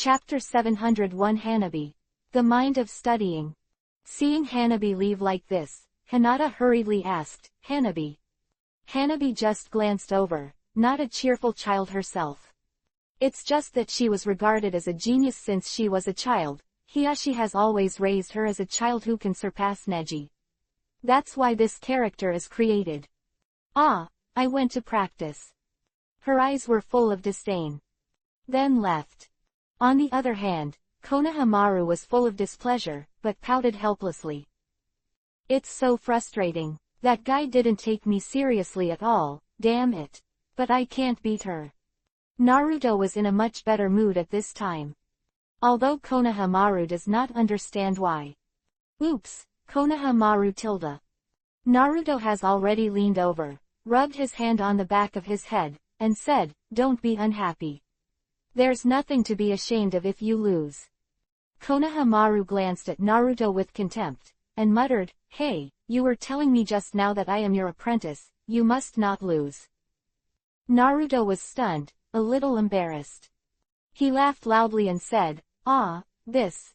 Chapter 701 Hanabi. The Mind of Studying. Seeing Hanabi leave like this, Hinata hurriedly asked, Hanabi. Hanabi just glanced over, not a cheerful child herself. It's just that she was regarded as a genius since she was a child. Hiyashi has always raised her as a child who can surpass Neji. That's why this character is created. Ah, I went to practice. Her eyes were full of disdain. Then left. On the other hand, Konohamaru was full of displeasure, but pouted helplessly. It's so frustrating. That guy didn't take me seriously at all, damn it. But I can't beat her. Naruto was in a much better mood at this time. Although Konohamaru does not understand why. Oops, Konohamaru tilde. Naruto has already leaned over, rubbed his hand on the back of his head, and said, don't be unhappy. There's nothing to be ashamed of if you lose. Konohamaru glanced at Naruto with contempt, and muttered, hey, you were telling me just now that I am your apprentice, you must not lose. Naruto was stunned, a little embarrassed. He laughed loudly and said, ah, this.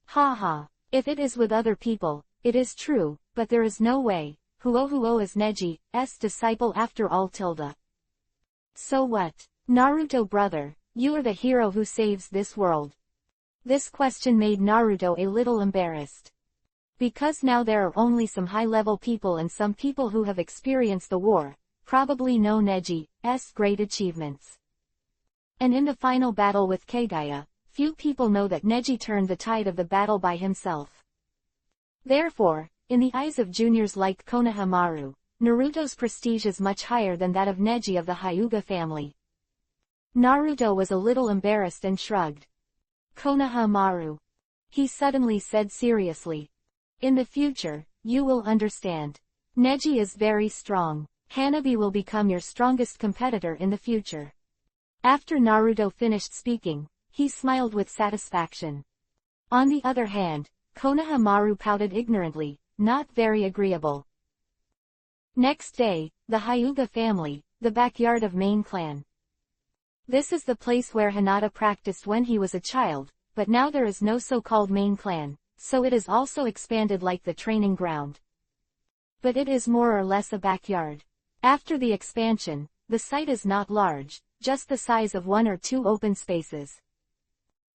Ha ha. If it is with other people, it is true, but there is no way. Huo is Neji's disciple after all tilde. So what? Naruto brother, you are the hero who saves this world. This question made Naruto a little embarrassed. Because now there are only some high-level people and some people who have experienced the war, probably know Neji's great achievements. And in the final battle with Kaguya, few people know that Neji turned the tide of the battle by himself. Therefore, in the eyes of juniors like Konohamaru, Naruto's prestige is much higher than that of Neji of the Hyuga family. Naruto was a little embarrassed and shrugged. Konohamaru. He suddenly said seriously. In the future, you will understand. Neji is very strong. Hanabi will become your strongest competitor in the future. After Naruto finished speaking, he smiled with satisfaction. On the other hand, Konohamaru pouted ignorantly, not very agreeable. Next day, the Hyuga family, the backyard of main clan. This is the place where Hinata practiced when he was a child, but now there is no so-called main clan, so it is also expanded like the training ground. But it is more or less a backyard. After the expansion, the site is not large, just the size of 1 or 2 open spaces.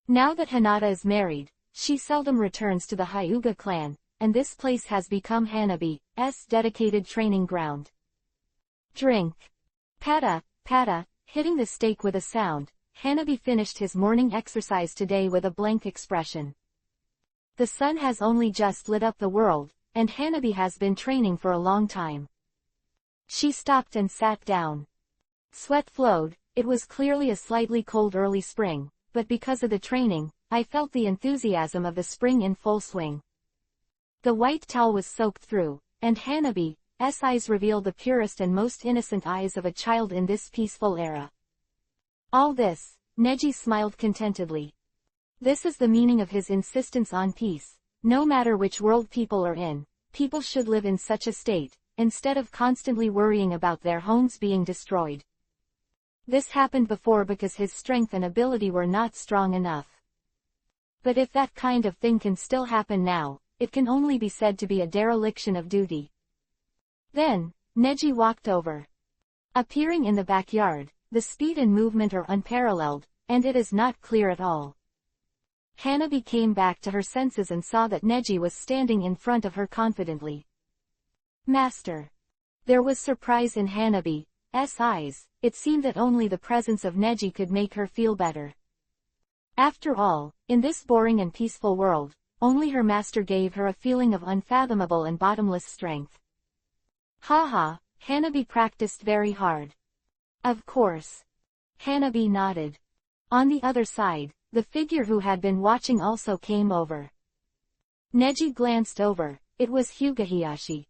Now that Hinata is married, she seldom returns to the Hyuga clan, and this place has become Hanabi's dedicated training ground. Drink. Pata, hitting the stake with a sound, Hanabi finished his morning exercise today with a blank expression. The sun has only just lit up the world, and Hanabi has been training for a long time. She stopped and sat down. Sweat flowed. It was clearly a slightly cold early spring, but because of the training, I felt the enthusiasm of the spring in full swing. The white towel was soaked through, and Hanabi's eyes revealed the purest and most innocent eyes of a child in this peaceful era. All this, Neji smiled contentedly. This is the meaning of his insistence on peace. No matter which world people are in, people should live in such a state, instead of constantly worrying about their homes being destroyed. This happened before because his strength and ability were not strong enough. But if that kind of thing can still happen now, it can only be said to be a dereliction of duty. Then, Neji walked over. Appearing in the backyard, the speed and movement are unparalleled, and it is not clear at all. Hanabi came back to her senses and saw that Neji was standing in front of her confidently. Master. There was surprise in Hanabi's eyes. It seemed that only the presence of Neji could make her feel better. After all, in this boring and peaceful world, only her master gave her a feeling of unfathomable and bottomless strength. Haha, Hanabi practiced very hard. Of course. Hanabi nodded. On the other side, the figure who had been watching also came over. Neji glanced over. It was Hiyashi.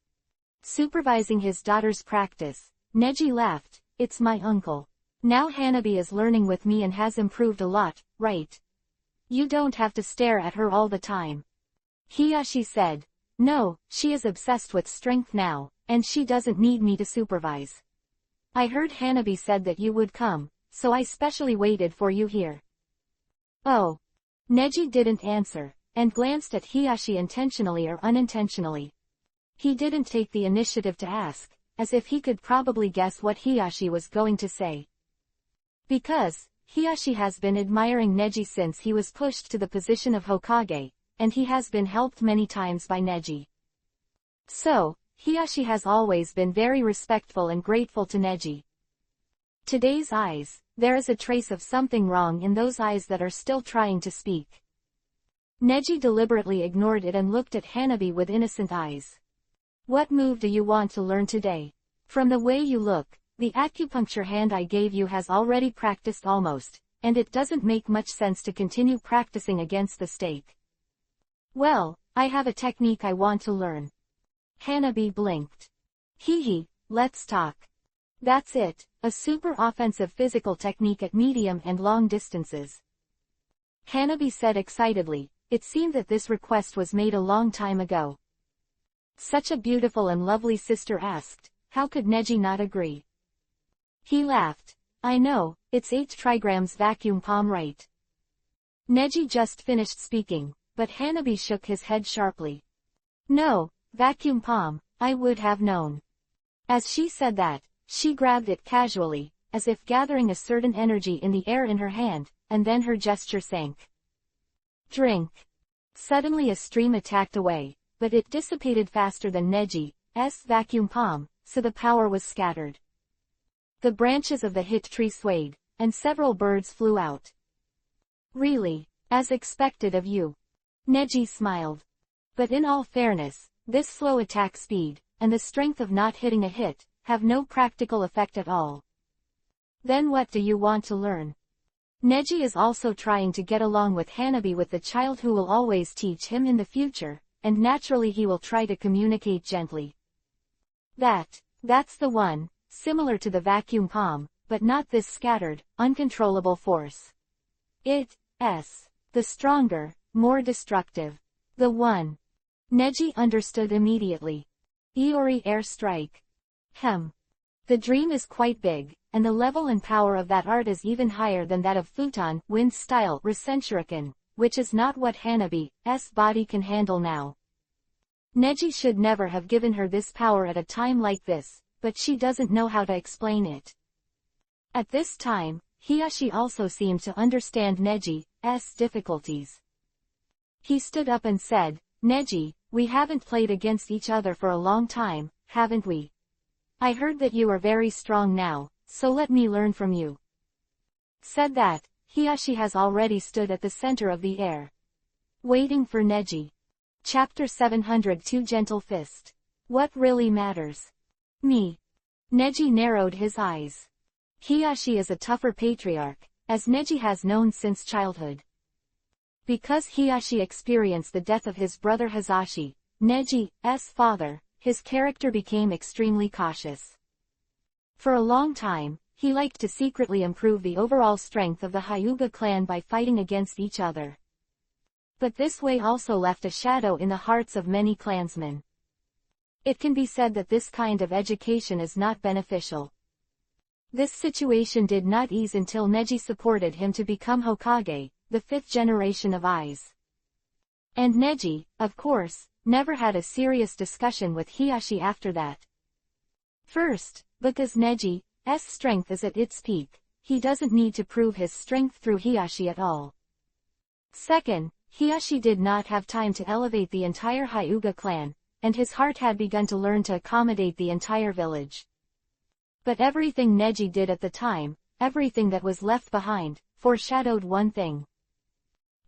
Supervising his daughter's practice, Neji laughed. It's my uncle. Now Hanabi is learning with me and has improved a lot, right? You don't have to stare at her all the time. Hiyashi said. No, she is obsessed with strength now, and she doesn't need me to supervise. I heard Hanabi said that you would come, so I specially waited for you here. Oh. Neji didn't answer, and glanced at Hiyashi intentionally or unintentionally. He didn't take the initiative to ask, as if he could probably guess what Hiyashi was going to say. Because, Hiyashi has been admiring Neji since he was pushed to the position of Hokage, and he has been helped many times by Neji. So, Hiyashi has always been very respectful and grateful to Neji. Today's eyes, there is a trace of something wrong in those eyes that are still trying to speak. Neji deliberately ignored it and looked at Hanabi with innocent eyes. What move do you want to learn today? From the way you look, the acupuncture hand I gave you has already practiced almost, and it doesn't make much sense to continue practicing against the stake. Well, I have a technique I want to learn. Hanabi blinked. Hee, let's talk. That's it, a super offensive physical technique at medium and long distances. Hanabi said excitedly. It seemed that this request was made a long time ago. Such a beautiful and lovely sister asked, how could Neji not agree? He laughed. I know, it's 8 trigrams vacuum palm right. Neji just finished speaking, but Hanabi shook his head sharply. No, vacuum palm, I would have known. As she said that, she grabbed it casually, as if gathering a certain energy in the air in her hand, and then her gesture sank. Drink. Suddenly a stream attacked away, but it dissipated faster than Neji's vacuum palm, so the power was scattered. The branches of the hit tree swayed, and several birds flew out. Really, as expected of you. Neji smiled. But in all fairness, this slow attack speed, and the strength of not hitting a hit, have no practical effect at all. Then what do you want to learn? Neji is also trying to get along with Hanabi, with the child who will always teach him in the future, and naturally he will try to communicate gently. That's the one, similar to the vacuum palm, but not this scattered, uncontrollable force. It's the stronger, more destructive. The one. Neji understood immediately. Iori air strike. The dream is quite big, and the level and power of that art is even higher than that of futon, wind style, Rasenshuriken, which is not what Hanabi's body can handle now. Neji should never have given her this power at a time like this, but she doesn't know how to explain it. At this time, Hiyashi also seemed to understand Neji's difficulties. He stood up and said, Neji, we haven't played against each other for a long time, haven't we? I heard that you are very strong now, so let me learn from you. Said that, Hiyashi has already stood at the center of the air, waiting for Neji. Chapter 702 Gentle Fist. What really matters? Me. Neji narrowed his eyes. Hiyashi is a tougher patriarch, as Neji has known since childhood. Because Hiyashi experienced the death of his brother Hazashi, Neji's father, his character became extremely cautious. For a long time, he liked to secretly improve the overall strength of the Hyuga clan by fighting against each other. But this way also left a shadow in the hearts of many clansmen. It can be said that this kind of education is not beneficial. This situation did not ease until Neji supported him to become Hokage, the 5th generation of Eyes. And Neji, of course, never had a serious discussion with Hiyashi after that. First, because Neji's strength is at its peak, he doesn't need to prove his strength through Hiyashi at all. Second, Hiyashi did not have time to elevate the entire Hyuga clan, and his heart had begun to learn to accommodate the entire village. But everything Neji did at the time, everything that was left behind, foreshadowed one thing.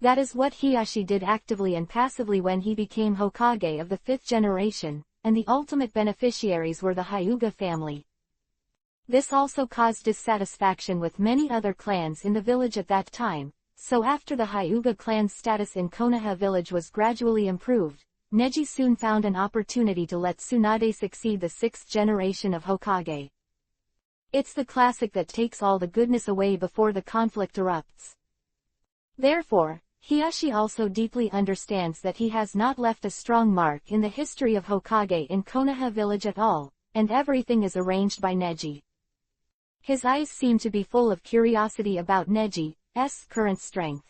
That is what Hiyashi did actively and passively when he became Hokage of the 5th generation, and the ultimate beneficiaries were the Hyuga family. This also caused dissatisfaction with many other clans in the village at that time, so after the Hyuga clan's status in Konoha village was gradually improved, Neji soon found an opportunity to let Tsunade succeed the 6th generation of Hokage. It's the classic that takes all the goodness away before the conflict erupts. Therefore, Hiyashi also deeply understands that he has not left a strong mark in the history of Hokage in Konoha village at all, and everything is arranged by Neji. His eyes seem to be full of curiosity about Neji's current strength.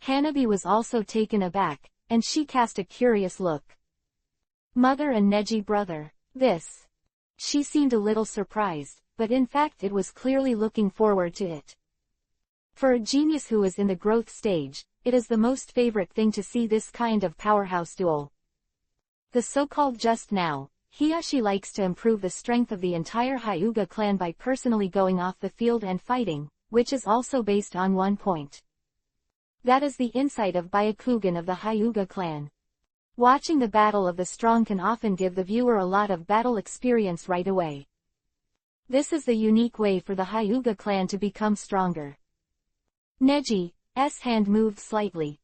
Hanabi was also taken aback, and she cast a curious look. Mother and Neji brother. This. She seemed a little surprised, but in fact it was clearly looking forward to it. For a genius who is in the growth stage, it is the most favorite thing to see this kind of powerhouse duel. The so-called just now, Hiyashi likes to improve the strength of the entire Hyuga clan by personally going off the field and fighting, which is also based on one point. That is the insight of Byakugan of the Hyuga clan. Watching the battle of the strong can often give the viewer a lot of battle experience right away. This is the unique way for the Hyuga clan to become stronger. Neji's hand moved slightly.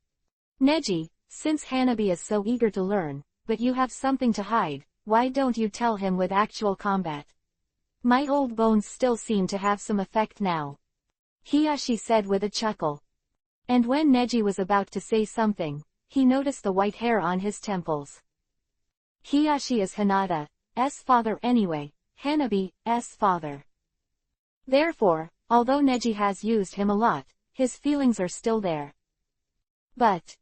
Neji, since Hanabi is so eager to learn, but you have something to hide, why don't you tell him with actual combat? My old bones still seem to have some effect now. Hiyashi said with a chuckle. And when Neji was about to say something, he noticed the white hair on his temples. Hiyashi is Hinata's father anyway, Hanabi's father. Therefore, although Neji has used him a lot, his feelings are still there. But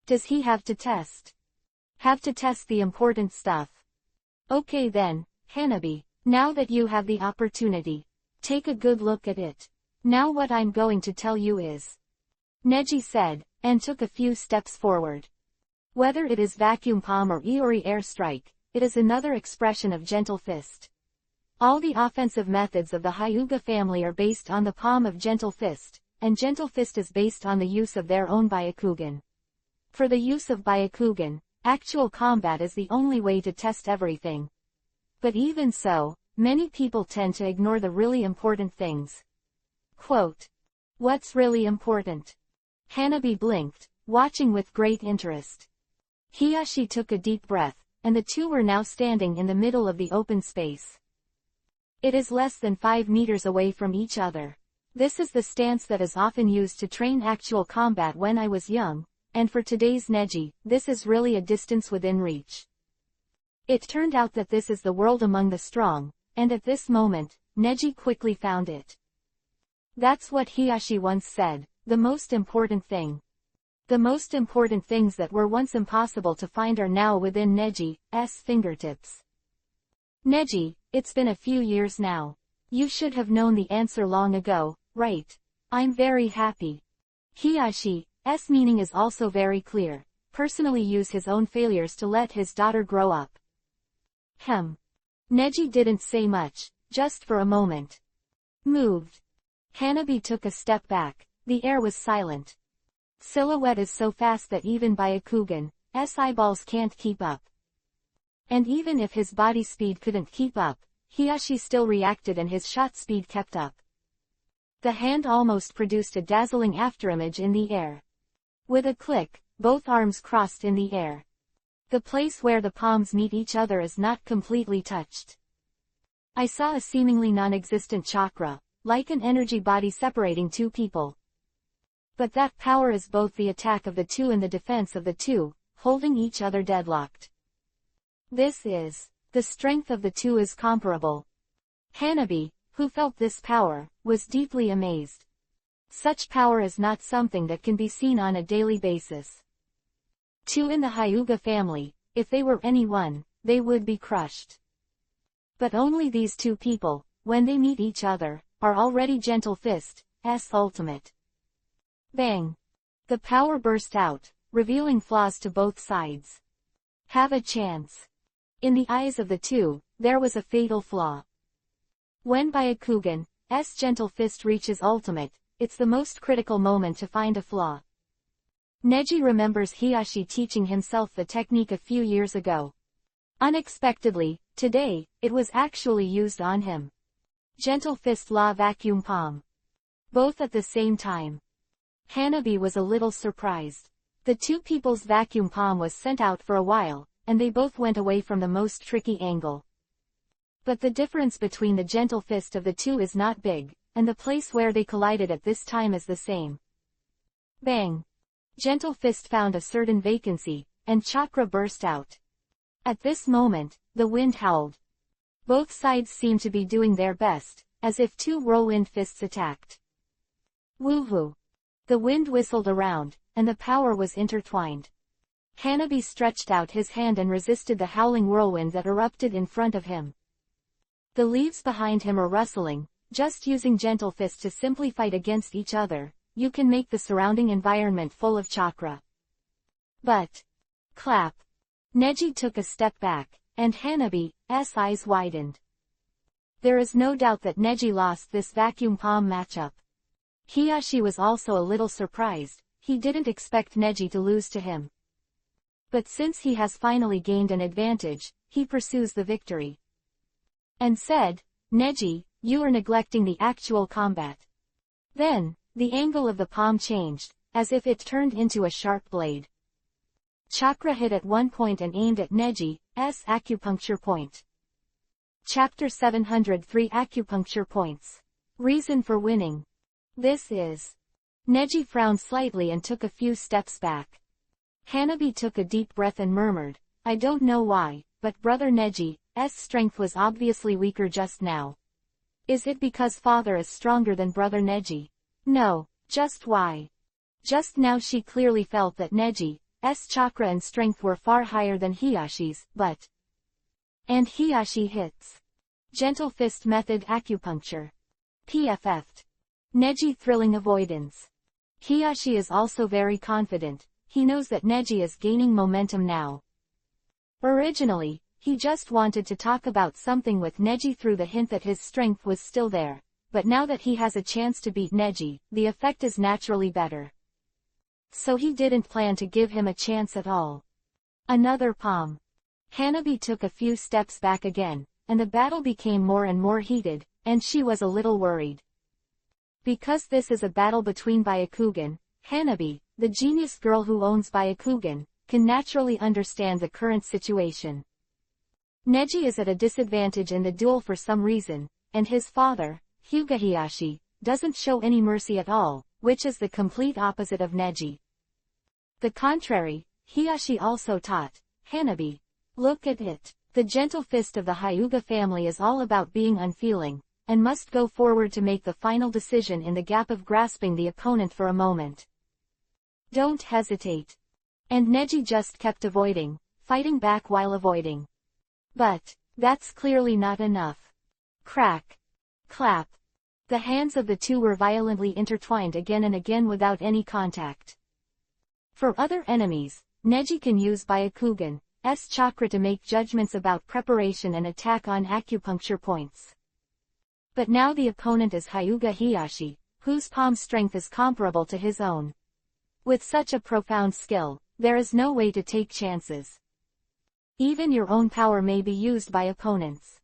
does he have to test? Have to test the important stuff. Okay then, Hanabi, now that you have the opportunity, take a good look at it. Now what I'm going to tell you is. Neji said, and took a few steps forward. Whether it is vacuum palm or Iori airstrike, it is another expression of gentle fist. All the offensive methods of the Hyuga family are based on the palm of gentle fist, and gentle fist is based on the use of their own Byakugan. For the use of Byakugan, actual combat is the only way to test everything. But even so, many people tend to ignore the really important things. Quote. What's really important? Hanabi blinked, watching with great interest. Hiyashi took a deep breath, and the two were now standing in the middle of the open space. It is less than 5 meters away from each other. This is the stance that is often used to train actual combat when I was young, and for today's Neji, this is really a distance within reach. It turned out that this is the world among the strong, and at this moment, Neji quickly found it. That's what Hiyashi once said, the most important thing. The most important things that were once impossible to find are now within Neji's fingertips. Neji, it's been a few years now. You should have known the answer long ago, right? I'm very happy. Hiyashi's meaning is also very clear. Personally use his own failures to let his daughter grow up. Neji didn't say much, just for a moment. Moved. Hanabi took a step back. The air was silent. Silhouette is so fast that even Byakugan's eyeballs can't keep up. And even if his body speed couldn't keep up, Hiyashi still reacted and his shot speed kept up. The hand almost produced a dazzling afterimage in the air. With a click, both arms crossed in the air. The place where the palms meet each other is not completely touched. I saw a seemingly non-existent chakra, like an energy body separating two people. But that power is both the attack of the two and the defense of the two, holding each other deadlocked. This is, the strength of the two is comparable. Hanabi, who felt this power, was deeply amazed. Such power is not something that can be seen on a daily basis. Two in the Hyuga family, if they were anyone, they would be crushed. But only these two people, when they meet each other, are already Gentle Fist's ultimate. Bang! The power burst out, revealing flaws to both sides. Have a chance. In the eyes of the two, there was a fatal flaw. When Byakugan's Gentle Fist reaches ultimate, it's the most critical moment to find a flaw. Neji remembers Hiyashi teaching himself the technique a few years ago. Unexpectedly, today, it was actually used on him. Gentle Fist La Vacuum Palm. Both at the same time. Hanabi was a little surprised. The two people's vacuum palm was sent out for a while, and they both went away from the most tricky angle. But the difference between the gentle fist of the two is not big, and the place where they collided at this time is the same. Bang! Gentle fist found a certain vacancy, and chakra burst out. At this moment, the wind howled. Both sides seemed to be doing their best, as if two whirlwind fists attacked. Woohoo! The wind whistled around, and the power was intertwined. Hanabi stretched out his hand and resisted the howling whirlwind that erupted in front of him. The leaves behind him are rustling. Just using gentle fists to simply fight against each other, you can make the surrounding environment full of chakra. But, clap. Neji took a step back, and Hanabi's eyes widened. There is no doubt that Neji lost this vacuum palm matchup. Hiyashi was also a little surprised. He didn't expect Neji to lose to him. But since he has finally gained an advantage, he pursues the victory. And said, "Neji, you are neglecting the actual combat." Then, the angle of the palm changed, as if it turned into a sharp blade. Chakra hit at one point and aimed at Neji's acupuncture point. Chapter 703 Acupuncture Points. Reason for winning. This is. Neji frowned slightly and took a few steps back. Hanabi took a deep breath and murmured, "I don't know why, but brother Neji's strength was obviously weaker just now. Is it because father is stronger than brother Neji? No, just why?" Just now she clearly felt that Neji's chakra and strength were far higher than Hiyashi's, but... And Hiyashi hits. Gentle fist method acupuncture. PFF'd. Neji thrilling avoidance. Hiyashi is also very confident. He knows that Neji is gaining momentum now. Originally, he just wanted to talk about something with Neji through the hint that his strength was still there, but now that he has a chance to beat Neji, the effect is naturally better. So he didn't plan to give him a chance at all. Another palm. Hanabi took a few steps back again, and the battle became more and more heated, and she was a little worried. Because this is a battle between Byakugan, Hanabi, the genius girl who owns Byakugan, can naturally understand the current situation. Neji is at a disadvantage in the duel for some reason, and his father, Hyuga Hiyashi, doesn't show any mercy at all, which is the complete opposite of Neji. The contrary, Hiyashi also taught Hanabi. Look at it. The gentle fist of the Hyuga family is all about being unfeeling, and must go forward to make the final decision in the gap of grasping the opponent for a moment. Don't hesitate. And Neji just kept avoiding, fighting back while avoiding. But, that's clearly not enough. Crack. Clap. The hands of the two were violently intertwined again and again without any contact. For other enemies, Neji can use Byakugan's chakra to make judgments about preparation and attack on acupuncture points. But now the opponent is Hyuga Hiyashi, whose palm strength is comparable to his own. With such a profound skill, there is no way to take chances. Even your own power may be used by opponents.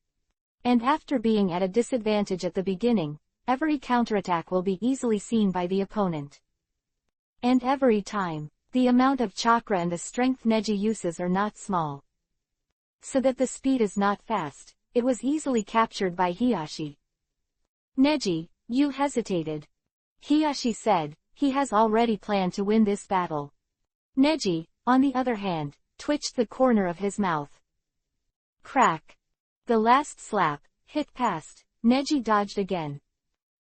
And after being at a disadvantage at the beginning, every counterattack will be easily seen by the opponent. And every time, the amount of chakra and the strength Neji uses are not small. So that the speed is not fast, it was easily captured by Hiyashi. "Neji, you hesitated." Hiyashi said, he has already planned to win this battle. Neji, on the other hand, twitched the corner of his mouth. Crack. The last slap hit past. Neji dodged again.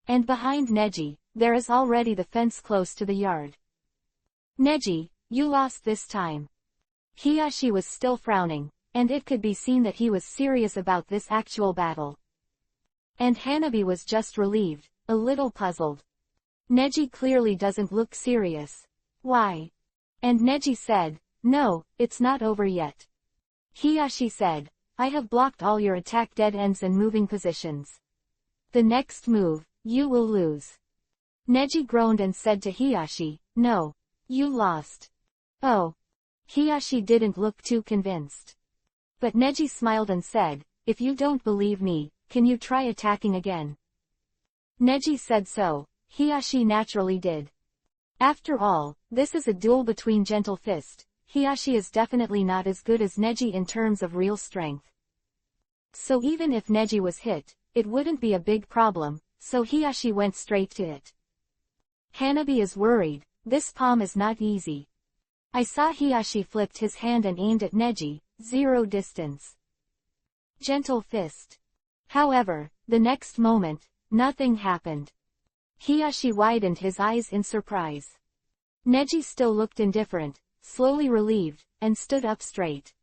And behind Neji, there is already the fence close to the yard. "Neji, you lost this time." Hiyashi was still frowning, and it could be seen that he was serious about this actual battle. And Hanabi was just relieved, a little puzzled. Neji clearly doesn't look serious. Why? And Neji said, "No, it's not over yet." Hiyashi said, "I have blocked all your attack dead ends and moving positions. The next move, you will lose." Neji groaned and said to Hiyashi, "No. You lost." Oh. Hiyashi didn't look too convinced. But Neji smiled and said, "If you don't believe me, can you try attacking again?" Neji said so. Hiyashi naturally did. After all, this is a duel between gentle fist. Hiyashi is definitely not as good as Neji in terms of real strength. So even if Neji was hit, it wouldn't be a big problem, so Hiyashi went straight to it. Hanabi is worried. This palm is not easy. I saw Hiyashi flipped his hand and aimed at Neji, 0 distance. Gentle fist. However, the next moment, nothing happened. Hiyashi widened his eyes in surprise. Neji still looked indifferent, slowly relieved, and stood up straight.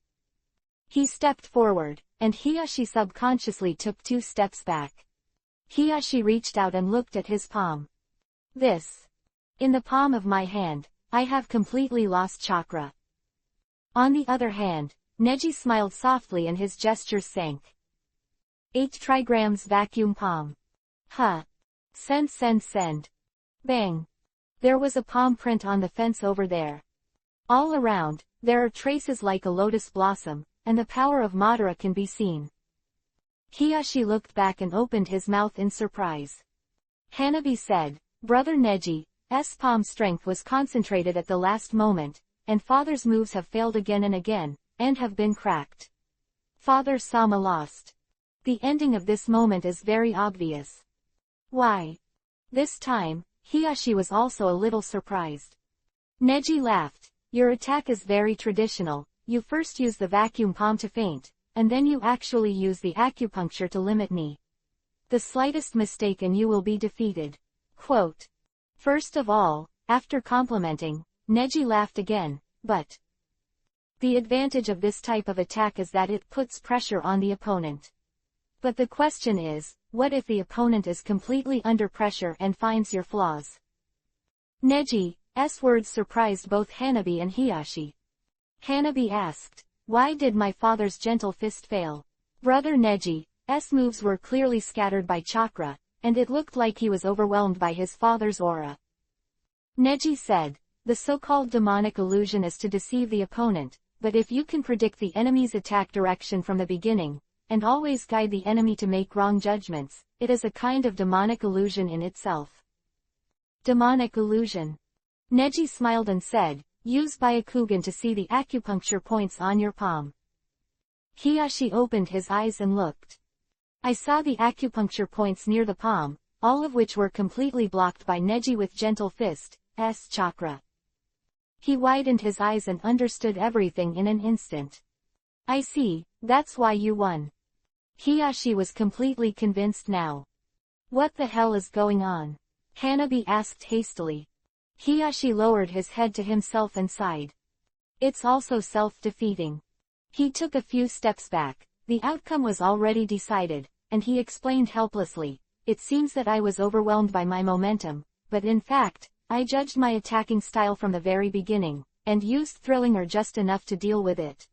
He stepped forward, and Hiyashi subconsciously took 2 steps back. Hiyashi reached out and looked at his palm. This. In the palm of my hand, I have completely lost chakra. On the other hand, Neji smiled softly and his gestures sank. 8 trigrams vacuum palm. Huh. Send. Bang. There was a palm print on the fence over there. All around, there are traces like a lotus blossom, and the power of Madara can be seen. Hiyashi looked back and opened his mouth in surprise. Hanabi said, Brother Neji's palm strength was concentrated at the last moment, and father's moves have failed again and again, and have been cracked. Father Sama lost. The ending of this moment is very obvious. Why? This time, Hiyashi was also a little surprised. Neji laughed. Your attack is very traditional. You first use the vacuum palm to feint, and then you actually use the acupuncture to limit me. The slightest mistake and you will be defeated. Quote. First of all, after complimenting, Neji laughed again, but the advantage of this type of attack is that it puts pressure on the opponent. But the question is, what if the opponent is completely under pressure and finds your flaws? Neji's words surprised both Hanabi and Hiyashi. Hanabi asked, why did my father's gentle fist fail? Brother Neji's moves were clearly scattered by chakra, and it looked like he was overwhelmed by his father's aura. Neji said, the so-called demonic illusion is to deceive the opponent, but if you can predict the enemy's attack direction from the beginning, and always guide the enemy to make wrong judgments, it is a kind of demonic illusion in itself. Demonic illusion. Neji smiled and said, use Byakugan to see the acupuncture points on your palm. Hiyashi opened his eyes and looked. I saw the acupuncture points near the palm, all of which were completely blocked by Neji with gentle fist's chakra. He widened his eyes and understood everything in an instant. I see, that's why you won. Hiyashi was completely convinced now. What the hell is going on? Hanabi asked hastily. Hiyashi lowered his head to himself and sighed. It's also self-defeating. He took a few steps back. The outcome was already decided, and he explained helplessly, it seems that I was overwhelmed by my momentum, but in fact, I judged my attacking style from the very beginning, and used thrilling or just enough to deal with it.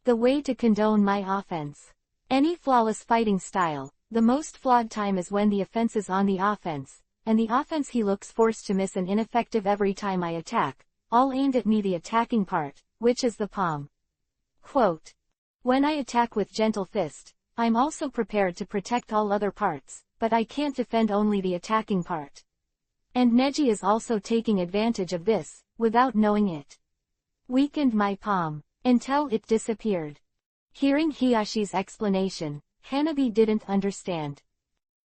The way to condone my offense. Any flawless fighting style, the most flawed time is when the offense is on the offense, and the offense he looks forced to miss and ineffective every time I attack, all aimed at me the attacking part, which is the palm. Quote. When I attack with gentle fist, I'm also prepared to protect all other parts, but I can't defend only the attacking part. And Neji is also taking advantage of this, without knowing it. Weakened my palm, until it disappeared. Hearing Hiyashi's explanation, Hanabi didn't understand.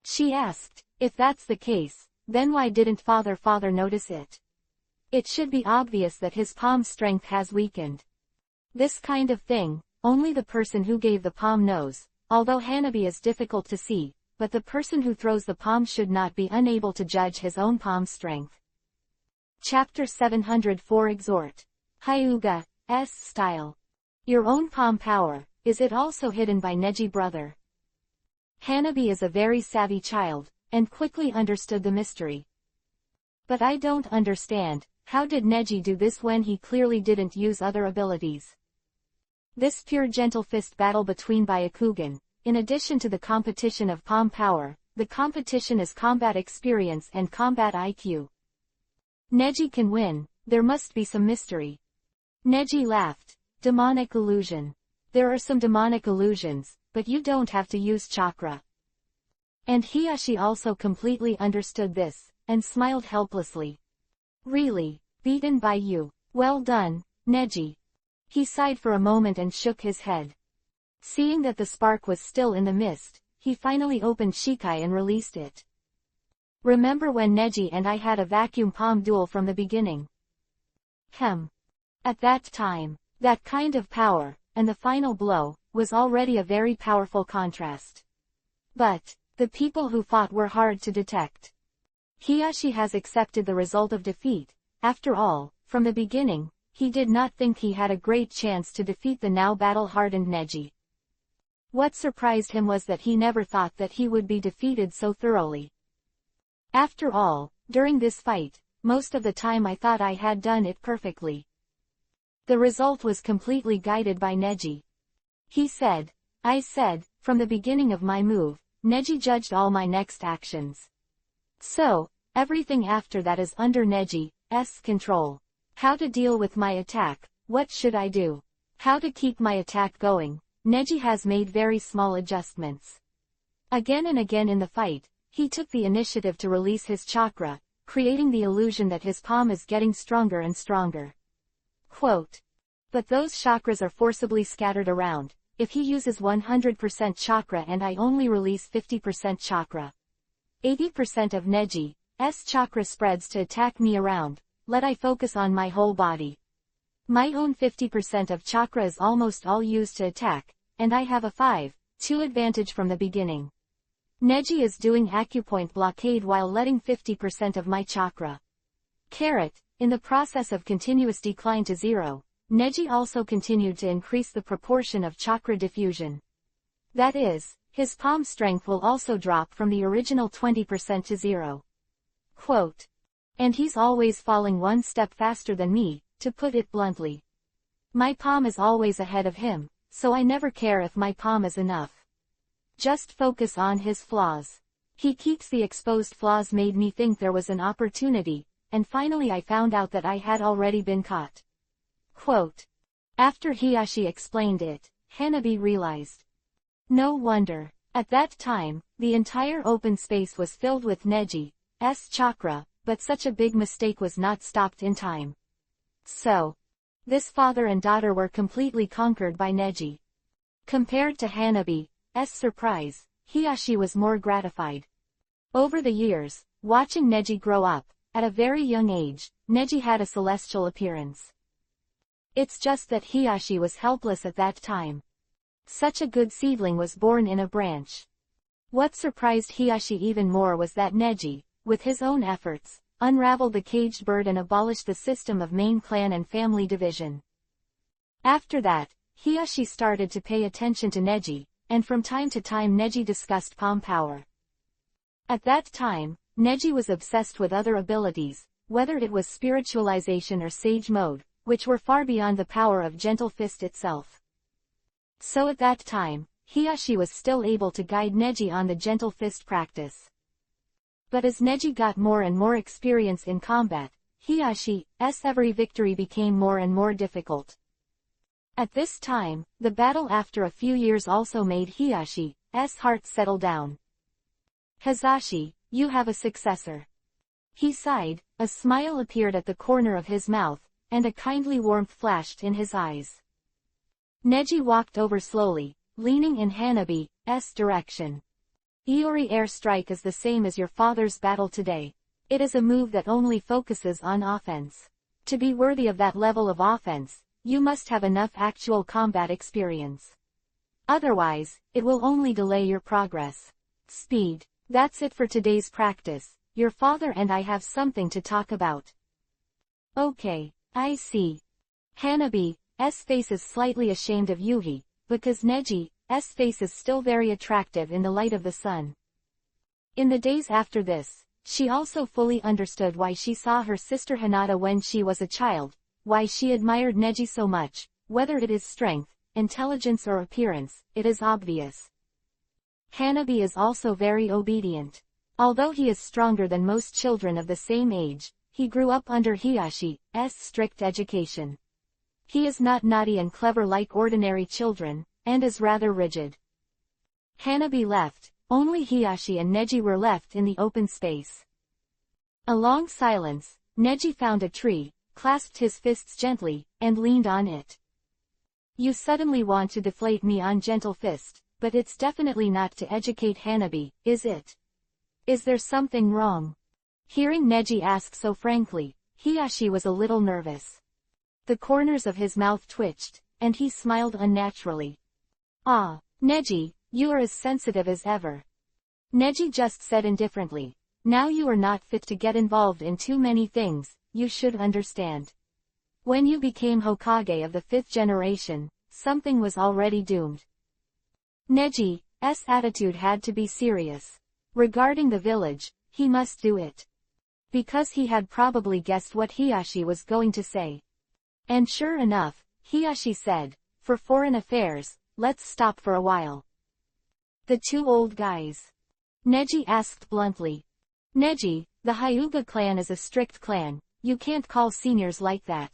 She asked, if that's the case, then why didn't father notice it? It should be obvious that his palm strength has weakened. This kind of thing, only the person who gave the palm knows, although Hanabi is difficult to see, but the person who throws the palm should not be unable to judge his own palm strength. Chapter 704 Exhort. Hyuga's style. Your own palm power, is it also hidden by Neji brother? Hanabi is a very savvy child, and quickly understood the mystery. But I don't understand, how did Neji do this when he clearly didn't use other abilities? This pure gentle fist battle between Byakugan, in addition to the competition of palm power, the competition is combat experience and combat IQ. Neji can win, there must be some mystery. Neji laughed. Demonic illusion. There are some demonic illusions, but you don't have to use chakra. And Hiyashi also completely understood this, and smiled helplessly. Really, beaten by you. Well done, Neji. He sighed for a moment and shook his head. Seeing that the spark was still in the mist, he finally opened Shikai and released it. Remember when Neji and I had a vacuum palm duel from the beginning? At that time, that kind of power, and the final blow, was already a very powerful contrast. But, the people who fought were hard to detect. Hiyashi has accepted the result of defeat. After all, from the beginning, he did not think he had a great chance to defeat the now battle-hardened Neji. What surprised him was that he never thought that he would be defeated so thoroughly. After all, during this fight, most of the time I thought I had done it perfectly. The result was completely guided by Neji. He said, I said, from the beginning of my move, Neji judged all my next actions. So, everything after that is under Neji's control. How to deal with my attack, what should I do? How to keep my attack going, Neji has made very small adjustments. Again and again in the fight, he took the initiative to release his chakra, creating the illusion that his palm is getting stronger and stronger. Quote. But those chakras are forcibly scattered around. If he uses 100% chakra and I only release 50% chakra, 80% of Neji's chakra spreads to attack me around. Let I focus on my whole body. My own 50% of chakra is almost all used to attack, and I have a 5-2 advantage from the beginning. Neji is doing acupoint blockade while letting 50% of my chakra. In the process of continuous decline to zero, Neji also continued to increase the proportion of chakra diffusion. That is, his palm strength will also drop from the original 20% to zero. Quote. And he's always falling one step faster than me, to put it bluntly. My palm is always ahead of him, so I never care if my palm is enough. Just focus on his flaws. He keeps the exposed flaws made me think there was an opportunity, and finally I found out that I had already been caught. Quote. After Hiyashi explained it, Hanabi realized. No wonder. At that time, the entire open space was filled with Neji's chakra, but such a big mistake was not stopped in time. So, this father and daughter were completely conquered by Neji. Compared to Hanabi's surprise, Hiyashi was more gratified. Over the years, watching Neji grow up, at a very young age, Neji had a celestial appearance. It's just that Hiyashi was helpless at that time. Such a good seedling was born in a branch. What surprised Hiyashi even more was that Neji, with his own efforts, unraveled the caged bird and abolished the system of main clan and family division. After that, Hiyashi started to pay attention to Neji, and from time to time Neji discussed palm power. At that time, Neji was obsessed with other abilities, whether it was spiritualization or sage mode, which were far beyond the power of Gentle Fist itself. So at that time, Hiyashi was still able to guide Neji on the Gentle Fist practice. But as Neji got more and more experience in combat, Hiyashi's every victory became more and more difficult. At this time, the battle after a few years also made Hiyashi's heart settle down. Hazashi, you have a successor. He sighed, a smile appeared at the corner of his mouth, and a kindly warmth flashed in his eyes. Neji walked over slowly, leaning in Hanabi's direction. Iori air strike is the same as your father's battle today. It is a move that only focuses on offense. To be worthy of that level of offense, you must have enough actual combat experience. Otherwise, it will only delay your progress. Speed. That's it for today's practice. Your father and I have something to talk about. Okay, I see. Hanabi's face is slightly ashamed of Yuhi, because Neji's face is still very attractive in the light of the sun. In the days after this, she also fully understood why she saw her sister Hinata when she was a child, why she admired Neji so much. Whether it is strength, intelligence or appearance, it is obvious. Hanabi is also very obedient. Although he is stronger than most children of the same age, he grew up under Hiyashi's strict education. He is not naughty and clever like ordinary children, and is rather rigid. Hanabi left, only Hiyashi and Neji were left in the open space. A long silence, Neji found a tree, clasped his fists gently, and leaned on it. You suddenly want to deflate me on Gentle Fist, but it's definitely not to educate Hanabi, is it? Is there something wrong? Hearing Neji ask so frankly, Hiyashi was a little nervous. The corners of his mouth twitched, and he smiled unnaturally. Ah, Neji, you are as sensitive as ever. Neji just said indifferently. Now you are not fit to get involved in too many things, you should understand. When you became Hokage of the 5th generation, something was already doomed. Neji's attitude had to be serious. Regarding the village, he must do it. Because he had probably guessed what Hiyashi was going to say. And sure enough, Hiyashi said, "For foreign affairs, let's stop for a while." The two old guys. Neji asked bluntly. "Neji, the Hyuga clan is a strict clan, you can't call seniors like that."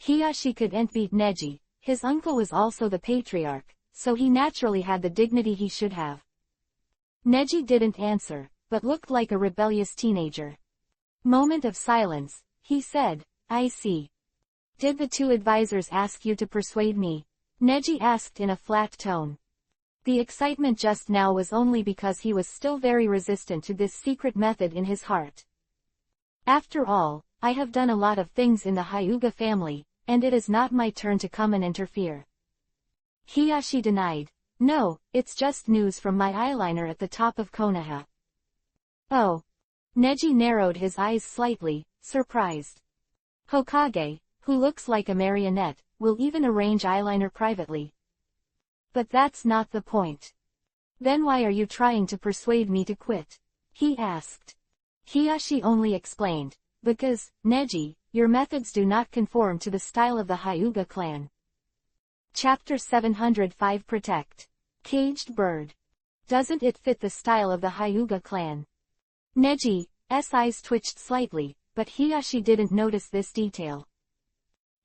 Hiyashi couldn't beat Neji. His uncle was also the patriarch, so he naturally had the dignity he should have. Neji didn't answer, but looked like a rebellious teenager. Moment of silence, he said, "I see. Did the two advisors ask you to persuade me?" Neji asked in a flat tone. The excitement just now was only because he was still very resistant to this secret method in his heart. "After all, I have done a lot of things in the Hyuga family, and it is not my turn to come and interfere." Hiyashi denied. "No, it's just news from my eyeliner at the top of Konoha." "Oh." Neji narrowed his eyes slightly, surprised. Hokage, who looks like a marionette, will even arrange eyeliner privately. "But that's not the point." "Then why are you trying to persuade me to quit?" he asked. Hiyashi only explained, "Because, Neji, your methods do not conform to the style of the Hyuga clan." Chapter 705 Protect. Caged Bird. Doesn't it fit the style of the Hyuga clan? Neji's eyes twitched slightly, but Hiyashi didn't notice this detail.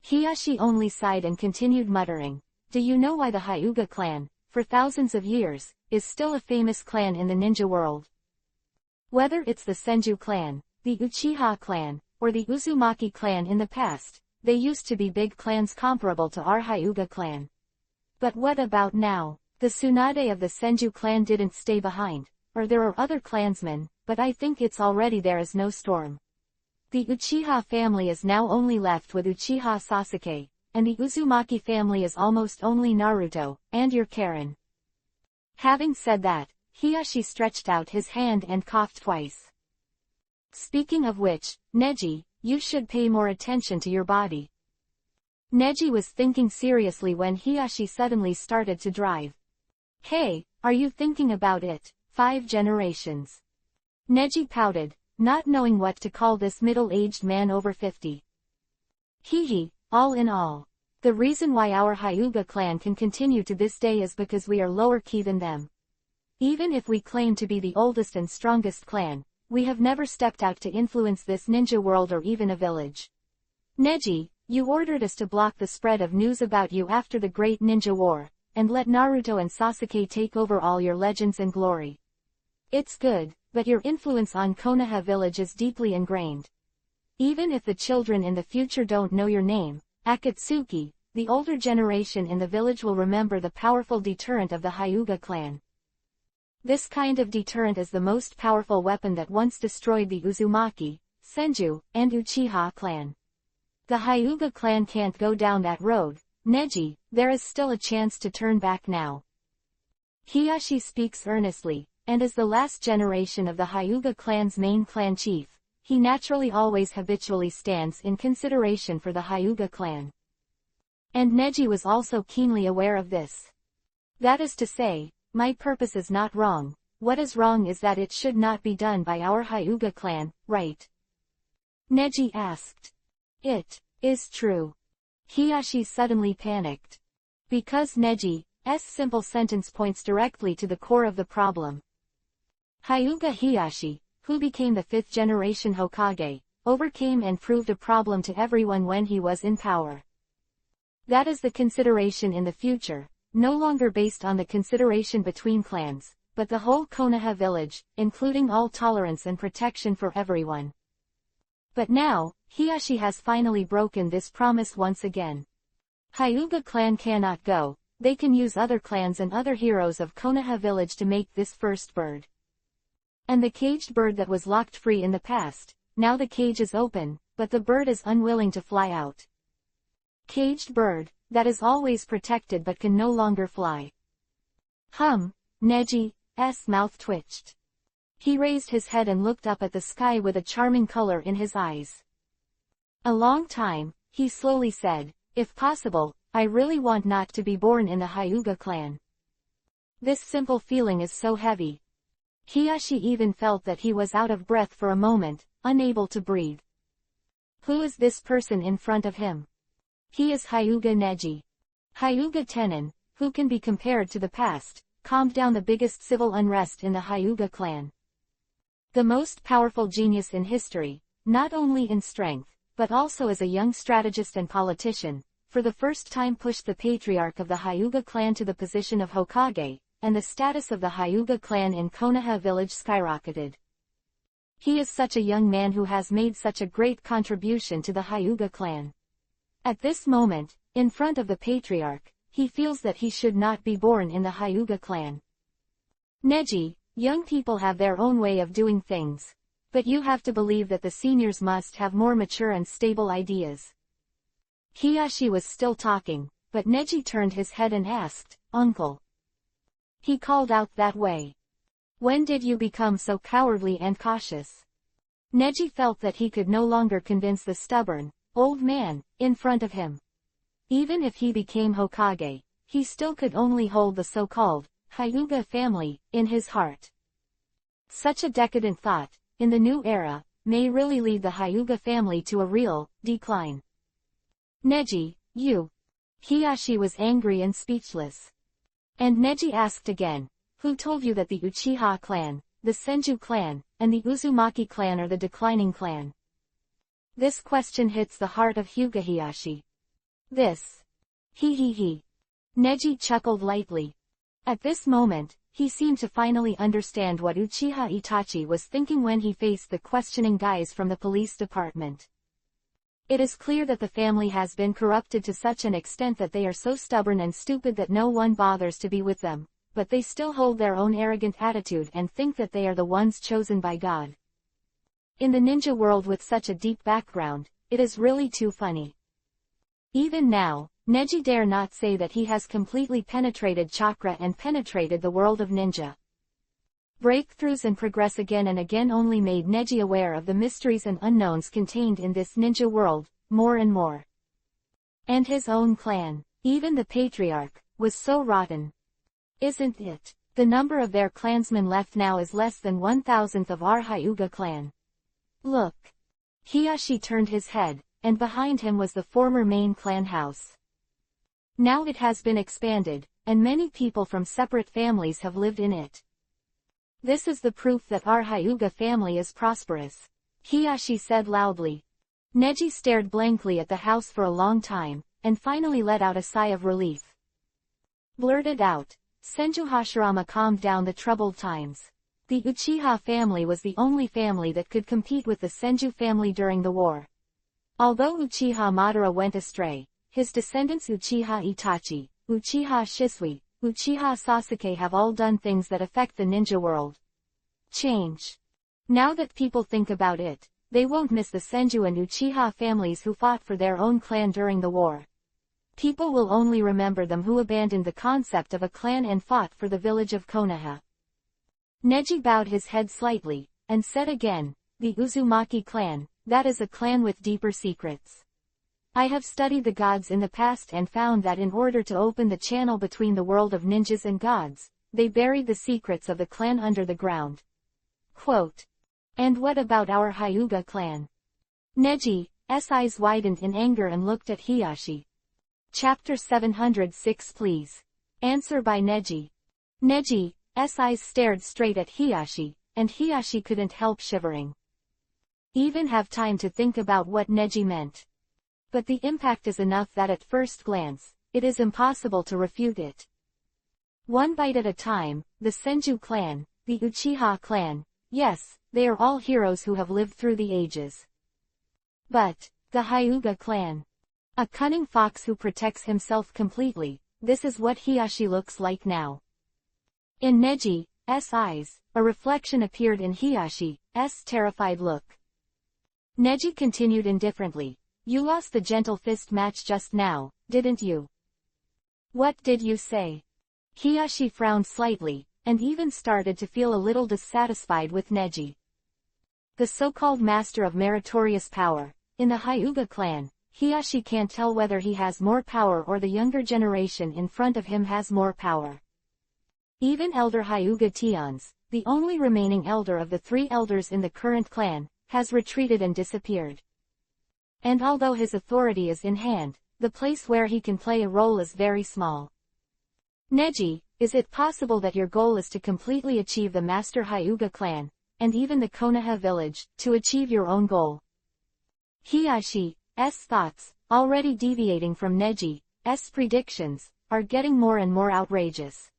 Hiyashi only sighed and continued muttering, "Do you know why the Hyuga clan, for thousands of years, is still a famous clan in the ninja world? Whether it's the Senju clan, the Uchiha clan, or the Uzumaki clan in the past, they used to be big clans comparable to our Hyuga clan. But what about now? The Tsunade of the Senju clan didn't stay behind, or there are other clansmen, but I think it's already there as no storm. The Uchiha family is now only left with Uchiha Sasuke, and the Uzumaki family is almost only Naruto, and your Karen." Having said that, Hiyashi stretched out his hand and coughed twice. "Speaking of which, Neji, you should pay more attention to your body." Neji was thinking seriously when Hiyashi suddenly started to drive. "Hey, are you thinking about it? 5 generations." Neji pouted, not knowing what to call this middle-aged man over 50. All in all, the reason why our Hyuga clan can continue to this day is because we are lower key than them. Even if we claim to be the oldest and strongest clan, we have never stepped out to influence this ninja world or even a village. Neji, you ordered us to block the spread of news about you after the Great Ninja War, and let Naruto and Sasuke take over all your legends and glory. It's good, but your influence on Konoha village is deeply ingrained. Even if the children in the future don't know your name, Akatsuki, the older generation in the village will remember the powerful deterrent of the Hyuga clan. This kind of deterrent is the most powerful weapon that once destroyed the Uzumaki, Senju, and Uchiha clan. The Hyuga clan can't go down that road, Neji, there is still a chance to turn back now." Hiyashi speaks earnestly, and as the last generation of the Hyuga clan's main clan chief, he naturally always habitually stands in consideration for the Hyuga clan. And Neji was also keenly aware of this. "That is to say, my purpose is not wrong, what is wrong is that it should not be done by our Hyuga clan, right?" Neji asked. "It is true." Hiyashi suddenly panicked. Because Neji's simple sentence points directly to the core of the problem. Hyuga Hiyashi, who became the 5th generation Hokage, overcame and proved a problem to everyone when he was in power. That is the consideration in the future, no longer based on the consideration between clans, but the whole Konoha village, including all tolerance and protection for everyone. But now, Hiyashi has finally broken this promise once again. Hyuga clan cannot go, they can use other clans and other heroes of Konoha village to make this first bird. And the caged bird that was locked free in the past, now the cage is open, but the bird is unwilling to fly out. Caged bird, that is always protected but can no longer fly. Neji's mouth twitched. He raised his head and looked up at the sky with a charming color in his eyes. A long time, he slowly said, "If possible, I really want not to be born in the Hyuga clan. This simple feeling is so heavy." Hiyashi even felt that he was out of breath for a moment, unable to breathe. Who is this person in front of him? He is Hyuga Neji. Hyuga Tenin, who can be compared to the past, calmed down the biggest civil unrest in the Hyuga clan. The most powerful genius in history, not only in strength, but also as a young strategist and politician, for the first time pushed the patriarch of the Hyuga clan to the position of Hokage, and the status of the Hyuga clan in Konoha village skyrocketed. He is such a young man who has made such a great contribution to the Hyuga clan. At this moment, in front of the patriarch, he feels that he should not be born in the Hyuga clan. Neji, young people have their own way of doing things. But you have to believe that the seniors must have more mature and stable ideas. Hiyashi was still talking, but Neji turned his head and asked, "Uncle." He called out that way. "When did you become so cowardly and cautious?" Neji felt that he could no longer convince the stubborn, old man, in front of him. Even if he became Hokage, he still could only hold the so-called Hyuga family in his heart. Such a decadent thought, in the new era, may really lead the Hyuga family to a real decline. "Neji, you." Hiyashi was angry and speechless. And Neji asked again, "Who told you that the Uchiha clan, the Senju clan, and the Uzumaki clan are the declining clan?" This question hits the heart of Hyuga Hiyashi. "This." He. Neji chuckled lightly. At this moment, he seemed to finally understand what Uchiha Itachi was thinking when he faced the questioning guys from the police department. It is clear that the family has been corrupted to such an extent that they are so stubborn and stupid that no one bothers to be with them, but they still hold their own arrogant attitude and think that they are the ones chosen by God. In the ninja world with such a deep background, it is really too funny. Even now, Neji dare not say that he has completely penetrated chakra and penetrated the world of ninja. Breakthroughs and progress again and again only made Neji aware of the mysteries and unknowns contained in this ninja world, more and more. And his own clan, even the patriarch, was so rotten. Isn't it? The number of their clansmen left now is less than 1,000th of our Hyuga clan. Look. Hiyashi turned his head, and behind him was the former main clan house. Now it has been expanded, and many people from separate families have lived in it. This is the proof that our Hyuga family is prosperous, Hiyashi said loudly. Neji stared blankly at the house for a long time, and finally let out a sigh of relief. Blurted out, "Senju Hashirama calmed down the troubled times. The Uchiha family was the only family that could compete with the Senju family during the war. Although Uchiha Madara went astray, his descendants Uchiha Itachi, Uchiha Shisui, Uchiha Sasuke have all done things that affect the ninja world. Change. Now that people think about it, they won't miss the Senju and Uchiha families who fought for their own clan during the war. People will only remember them who abandoned the concept of a clan and fought for the village of Konoha." Neji bowed his head slightly, and said again, "The Uzumaki clan, that is a clan with deeper secrets. I have studied the gods in the past and found that in order to open the channel between the world of ninjas and gods, they buried the secrets of the clan under the ground." Quote. "And what about our Hyuga clan?" Neji's eyes widened in anger and looked at Hiyashi. Chapter 706 please. Answer by Neji. Neji's eyes stared straight at Hiyashi, and Hiyashi couldn't help shivering. Even have time to think about what Neji meant. But the impact is enough that at first glance, it is impossible to refute it. One bite at a time, the Senju clan, the Uchiha clan, yes, they are all heroes who have lived through the ages. But, the Hyuga clan. A cunning fox who protects himself completely, this is what Hiyashi looks like now. In Neji's eyes, a reflection appeared in Hiyashi's terrified look. Neji continued indifferently, "You lost the gentle fist match just now, didn't you?" "What did you say?" Hiyashi frowned slightly, and even started to feel a little dissatisfied with Neji. The so-called master of meritorious power. In the Hyuga clan, Hiyashi can't tell whether he has more power or the younger generation in front of him has more power. Even Elder Hyuga Tions, the only remaining elder of the 3 elders in the current clan, has retreated and disappeared. And although his authority is in hand, the place where he can play a role is very small. Neji, is it possible that your goal is to completely achieve the Master Hyuga clan, and even the Konoha village, to achieve your own goal? Hiyashi's thoughts, already deviating from Neji's predictions, are getting more and more outrageous.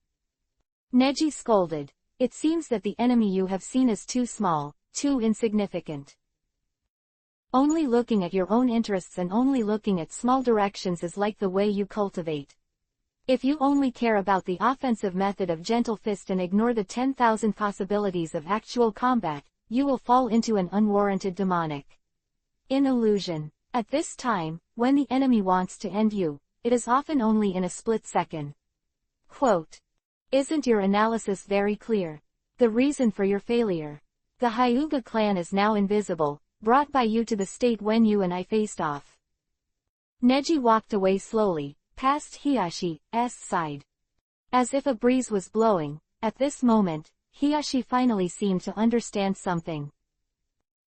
Neji scolded. It seems that the enemy you have seen is too small, too insignificant. Only looking at your own interests and only looking at small directions is like the way you cultivate. If you only care about the offensive method of gentle fist and ignore the 10,000 possibilities of actual combat, you will fall into an unwarranted demonic illusion. At this time, when the enemy wants to end you, it is often only in a split second. Quote. Isn't your analysis very clear? The reason for your failure. The Hyuga clan is now invisible, brought by you to the state when you and I faced off. Neji walked away slowly, past Hiyashi's side. As if a breeze was blowing, at this moment, Hiyashi finally seemed to understand something.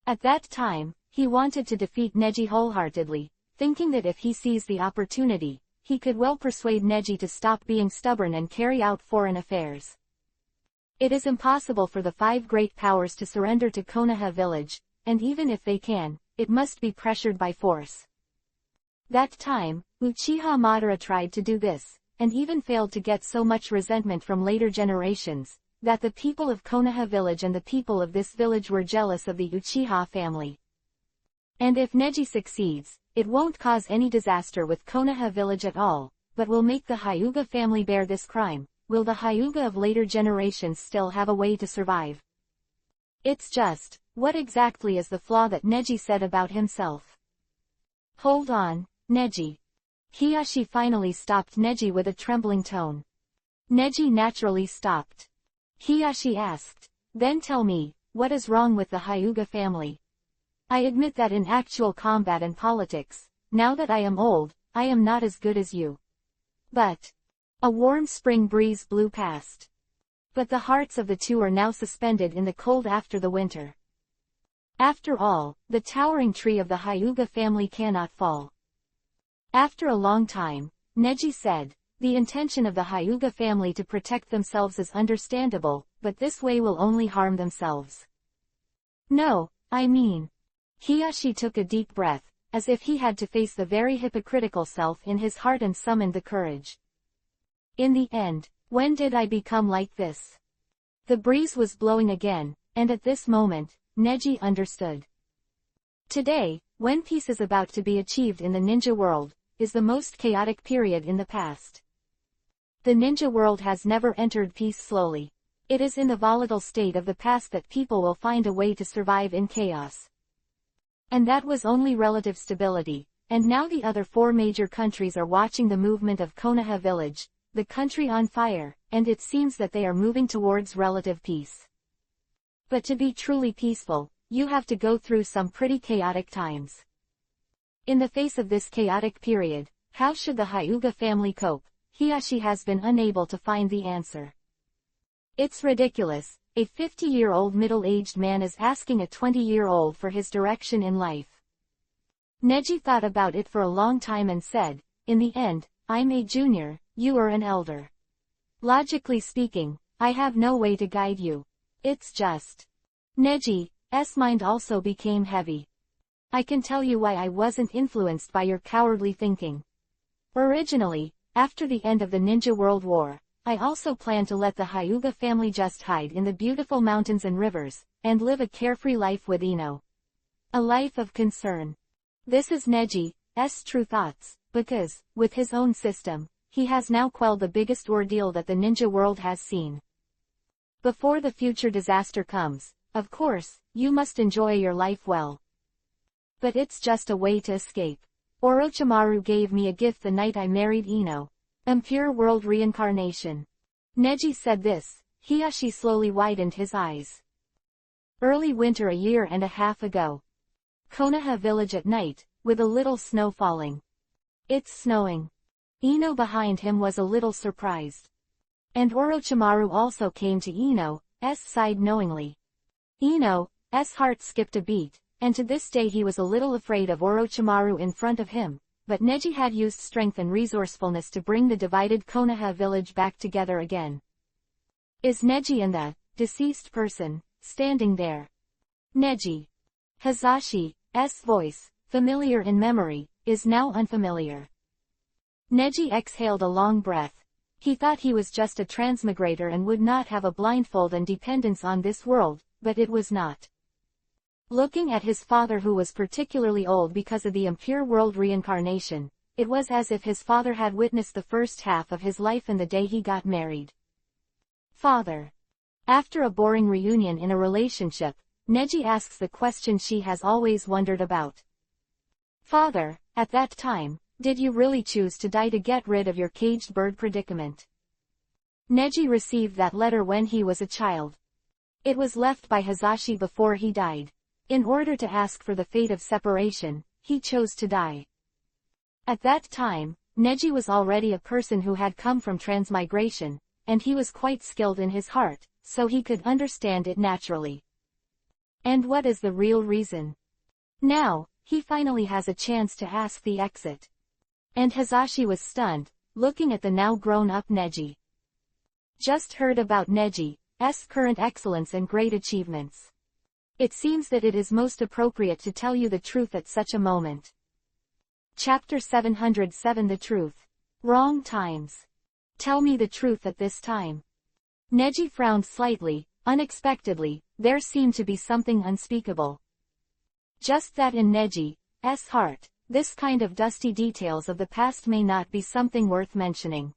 At that time, he wanted to defeat Neji wholeheartedly, thinking that if he seized the opportunity, he could well persuade Neji to stop being stubborn and carry out foreign affairs. It is impossible for the 5 great powers to surrender to Konoha village, and even if they can, it must be pressured by force. That time, Uchiha Madara tried to do this, and even failed to get so much resentment from later generations, that the people of Konoha village and the people of this village were jealous of the Uchiha family. And if Neji succeeds, it won't cause any disaster with Konoha village at all, but will make the Hyuga family bear this crime. Will the Hyuga of later generations still have a way to survive? It's just, what exactly is the flaw that Neji said about himself? Hold on, Neji. Hiyashi finally stopped Neji with a trembling tone. Neji naturally stopped. Hiyashi asked, then tell me, what is wrong with the Hyuga family? I admit that in actual combat and politics, now that I am old, I am not as good as you. But a warm spring breeze blew past. But the hearts of the 2 are now suspended in the cold after the winter. After all, the towering tree of the Hyuga family cannot fall. After a long time, Neji said, the intention of the Hyuga family to protect themselves is understandable, but this way will only harm themselves. No, I mean. Hiyashi took a deep breath, as if he had to face the very hypocritical self in his heart and summoned the courage. In the end, when did I become like this? The breeze was blowing again, and at this moment, Neji understood. Today, when peace is about to be achieved in the ninja world, is the most chaotic period in the past. The ninja world has never entered peace slowly. It is in the volatile state of the past that people will find a way to survive in chaos. And that was only relative stability, and now the other 4 major countries are watching the movement of Konoha village, the country on fire, and it seems that they are moving towards relative peace. But to be truly peaceful, you have to go through some pretty chaotic times. In the face of this chaotic period, how should the Hyuga family cope? Hiyashi has been unable to find the answer. It's ridiculous. A 50-year-old middle-aged man is asking a 20-year-old for his direction in life. Neji thought about it for a long time and said, in the end, I'm a junior, you are an elder. Logically speaking, I have no way to guide you. It's just. Neji's mind also became heavy. I can tell you why I wasn't influenced by your cowardly thinking. Originally, after the end of the Ninja World War, I also planned to let the Hyuga family just hide in the beautiful mountains and rivers, and live a carefree life with Ino. A life of concern. This is Neji's true thoughts, because, with his own system, he has now quelled the biggest ordeal that the ninja world has seen. Before the future disaster comes, of course, you must enjoy your life well. But it's just a way to escape. Orochimaru gave me a gift the night I married Ino. Pure world reincarnation. Neji said this, Hiyashi slowly widened his eyes. Early winter a year and a half ago. Konoha village at night, with a little snow falling. It's snowing. Ino behind him was a little surprised. And Orochimaru also came to Ino's side knowingly. Ino's heart skipped a beat, and to this day he was a little afraid of Orochimaru in front of him, but Neji had used strength and resourcefulness to bring the divided Konoha village back together again. Is Neji and the deceased person standing there? Neji. Hazashi's voice, familiar in memory, is now unfamiliar. Neji exhaled a long breath. He thought he was just a transmigrator and would not have a blindfold and dependence on this world, but it was not. Looking at his father, who was particularly old because of the impure world reincarnation, it was as if his father had witnessed the first half of his life and the day he got married. Father. After a boring reunion in a relationship, Neji asks the question she has always wondered about. Father, at that time, did you really choose to die to get rid of your caged bird predicament? Neji received that letter when he was a child. It was left by Hazashi before he died. In order to ask for the fate of separation, he chose to die. At that time, Neji was already a person who had come from transmigration, and he was quite skilled in his heart, so he could understand it naturally. And what is the real reason? Now, he finally has a chance to ask the exit. And Hazashi was stunned, looking at the now grown-up Neji. Just heard about Neji's current excellence and great achievements. It seems that it is most appropriate to tell you the truth at such a moment. Chapter 707 The Truth. Wrong times. Tell me the truth at this time. Neji frowned slightly. Unexpectedly, there seemed to be something unspeakable. Just that in Neji's heart, this kind of dusty details of the past may not be something worth mentioning.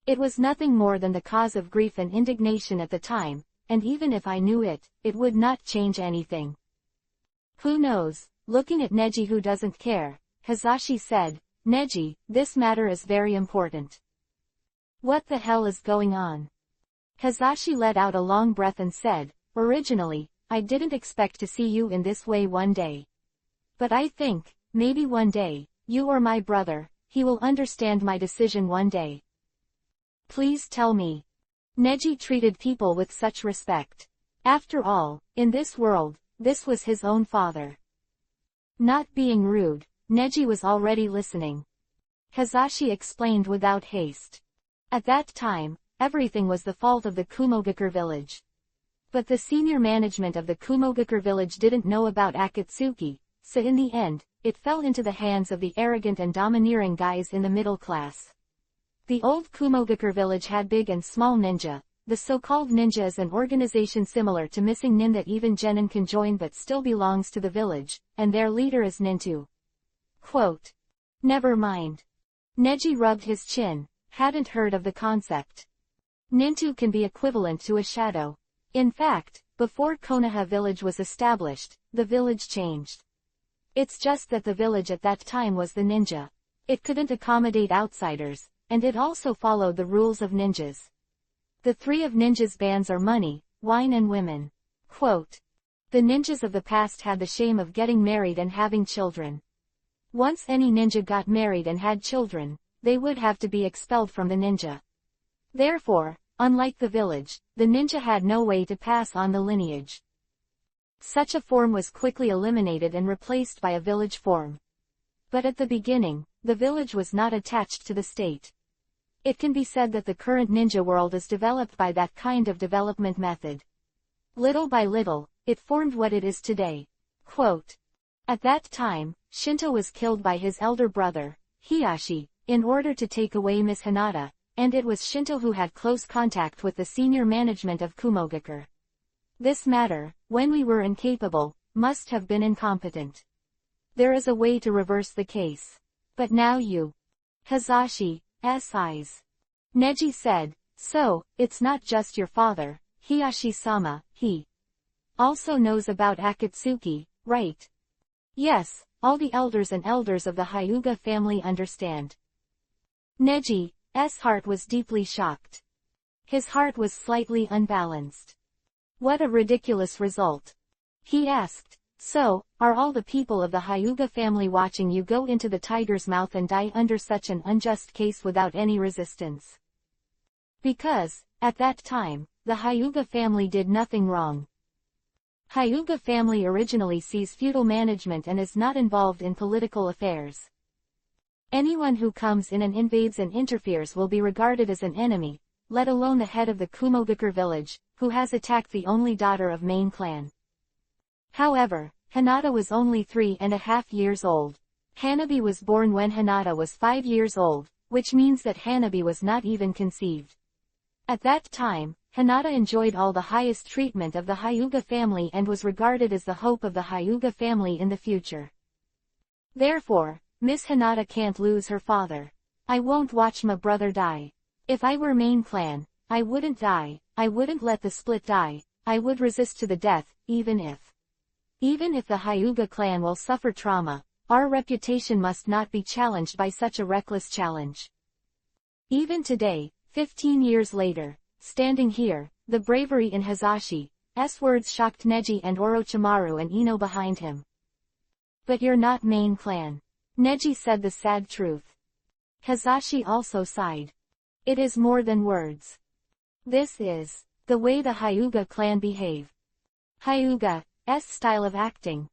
It was nothing more than the cause of grief and indignation at the time, and even if I knew it, it would not change anything. Who knows? Looking at Neji, who doesn't care, Hazashi said, Neji, this matter is very important. What the hell is going on? Hazashi let out a long breath and said, originally, I didn't expect to see you in this way one day. But I think, maybe one day, you or my brother, he will understand my decision one day. Please tell me. Neji treated people with such respect. After all, in this world, this was his own father. Not being rude, Neji was already listening. Hazashi explained without haste. At that time, everything was the fault of the Kumogakure village. But the senior management of the Kumogakure village didn't know about Akatsuki, so in the end, it fell into the hands of the arrogant and domineering guys in the middle class. The old Kumogakure village had big and small ninja. The so-called ninja is an organization similar to Missing Nin that even genin can join but still belongs to the village, and their leader is Nintu. Quote. Never mind. Neji rubbed his chin, hadn't heard of the concept. Nintu can be equivalent to a shadow. In fact, before Konoha village was established, the village changed. It's just that the village at that time was the ninja. It couldn't accommodate outsiders, and it also followed the rules of ninjas. The three of ninjas' bans are money, wine and women. Quote. The ninjas of the past had the shame of getting married and having children. Once any ninja got married and had children, they would have to be expelled from the ninja. Therefore, unlike the village, the ninja had no way to pass on the lineage. Such a form was quickly eliminated and replaced by a village form. But at the beginning, the village was not attached to the state. It can be said that the current ninja world is developed by that kind of development method. Little by little, it formed what it is today. Quote. At that time, Shinto was killed by his elder brother, Hiyashi, in order to take away Miss Hinata, and it was Shinto who had close contact with the senior management of Kumogakure. This matter, when we were incapable, must have been incompetent. There is a way to reverse the case. But now you. Hazashi's eyes. Neji said, so, it's not just your father, Hiyashi-sama, he also knows about Akatsuki, right? Yes, all the elders and elders of the Hyuga family understand. Neji's heart was deeply shocked. His heart was slightly unbalanced. What a ridiculous result. He asked, "So, are all the people of the Hyuga family watching you go into the tiger's mouth and die under such an unjust case without any resistance?" Because, at that time, the Hyuga family did nothing wrong. Hyuga family originally sees feudal management and is not involved in political affairs. Anyone who comes in and invades and interferes will be regarded as an enemy, let alone the head of the Kumogakure village, who has attacked the only daughter of main clan. However, Hinata was only 3.5 years old. Hanabi was born when Hinata was 5 years old, which means that Hanabi was not even conceived. At that time, Hinata enjoyed all the highest treatment of the Hyuga family and was regarded as the hope of the Hyuga family in the future. Therefore, Miss Hinata can't lose her father. I won't watch my brother die. If I were main clan, I wouldn't die, I wouldn't let the split die, I would resist to the death, even if the Hyuga clan will suffer trauma, our reputation must not be challenged by such a reckless challenge. Even today, 15 years later, standing here, the bravery in Hisashi's words shocked Neji and Orochimaru and Ino behind him. But you're not main clan. Neji said the sad truth. Hisashi also sighed. It is more than words. This is the way the Hyuga clan behave. Hyuga's style of acting.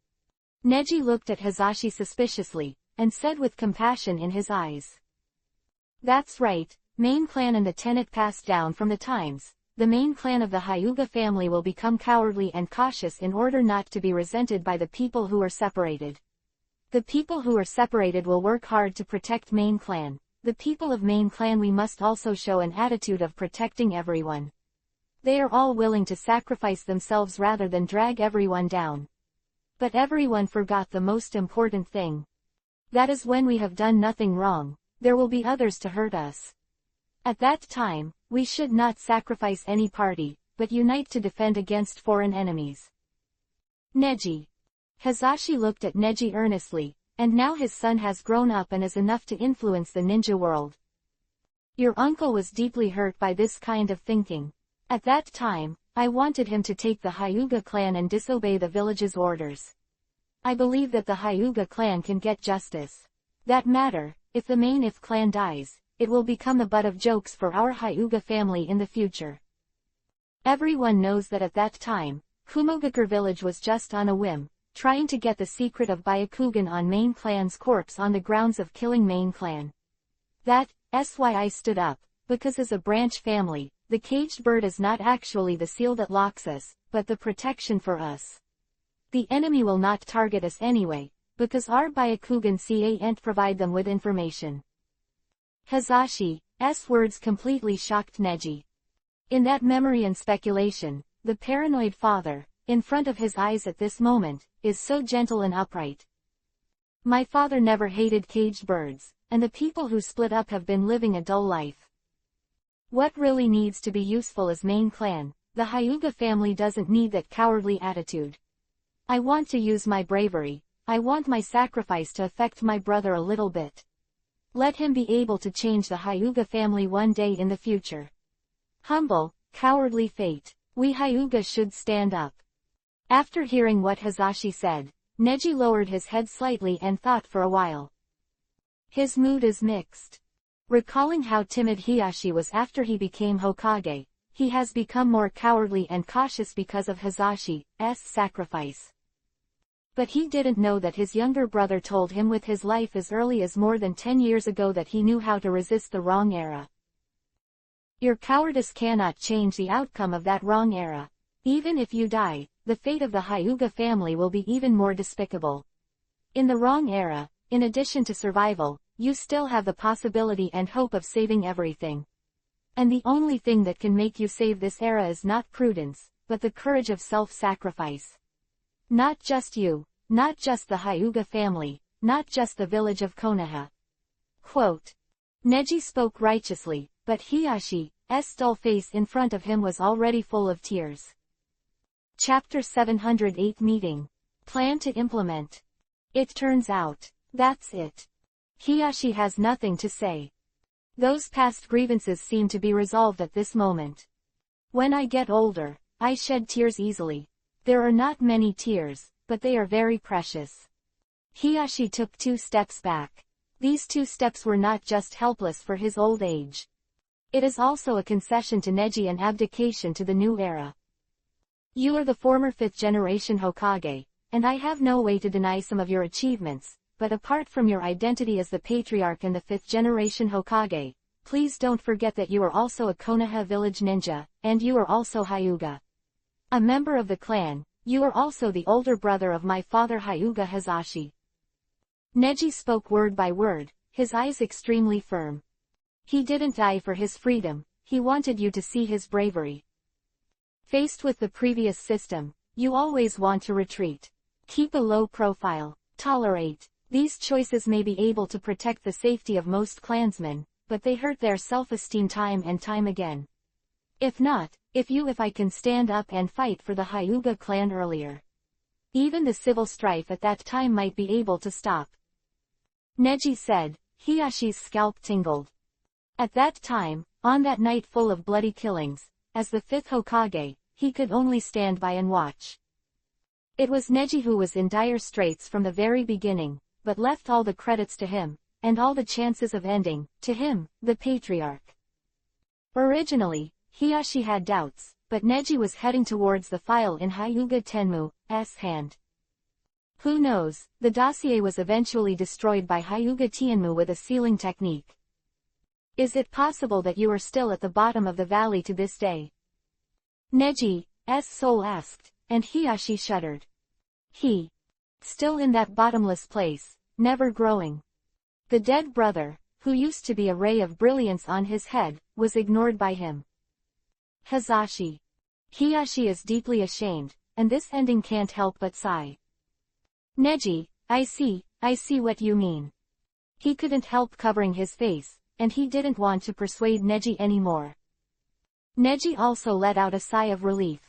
Neji looked at Hisashi suspiciously, and said with compassion in his eyes. That's right, main clan and the tenet passed down from the times. The main clan of the Hyuga family will become cowardly and cautious in order not to be resented by the people who are separated. The people who are separated will work hard to protect main clan. The people of main clan we must also show an attitude of protecting everyone. They are all willing to sacrifice themselves rather than drag everyone down. But everyone forgot the most important thing. That is when we have done nothing wrong, there will be others to hurt us. At that time, we should not sacrifice any party, but unite to defend against foreign enemies. Neji. Hisashi looked at Neji earnestly, and now his son has grown up and is enough to influence the ninja world. Your uncle was deeply hurt by this kind of thinking. At that time, I wanted him to take the Hyuga clan and disobey the village's orders. I believe that the Hyuga clan can get justice. That matter, if the main clan dies, it will become the butt of jokes for our Hyuga family in the future. Everyone knows that at that time, Kumogakure village was just on a whim, trying to get the secret of Byakugan on main clan's corpse on the grounds of killing main clan. That's why I stood up, because as a branch family, the caged bird is not actually the seal that locks us, but the protection for us. The enemy will not target us anyway, because our Byakugan can't provide them with information. Hisashi's words completely shocked Neji. In that memory and speculation, the paranoid father, in front of his eyes at this moment, is so gentle and upright. My father never hated caged birds, and the people who split up have been living a dull life. What really needs to be useful is main clan. The Hyuga family doesn't need that cowardly attitude. I want to use my bravery. I want my sacrifice to affect my brother a little bit. Let him be able to change the Hyuga family one day in the future. Humble, cowardly fate. We Hyuga should stand up. After hearing what Hisashi said, Neji lowered his head slightly and thought for a while. His mood is mixed. Recalling how timid Hisashi was after he became Hokage, he has become more cowardly and cautious because of Hisashi's sacrifice. But he didn't know that his younger brother told him with his life as early as more than 10 years ago that he knew how to resist the wrong era. Your cowardice cannot change the outcome of that wrong era. Even if you die, the fate of the Hyuga family will be even more despicable. In the wrong era, in addition to survival, you still have the possibility and hope of saving everything. And the only thing that can make you save this era is not prudence, but the courage of self-sacrifice. Not just you, not just the Hyuga family, not just the village of Konoha. Quote. Neji spoke righteously, but Hiyashi's dull face in front of him was already full of tears. Chapter 708 Meeting. Plan to implement. It turns out, that's it. Hisashi has nothing to say. Those past grievances seem to be resolved at this moment. When I get older, I shed tears easily. There are not many tears, but they are very precious. Hiyashi took 2 steps back. These 2 steps were not just helpless for his old age. It is also a concession to Neji and abdication to the new era. You are the former 5th generation Hokage, and I have no way to deny some of your achievements, but apart from your identity as the patriarch and the 5th generation Hokage, please don't forget that you are also a Konoha village ninja, and you are also Hyuga. A member of the clan, you are also the older brother of my father Hyuga Hazashi. Neji spoke word by word, his eyes extremely firm. He didn't die for his freedom, he wanted you to see his bravery. Faced with the previous system, you always want to retreat. Keep a low profile, tolerate. These choices may be able to protect the safety of most clansmen, but they hurt their self-esteem time and time again. If not, if I can stand up and fight for the Hyuga clan earlier. Even the civil strife at that time might be able to stop. Neji said. Hiyashi's scalp tingled. At that time, on that night full of bloody killings, as the 5th Hokage, he could only stand by and watch. It was Neji who was in dire straits from the very beginning, but left all the credits to him, and all the chances of ending, to him, the patriarch. Originally, Hiyashi had doubts, but Neji was heading towards the file in Hyuga Tenmu's hand. Who knows, the dossier was eventually destroyed by Hyuga Tianmu with a sealing technique. Is it possible that you are still at the bottom of the valley to this day? Neji's soul asked, and Hiyashi shuddered. He. Still in that bottomless place, never growing. The dead brother, who used to be a ray of brilliance on his head, was ignored by him. Hazashi. Hiyashi is deeply ashamed, and this ending can't help but sigh. Neji, I see what you mean. He couldn't help covering his face, and he didn't want to persuade Neji anymore. Neji also let out a sigh of relief.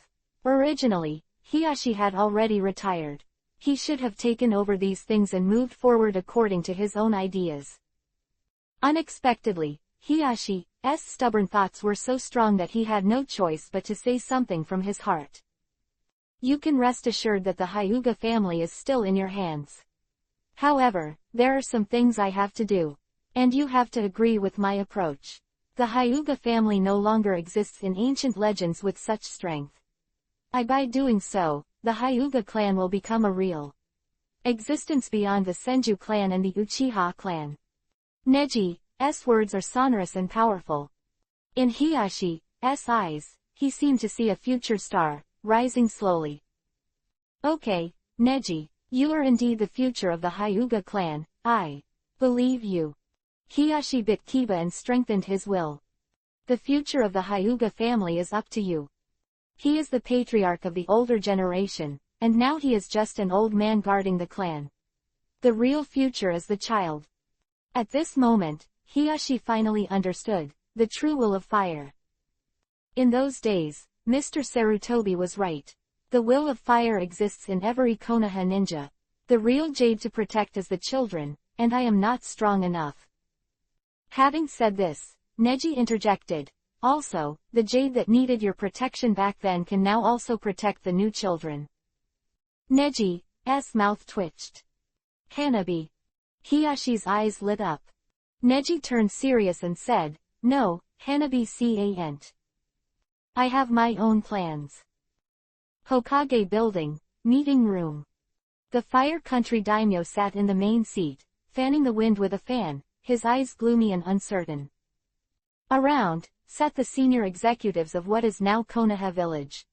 Originally, Hiyashi had already retired. He should have taken over these things and moved forward according to his own ideas. Unexpectedly, Hiyashi's stubborn thoughts were so strong that he had no choice but to say something from his heart. You can rest assured that the Hyuga family is still in your hands. However, there are some things I have to do. And you have to agree with my approach. The Hyuga family no longer exists in ancient legends with such strength. By doing so, the Hyuga clan will become a real existence beyond the Senju clan and the Uchiha clan. Neji's words are sonorous and powerful. In Hiyashi's eyes, he seemed to see a future star, rising slowly. Okay, Neji, you are indeed the future of the Hyuga clan, I believe you. Hiyashi bit Kiba and strengthened his will. The future of the Hyuga family is up to you. He is the patriarch of the older generation, and now he is just an old man guarding the clan. The real future is the child. At this moment, Hiyashi finally understood the true will of fire. In those days, Mr. Sarutobi was right. The will of fire exists in every Konoha ninja. The real jade to protect is the children, and I am not strong enough. Having said this, Neji interjected. Also, the jade that needed your protection back then can now also protect the new children. Neji's mouth twitched. Hanabi. Hiyashi's eyes lit up. Neji turned serious and said, No, Hanabi can't. I have my own plans. Hokage building, meeting room. The Fire Country daimyo sat in the main seat, fanning the wind with a fan, his eyes gloomy and uncertain. Around, sat the senior executives of what is now Konoha village.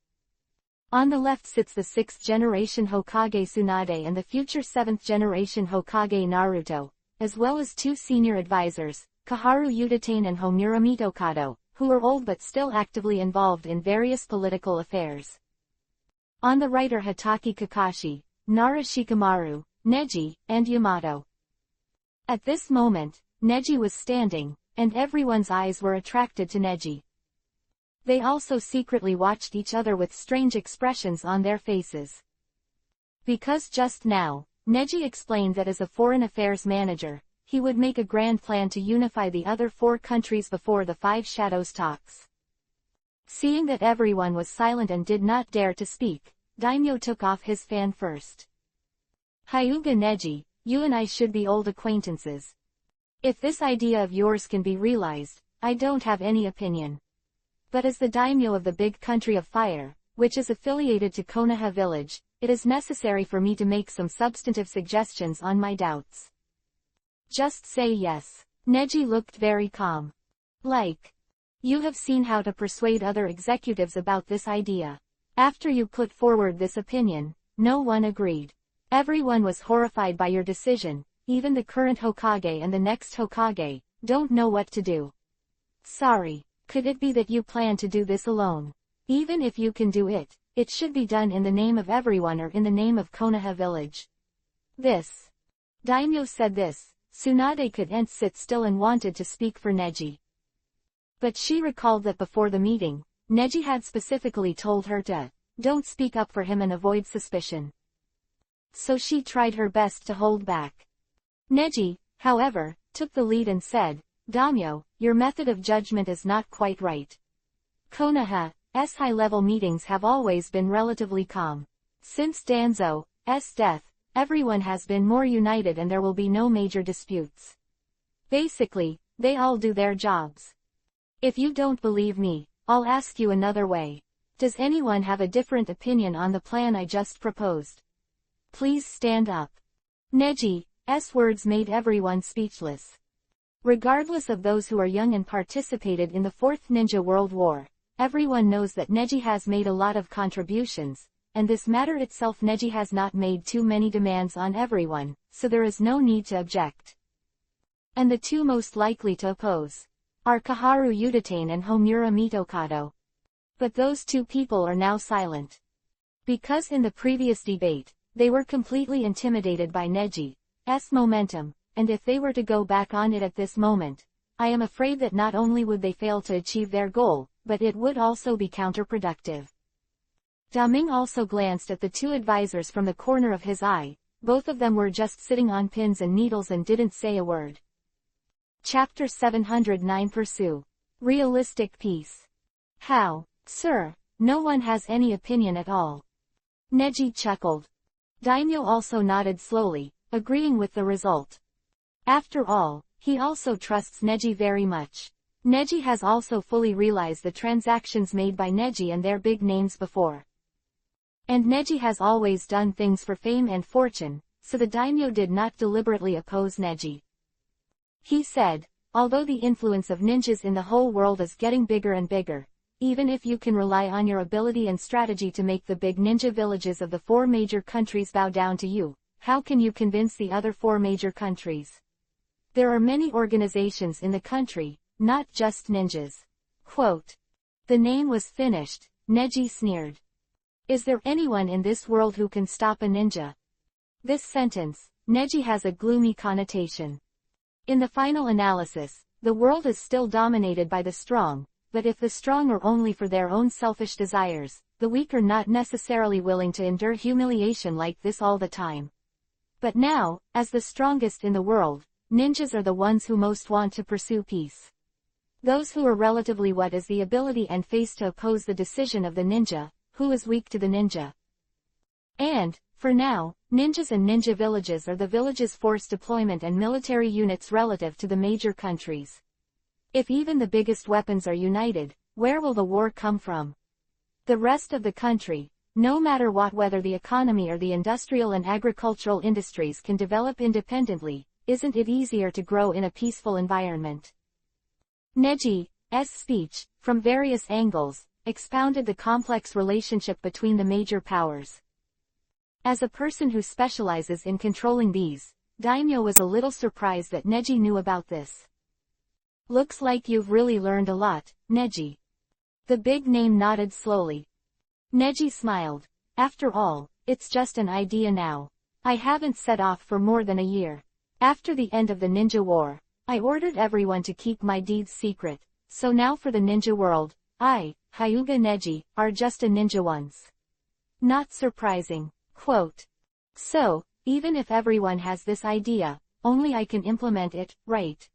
On the left sits the 6th generation Hokage Tsunade and the future 7th generation Hokage Naruto, as well as 2 senior advisors, Kaharu Udatane and Homura Mitokado, who are old but still actively involved in various political affairs. On the right are Hatake Kakashi, Nara Shikamaru, Neji, and Yamato. At this moment, Neji was standing, and everyone's eyes were attracted to Neji. They also secretly watched each other with strange expressions on their faces. Because just now, Neji explained that as a foreign affairs manager, he would make a grand plan to unify the other 4 countries before the 5 Shadows talks. Seeing that everyone was silent and did not dare to speak, Daimyo took off his fan first. Hyuga Neji, you and I should be old acquaintances. If this idea of yours can be realized, I don't have any opinion. But as the daimyo of the big country of fire, which is affiliated to Konoha village, it is necessary for me to make some substantive suggestions on my doubts. Just say yes. Neji looked very calm. Like, you have seen how to persuade other executives about this idea. After you put forward this opinion, no one agreed. Everyone was horrified by your decision, even the current Hokage and the next Hokage, don't know what to do. Sorry, could it be that you plan to do this alone? Even if you can do it, it should be done in the name of everyone or in the name of Konoha village. This. Daimyo said this, Tsunade couldn't sit still and wanted to speak for Neji. But she recalled that before the meeting, Neji had specifically told her to, don't speak up for him and avoid suspicion. So she tried her best to hold back. Neji, however, took the lead and said, Daimyo, your method of judgment is not quite right. Konoha's high-level meetings have always been relatively calm. Since Danzo's death, everyone has been more united and there will be no major disputes. Basically, they all do their jobs. If you don't believe me, I'll ask you another way. Does anyone have a different opinion on the plan I just proposed? Please stand up. Neji's words made everyone speechless. Regardless of those who are young and participated in the Fourth Ninja World War, everyone knows that Neji has made a lot of contributions, and this matter itself Neji has not made too many demands on everyone, so there is no need to object. And the 2 most likely to oppose are Kaharu Udatane and Homura Mitokado. But those 2 people are now silent. Because in the previous debate, they were completely intimidated by Neji's momentum, and if they were to go back on it at this moment, I am afraid that not only would they fail to achieve their goal, but it would also be counterproductive. Daming also glanced at the 2 advisors from the corner of his eye, both of them were just sitting on pins and needles and didn't say a word. Chapter 709 Pursue. Realistic Peace. How, sir, no one has any opinion at all? Neji chuckled. Daimyo also nodded slowly, agreeing with the result. After all, he also trusts Neji very much. Neji has also fully realized the transactions made by Neji and their big names before. And Neji has always done things for fame and fortune, so the daimyo did not deliberately oppose Neji. He said, although the influence of ninjas in the whole world is getting bigger and bigger, even if you can rely on your ability and strategy to make the big ninja villages of the 4 major countries bow down to you, how can you convince the other 4 major countries? There are many organizations in the country, not just ninjas. Quote. The name was finished, Neji sneered. Is there anyone in this world who can stop a ninja? This sentence, Neji, has a gloomy connotation. In the final analysis, the world is still dominated by the strong, but if the strong are only for their own selfish desires, the weak are not necessarily willing to endure humiliation like this all the time. But now, as the strongest in the world, ninjas are the ones who most want to pursue peace. Those who are relatively what is the ability and face to oppose the decision of the ninja, who is weak to the ninja. And, for now, ninjas and ninja villages are the village's force deployment and military units relative to the major countries. If even the biggest weapons are united, where will the war come from? The rest of the country, no matter what, whether the economy or the industrial and agricultural industries can develop independently, isn't it easier to grow in a peaceful environment? Neji's speech, from various angles, expounded the complex relationship between the major powers. As a person who specializes in controlling these, Daimyo was a little surprised that Neji knew about this. Looks like you've really learned a lot, Neji. The big name nodded slowly. Neji smiled. After all, it's just an idea now. I haven't set off for more than a year. After the end of the ninja war, I ordered everyone to keep my deeds secret, so now for the ninja world, I, Hyuga Neji, are just a ninja once. Not surprising. Quote. So, even if everyone has this idea, only I can implement it, right?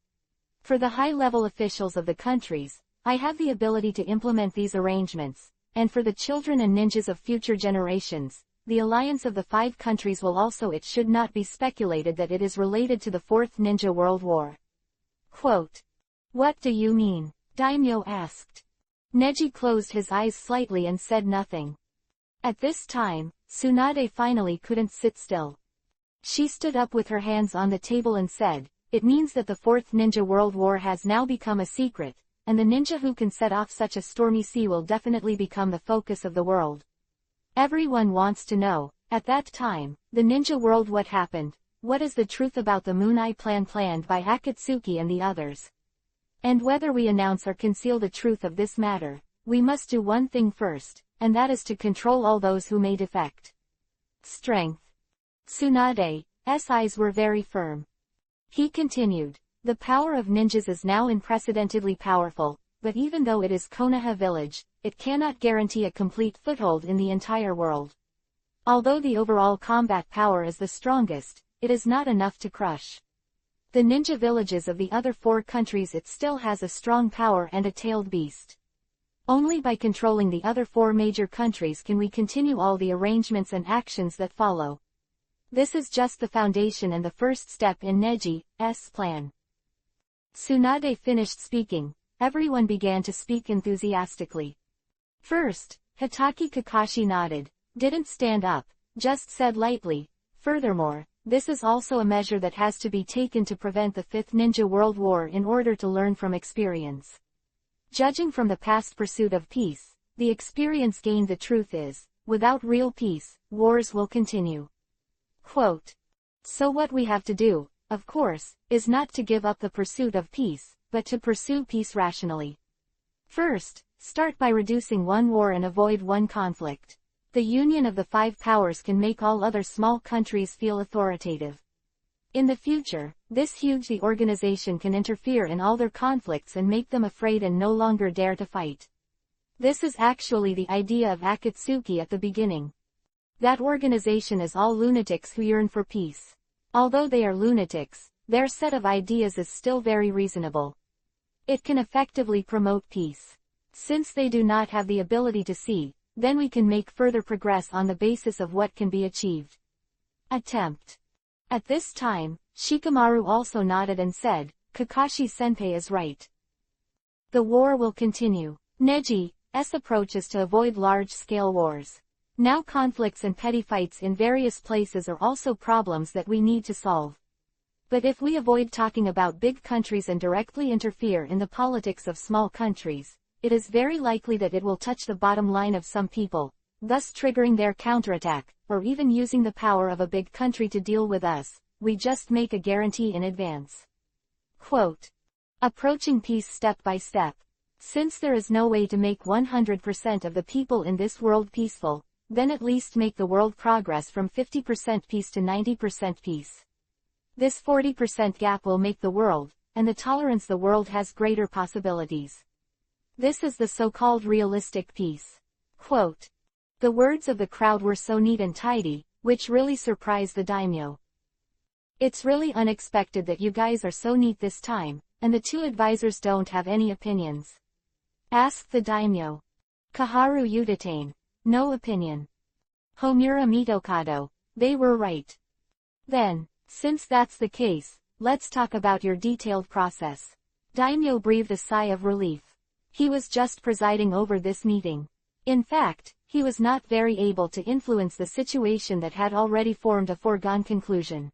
For the high-level officials of the countries, I have the ability to implement these arrangements, and for the children and ninjas of future generations, the alliance of the 5 countries will also. It should not be speculated that it is related to the Fourth Ninja World War. Quote. What do you mean? Daimyo asked. Neji closed his eyes slightly and said nothing. At this time, Tsunade finally couldn't sit still. She stood up with her hands on the table and said, it means that the Fourth Ninja World War has now become a secret, and the ninja who can set off such a stormy sea will definitely become the focus of the world. Everyone wants to know, at that time, the ninja world, what happened, what is the truth about the Moon Eye plan planned by Akatsuki and the others. And whether we announce or conceal the truth of this matter, we must do one thing first, and that is to control all those who may defect. Strength. Tsunade's eyes were very firm. He continued, the power of ninjas is now unprecedentedly powerful, but even though it is Konoha village, it cannot guarantee a complete foothold in the entire world. Although the overall combat power is the strongest, it is not enough to crush the ninja villages of the other 4 countries. It still has a strong power and a tailed beast. Only by controlling the other 4 major countries can we continue all the arrangements and actions that follow. This is just the foundation and the first step in Neji's plan. Tsunade finished speaking. Everyone began to speak enthusiastically. First, Hitaki Kakashi nodded, didn't stand up, just said lightly, furthermore, this is also a measure that has to be taken to prevent the Fifth Ninja World War in order to learn from experience. Judging from the past pursuit of peace, the experience gained, the truth is, without real peace, wars will continue. Quote. So what we have to do, of course, is not to give up the pursuit of peace, but to pursue peace rationally. First, start by reducing one war and avoid one conflict. The union of the 5 powers can make all other small countries feel authoritative. In the future, this huge organization can interfere in all their conflicts and make them afraid and no longer dare to fight. This is actually the idea of Akatsuki at the beginning. That organization is all lunatics who yearn for peace. Although they are lunatics, their set of ideas is still very reasonable. It can effectively promote peace. Since they do not have the ability to see, then we can make further progress on the basis of what can be achieved. Attempt. At this time, Shikamaru also nodded and said, Kakashi-senpai is right. The war will continue. Neji's approach is to avoid large-scale wars. Now conflicts and petty fights in various places are also problems that we need to solve. But if we avoid talking about big countries and directly interfere in the politics of small countries, it is very likely that it will touch the bottom line of some people, thus triggering their counterattack, or even using the power of a big country to deal with us. We just make a guarantee in advance. Quote. Approaching peace step by step. Since there is no way to make 100% of the people in this world peaceful, then at least make the world progress from 50% peace to 90% peace. This 40% gap will make the world, and the tolerance the world has, greater possibilities. This is the so-called realistic peace. Quote. The words of the crowd were so neat and tidy, which really surprised the daimyo. It's really unexpected that you guys are so neat this time, and the 2 advisors don't have any opinions. Asked the daimyo. Kaharu Udatane. No opinion. Homura Mitokado. They were right. Then, since that's the case, let's talk about your detailed process. Daimyo breathed a sigh of relief. He was just presiding over this meeting. In fact, he was not very able to influence the situation that had already formed a foregone conclusion.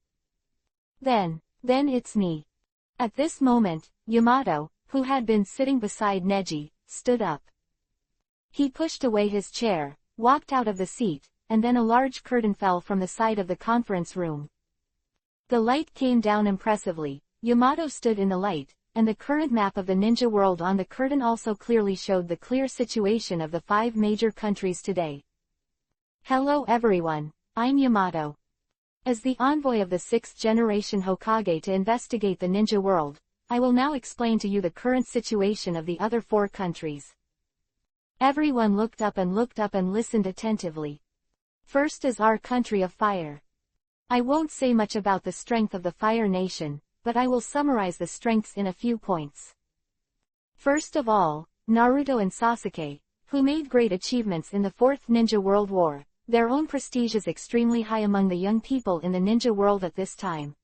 Then it's me. At this moment, Yamato, who had been sitting beside Neji, stood up. He pushed away his chair, walked out of the seat, and then a large curtain fell from the side of the conference room. The light came down impressively. Yamato stood in the light, and the current map of the ninja world on the curtain also clearly showed the clear situation of the 5 major countries today. Hello everyone, I'm Yamato. As the envoy of the 6th generation Hokage to investigate the ninja world, I will now explain to you the current situation of the other 4 countries. Everyone looked up and listened attentively. First is our country of fire. I won't say much about the strength of the Fire Nation, but I will summarize the strengths in a few points. First of all, Naruto and Sasuke, who made great achievements in the Fourth Ninja World War, their own prestige is extremely high among the young people in the ninja world at this time.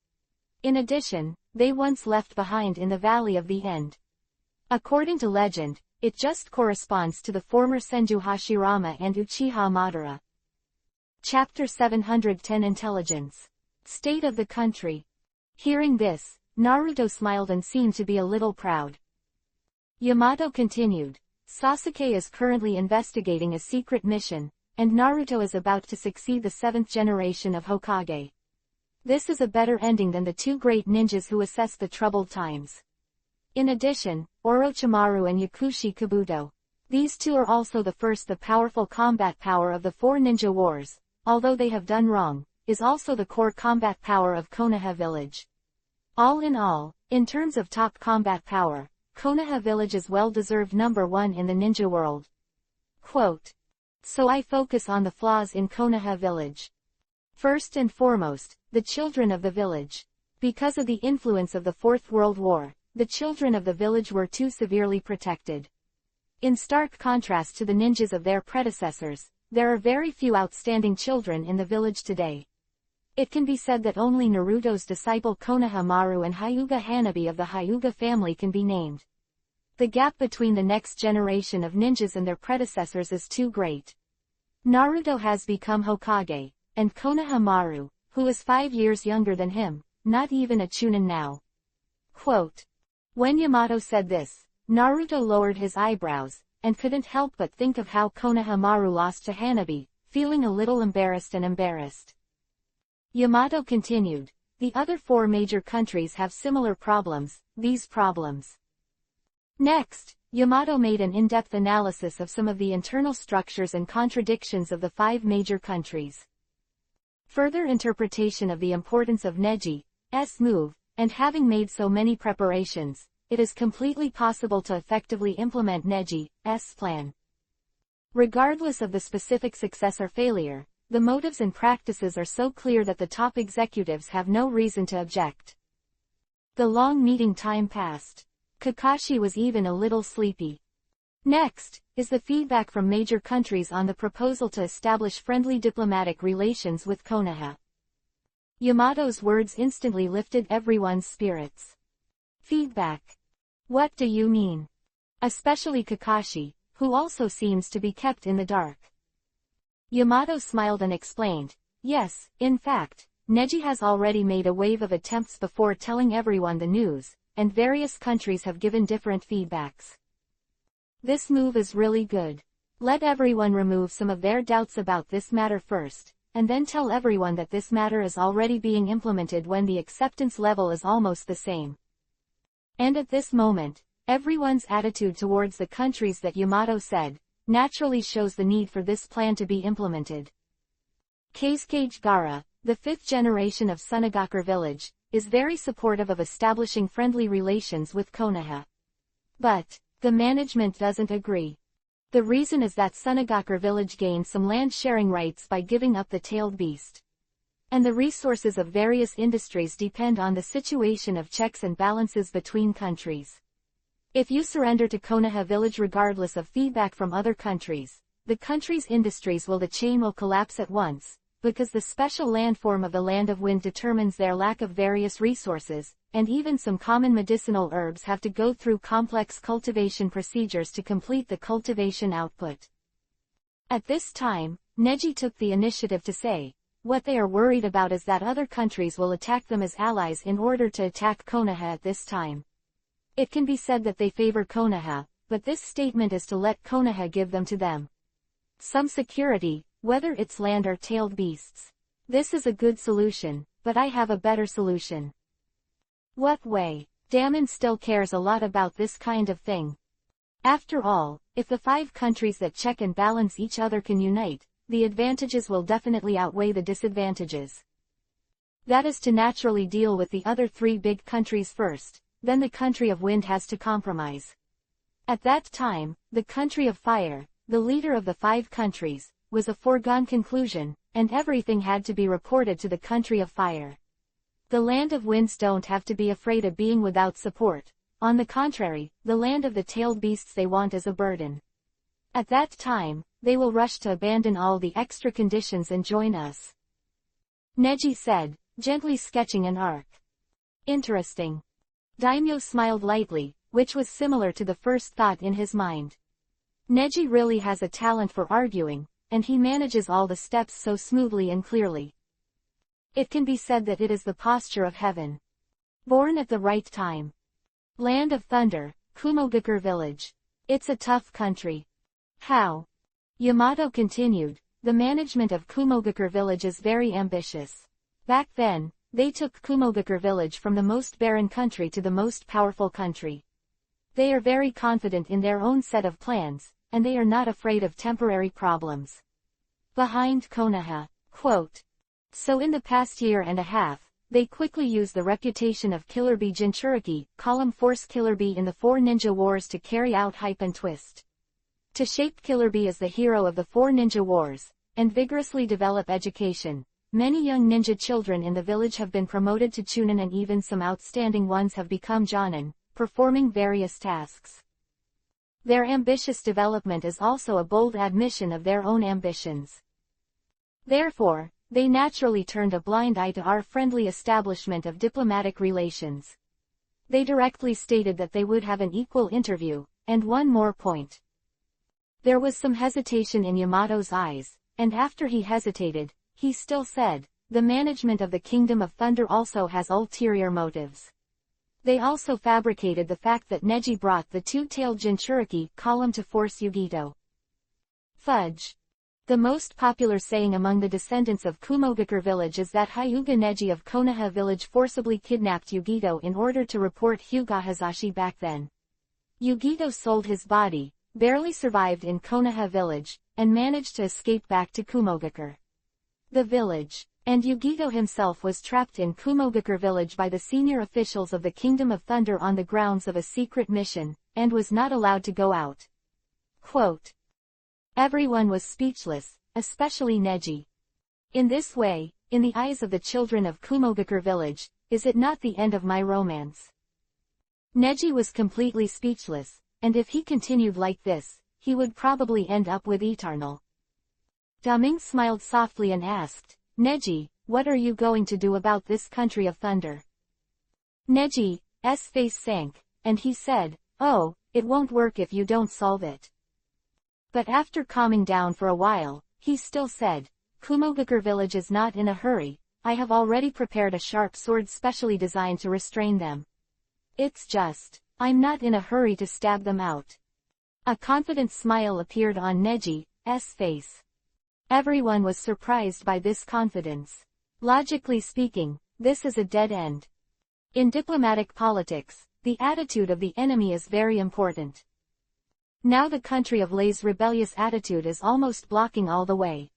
In addition, they once left behind in the Valley of the End. According to legend, it just corresponds to the former Senju Hashirama and Uchiha Madara. Chapter 710 Intelligence. State of the country. Hearing this, Naruto smiled and seemed to be a little proud. Yamato continued, Sasuke is currently investigating a secret mission, and Naruto is about to succeed the 7th generation of Hokage. This is a better ending than the two great ninjas who assessed the troubled times. In addition, Orochimaru and Yakushi Kabuto. These two are also the powerful combat power of the 4 ninja wars, although they have done wrong, is also the core combat power of Konoha village. All in all, in terms of top combat power, Konoha village is well-deserved number 1 in the ninja world. Quote. So I focus on the flaws in Konoha village. First and foremost, the children of the village. Because of the influence of the Fourth World War, the children of the village were too severely protected. In stark contrast to the ninjas of their predecessors, there are very few outstanding children in the village today. It can be said that only Naruto's disciple Konoha Maru and Hyuga Hanabi of the Hyuga family can be named. The gap between the next generation of ninjas and their predecessors is too great. Naruto has become Hokage, and Konoha Maru, who is 5 years younger than him, not even a chunin now. Quote. When Yamato said this, Naruto lowered his eyebrows, and couldn't help but think of how Konoha Maru lost to Hanabi, feeling a little embarrassed. Yamato continued, the other 4 major countries have similar problems, these problems. Next, Yamato made an in-depth analysis of some of the internal structures and contradictions of the 5 major countries. Further interpretation of the importance of Neji's move, and having made so many preparations, it is completely possible to effectively implement Neji's plan. Regardless of the specific success or failure, the motives and practices are so clear that the top executives have no reason to object. The long meeting time passed. Kakashi was even a little sleepy. Next, is the feedback from major countries on the proposal to establish friendly diplomatic relations with Konoha. Yamato's words instantly lifted everyone's spirits. Feedback. What do you mean? Especially Kakashi, who also seems to be kept in the dark. Yamato smiled and explained, yes, in fact, Neji has already made a wave of attempts before telling everyone the news, and various countries have given different feedbacks. This move is really good. Let everyone remove some of their doubts about this matter first, and then tell everyone that this matter is already being implemented when the acceptance level is almost the same. And at this moment, everyone's attitude towards the countries that Yamato said, naturally shows the need for this plan to be implemented. Kazekage Gaara, the 5th generation of Sunagakure village, is very supportive of establishing friendly relations with Konoha. But, the management doesn't agree. The reason is that Sunagakure village gained some land sharing rights by giving up the tailed beast. And the resources of various industries depend on the situation of checks and balances between countries. If you surrender to Konoha village regardless of feedback from other countries, the country's industries the chain will collapse at once, because the special landform of the Land of Wind determines their lack of various resources, and even some common medicinal herbs have to go through complex cultivation procedures to complete the cultivation output. At this time, Neji took the initiative to say, what they are worried about is that other countries will attack them as allies in order to attack Konoha at this time. It can be said that they favor Konoha, but this statement is to let Konoha give them to them. Some security, whether it's land or tailed beasts. This is a good solution, but I have a better solution. What way? Damon still cares a lot about this kind of thing. After all, if the 5 countries that check and balance each other can unite, the advantages will definitely outweigh the disadvantages. That is to naturally deal with the other 3 big countries first, then the country of wind has to compromise. At that time, the country of fire, the leader of the 5 countries, was a foregone conclusion, and everything had to be reported to the country of fire. The land of winds don't have to be afraid of being without support. On the contrary, the land of the tailed beasts they want is a burden. At that time, they will rush to abandon all the extra conditions and join us. Neji said, gently sketching an arc. Interesting. Daimyo smiled lightly, which was similar to the first thought in his mind. Neji really has a talent for arguing, and he manages all the steps so smoothly and clearly. It can be said that it is the posture of heaven. Born at the right time. Land of Thunder, Kumogakure Village. It's a tough country. How? Yamato continued, the management of Kumogakure Village is very ambitious. Back then, they took Kumogakure Village from the most barren country to the most powerful country. They are very confident in their own set of plans, and they are not afraid of temporary problems. Behind Konoha, quote. So in the past year and a half, they quickly used the reputation of Killer Bee Jinchuriki, column force Killer Bee in the 4 Ninja Wars to carry out hype and twist. To shape Killer Bee as the hero of the 4 Ninja Wars, and vigorously develop education, many young ninja children in the village have been promoted to chunin and even some outstanding ones have become jonin, performing various tasks. Their ambitious development is also a bold admission of their own ambitions. Therefore, they naturally turned a blind eye to our friendly establishment of diplomatic relations. They directly stated that they would have an equal interview, and one more point. There was some hesitation in Yamato's eyes, and after he hesitated, he still said, the management of the Kingdom of Thunder also has ulterior motives. They also fabricated the fact that Neji brought the 2-tailed Jinchuriki column to force Yugito. Fudge. The most popular saying among the descendants of Kumogakure Village is that Hyuga Neji of Konoha Village forcibly kidnapped Yugito in order to report Hyuga Hazashi back then. Yugito sold his body, barely survived in Konoha Village, and managed to escape back to Kumogakure. The village, and Yugito himself was trapped in Kumogakure Village by the senior officials of the Kingdom of Thunder on the grounds of a secret mission, and was not allowed to go out. Quote. Everyone was speechless, especially Neji. In this way, in the eyes of the children of Kumogakure Village, is it not the end of my romance? Neji was completely speechless, and if he continued like this, he would probably end up with Eternal. Daming smiled softly and asked, Neji, what are you going to do about this country of thunder? Neji's face sank, and he said, oh, it won't work if you don't solve it. But after calming down for a while, he still said, Kumogakure Village is not in a hurry, I have already prepared a sharp sword specially designed to restrain them. It's just, I'm not in a hurry to stab them out. A confident smile appeared on Neji's face. Everyone was surprised by this confidence. Logically speaking, this is a dead end. In diplomatic politics, the attitude of the enemy is very important. Now the country of Lei's rebellious attitude is almost blocking all the way.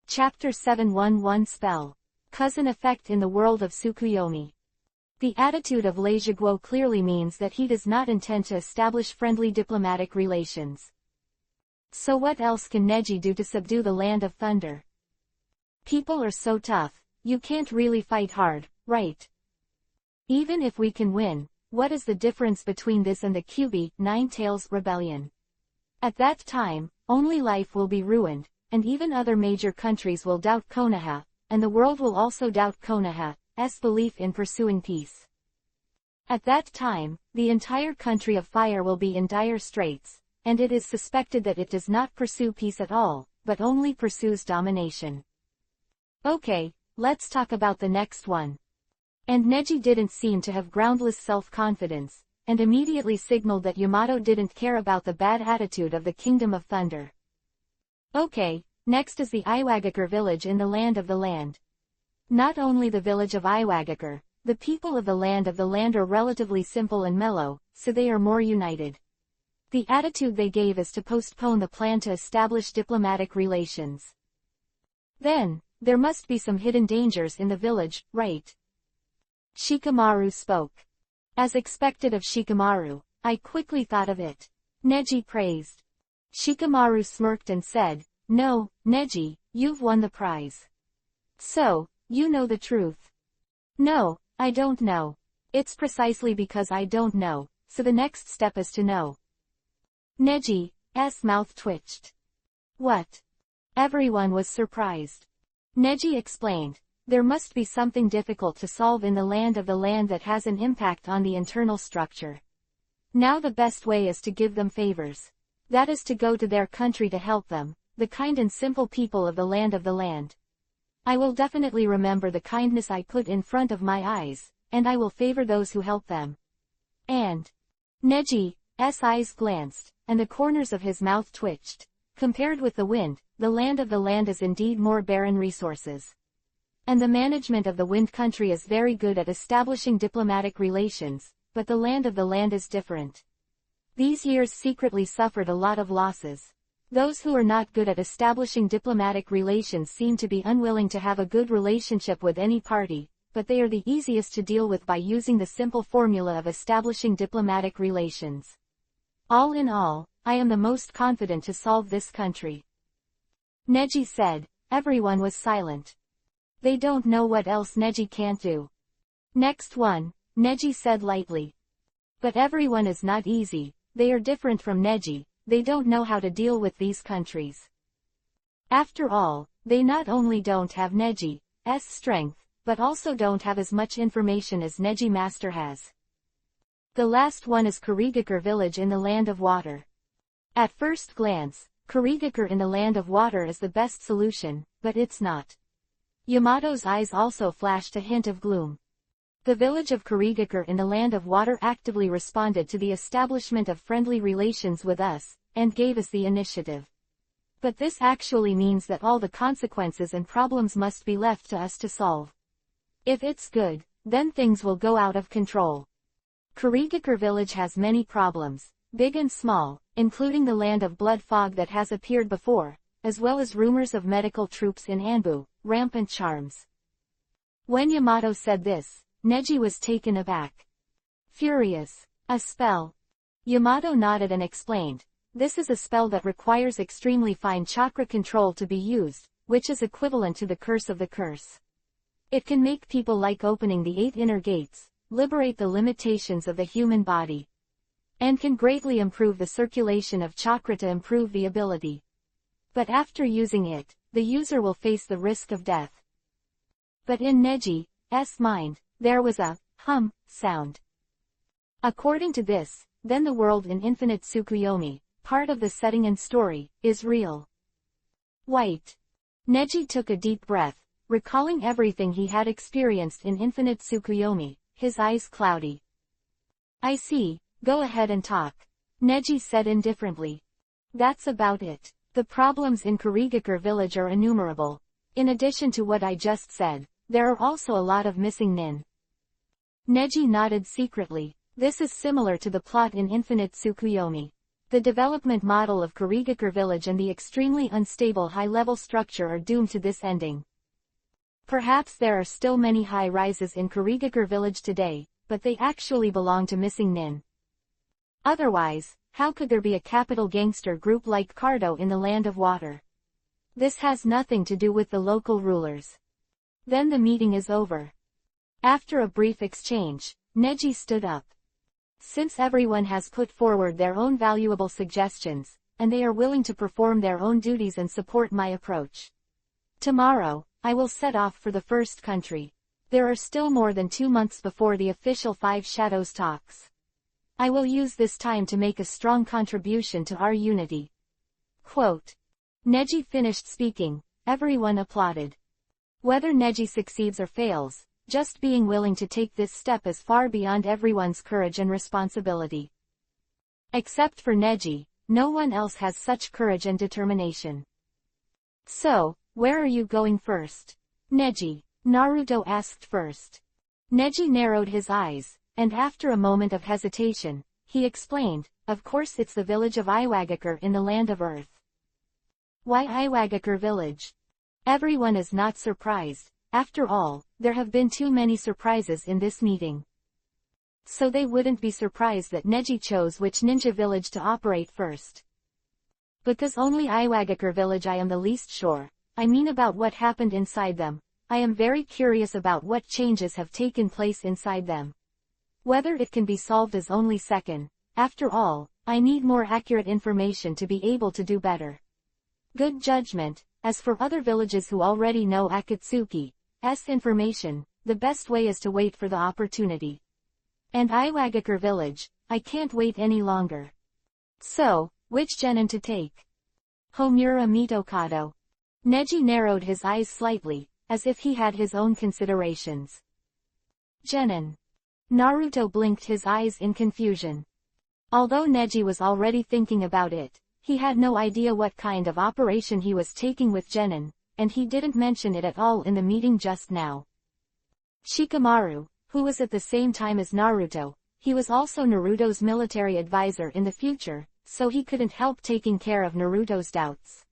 Chapter 711 Spell. Cousin Effect in the World of Tsukuyomi. The attitude of Lei Zhiguo clearly means that he does not intend to establish friendly diplomatic relations. So what else can Neji do to subdue the Land of Thunder? People are so tough, you can't really fight hard, right? Even if we can win, what is the difference between this and the Kyubi, Nine-Tails rebellion? At that time, only life will be ruined, and even other major countries will doubt Konoha, and the world will also doubt Konoha's belief in pursuing peace. At that time, the entire country of fire will be in dire straits, and it is suspected that it does not pursue peace at all, but only pursues domination. Okay, let's talk about the next one. And Neji didn't seem to have groundless self-confidence, and immediately signaled that Yamato didn't care about the bad attitude of the Kingdom of Thunder. Okay, next is the Iwagakure village in the Land of the Land. Not only the village of Iwagakure, the people of the Land are relatively simple and mellow, so they are more united. The attitude they gave is to postpone the plan to establish diplomatic relations. Then, there must be some hidden dangers in the village, right? Shikamaru spoke. As expected of Shikamaru, I quickly thought of it. Neji praised. Shikamaru smirked and said, no, Neji, you've won the prize. So, you know the truth. No, I don't know. It's precisely because I don't know, so the next step is to know. Neji's mouth twitched. What? Everyone was surprised. Neji explained, there must be something difficult to solve in the land that has an impact on the internal structure. Now the best way is to give them favors. That is to go to their country to help them, the kind and simple people of the land. I will definitely remember the kindness I put in front of my eyes, and I will favor those who help them. And Neji's eyes glanced, and the corners of his mouth twitched. Compared with the wind, the land is indeed more barren resources. And the management of the wind country is very good at establishing diplomatic relations, but the land is different. These years secretly suffered a lot of losses. Those who are not good at establishing diplomatic relations seem to be unwilling to have a good relationship with any party, but they are the easiest to deal with by using the simple formula of establishing diplomatic relations. All in all, I am the most confident to solve this country. Neji said. Everyone was silent. They don't know what else Neji can't do. Next one, Neji said lightly. But everyone is not easy, they are different from Neji, they don't know how to deal with these countries. After all, they not only don't have Neji's strength, but also don't have as much information as Neji Master has. The last one is Kurigakure village in the land of water. At first glance, Kurigakure in the land of water is the best solution, but it's not. Yamato's eyes also flashed a hint of gloom. The village of Kurigakure in the land of water actively responded to the establishment of friendly relations with us, and gave us the initiative. But this actually means that all the consequences and problems must be left to us to solve. If it's good, then things will go out of control. Kurigakure village has many problems, big and small, including the land of blood fog that has appeared before, as well as rumors of medical troops in Anbu, rampant charms. When Yamato said this, Neji was taken aback. Furious. A spell. Yamato nodded and explained, this is a spell that requires extremely fine chakra control to be used, which is equivalent to the curse of the curse. It can make people like opening the 8 inner gates, liberate the limitations of the human body, and can greatly improve the circulation of chakra to improve the ability. But after using it, the user will face the risk of death. But in Neji's mind, there was a hum sound. According to this, then the world in Infinite Tsukuyomi, part of the setting and story, is real. White. Neji took a deep breath, recalling everything he had experienced in Infinite Tsukuyomi, his eyes cloudy. I see, go ahead and talk. Neji said indifferently. That's about it. The problems in Kurigakure village are innumerable. In addition to what I just said, there are also a lot of missing nin. Neji nodded secretly. This is similar to the plot in Infinite Tsukuyomi. The development model of Kurigakure village and the extremely unstable high-level structure are doomed to this ending. Perhaps there are still many high-rises in Kurigakure village today, but they actually belong to missing nin. Otherwise, how could there be a capital gangster group like Cardo in the land of water? This has nothing to do with the local rulers. Then the meeting is over. After a brief exchange, Neji stood up. Since everyone has put forward their own valuable suggestions, and they are willing to perform their own duties and support my approach, tomorrow, I will set off for the first country. There are still more than 2 months before the official 5 Shadows talks. I will use this time to make a strong contribution to our unity. Quote. Neji finished speaking, everyone applauded. Whether Neji succeeds or fails, just being willing to take this step is far beyond everyone's courage and responsibility. Except for Neji, no one else has such courage and determination. So, where are you going first? Naruto asked first. Neji narrowed his eyes, and after a moment of hesitation, he explained, of course it's the village of Iwagakure in the land of Earth. Why Iwagakure village? Everyone is not surprised. After all, there have been too many surprises in this meeting. So they wouldn't be surprised that Neji chose which ninja village to operate first. Because only Iwagakure village I am the least sure. I mean about what happened inside them. I am very curious about what changes have taken place inside them. Whether it can be solved is only second. After all, I need more accurate information to be able to do better. Good judgment. As for other villages who already know Akatsuki's information, the best way is to wait for the opportunity. And Iwagakure village, I can't wait any longer. So, which genin to take? Homura Mitokado. Neji narrowed his eyes slightly, as if he had his own considerations. Genin. Naruto blinked his eyes in confusion. Although Neji was already thinking about it, he had no idea what kind of operation he was taking with genin, and he didn't mention it at all in the meeting just now. Shikamaru, who was at the same time as Naruto, he was also Naruto's military advisor in the future, so he couldn't help taking care of Naruto's doubts.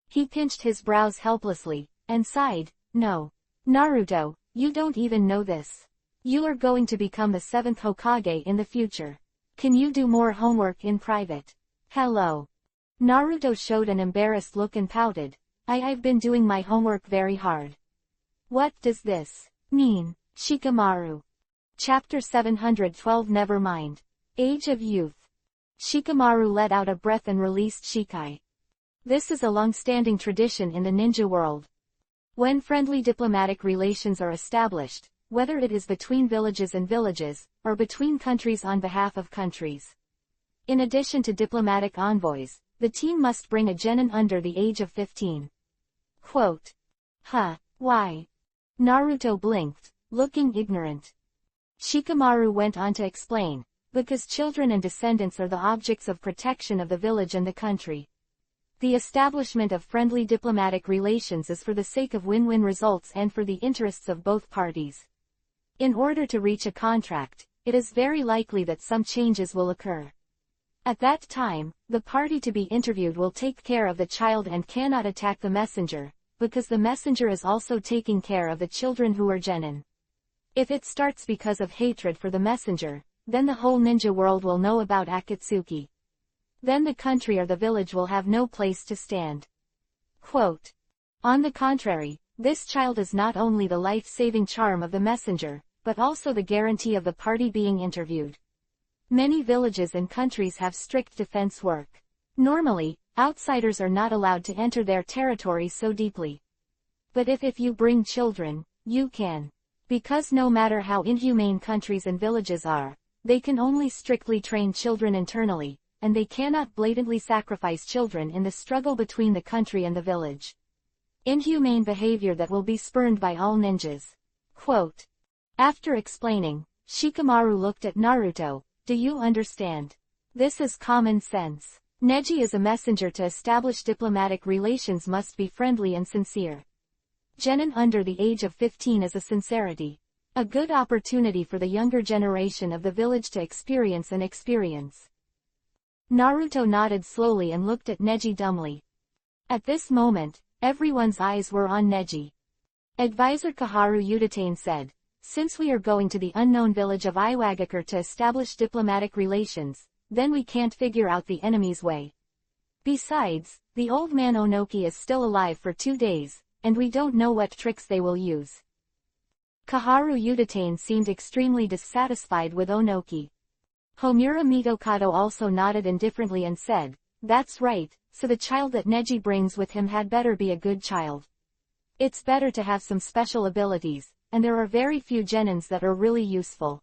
He pinched his brows helplessly, and sighed, "No. Naruto, you don't even know this. You are going to become the 7th Hokage in the future. Can you do more homework in private?" "Hello." Naruto showed an embarrassed look and pouted. I've been doing my homework very hard." "What does this mean, Shikamaru?" Chapter 712 Never mind. Age of Youth. Shikamaru let out a breath and released Shikai. This is a long-standing tradition in the ninja world. When friendly diplomatic relations are established, whether it is between villages and villages, or between countries on behalf of countries. In addition to diplomatic envoys, the team must bring a genin under the age of 15. Quote. Huh, why? Naruto blinked, looking ignorant. Shikamaru went on to explain, because children and descendants are the objects of protection of the village and the country. The establishment of friendly diplomatic relations is for the sake of win-win results and for the interests of both parties. In order to reach a contract, it is very likely that some changes will occur. At that time, the party to be interviewed will take care of the child and cannot attack the messenger, because the messenger is also taking care of the children who are genin. If it starts because of hatred for the messenger, then the whole ninja world will know about Akatsuki. Then the country or the village will have no place to stand. Quote. On the contrary, this child is not only the life-saving charm of the messenger, but also the guarantee of the party being interviewed. Many villages and countries have strict defense work. Normally, outsiders are not allowed to enter their territory so deeply. But if you bring children, you can. Because no matter how inhumane countries and villages are, they can only strictly train children internally, and they cannot blatantly sacrifice children in the struggle between the country and the village. Inhumane behavior that will be spurned by all ninjas. Quote. After explaining, Shikamaru looked at Naruto. Do you understand? This is common sense. Neji is a messenger to establish diplomatic relations must be friendly and sincere. Genin under the age of 15 is a sincerity. A good opportunity for the younger generation of the village to experience an experience. Naruto nodded slowly and looked at Neji dumbly. At this moment, everyone's eyes were on Neji. Advisor Kaharu Udatane said, since we are going to the unknown village of Iwagakure to establish diplomatic relations, then we can't figure out the enemy's way. Besides, the old man Onoki is still alive for 2 days, and we don't know what tricks they will use. Kaharu Udatane seemed extremely dissatisfied with Onoki. Homura Mitokado also nodded indifferently and said, that's right, so the child that Neji brings with him had better be a good child. It's better to have some special abilities, and there are very few genins that are really useful.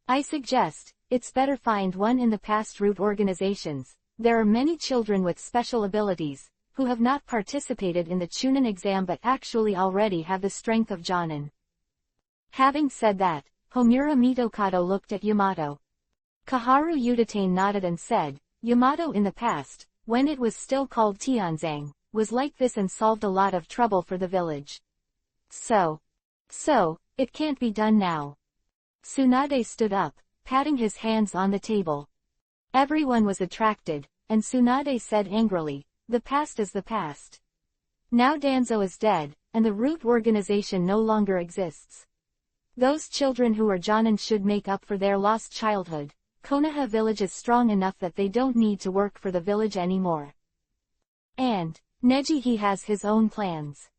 I suggest, it's better find one in the past root organizations. There are many children with special abilities, who have not participated in the Chunin exam but actually already have the strength of Jonin. Having said that, Homura Mitokado looked at Yamato. Kaharu Udatane nodded and said, Yamato in the past, when it was still called Tianzang, was like this and solved a lot of trouble for the village. So, it can't be done now. Tsunade stood up, patting his hands on the table. Everyone was attracted, and Tsunade said angrily, the past is the past. Now Danzo is dead, and the root organization no longer exists. Those children who are Jonin should make up for their lost childhood. Konoha village is strong enough that they don't need to work for the village anymore. And, Neji he has his own plans.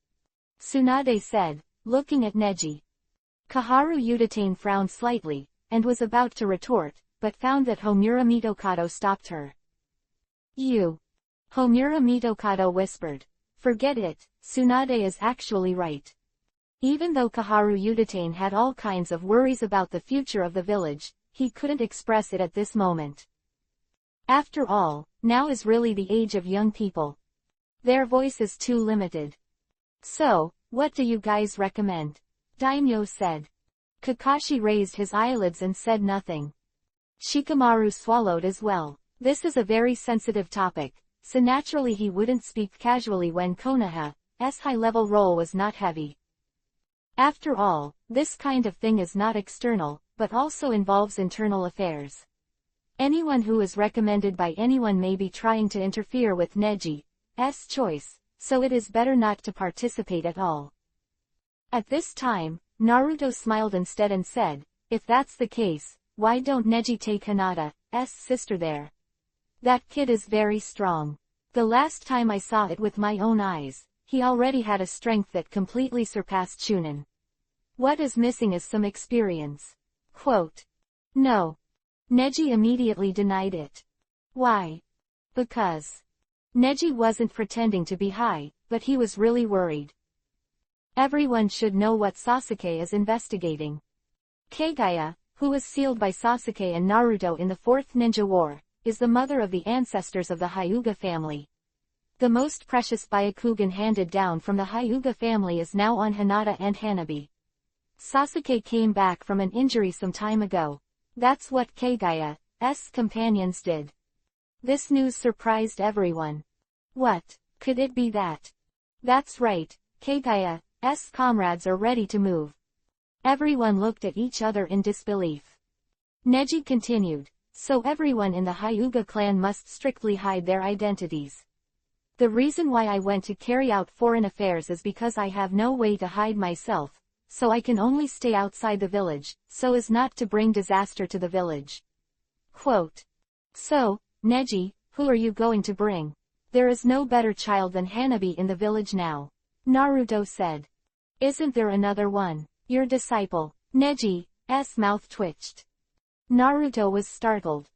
Tsunade said, looking at Neji. Kaharu Udatane frowned slightly, and was about to retort, but found that Homura Mitokado stopped her. You. Homura Mitokado whispered. Forget it, Tsunade is actually right. Even though Kaharu Udatane had all kinds of worries about the future of the village, he couldn't express it at this moment. After all, now is really the age of young people. Their voice is too limited. So, what do you guys recommend? Daimyo said. Kakashi raised his eyelids and said nothing. Shikamaru swallowed as well. This is a very sensitive topic, so naturally he wouldn't speak casually when Konoha's high-level role was not heavy. After all, this kind of thing is not external, but also involves internal affairs. Anyone who is recommended by anyone may be trying to interfere with Neji's choice, so it is better not to participate at all. At this time, Naruto smiled instead and said, if that's the case, why don't Neji take Hinata's sister there? That kid is very strong. The last time I saw it with my own eyes, he already had a strength that completely surpassed Chunin. What is missing is some experience. Quote. No. Neji immediately denied it. Why? Because. Neji wasn't pretending to be high, but he was really worried. Everyone should know what Sasuke is investigating. Kagaya, who was sealed by Sasuke and Naruto in the Fourth Ninja War, is the mother of the ancestors of the Hyuga family. The most precious Byakugan handed down from the Hyuga family is now on Hinata and Hanabi. Sasuke came back from an injury some time ago. That's what Kagaya's companions did. This news surprised everyone. What? Could it be that? That's right, Kagaya's comrades are ready to move. Everyone looked at each other in disbelief. Neji continued, so everyone in the Hyuga clan must strictly hide their identities. The reason why I went to carry out foreign affairs is because I have no way to hide myself, so I can only stay outside the village, so as not to bring disaster to the village. Quote. So, Neji, who are you going to bring? There is no better child than Hanabi in the village now. Naruto said. Isn't there another one? Your disciple. Neji's mouth twitched. Naruto was startled.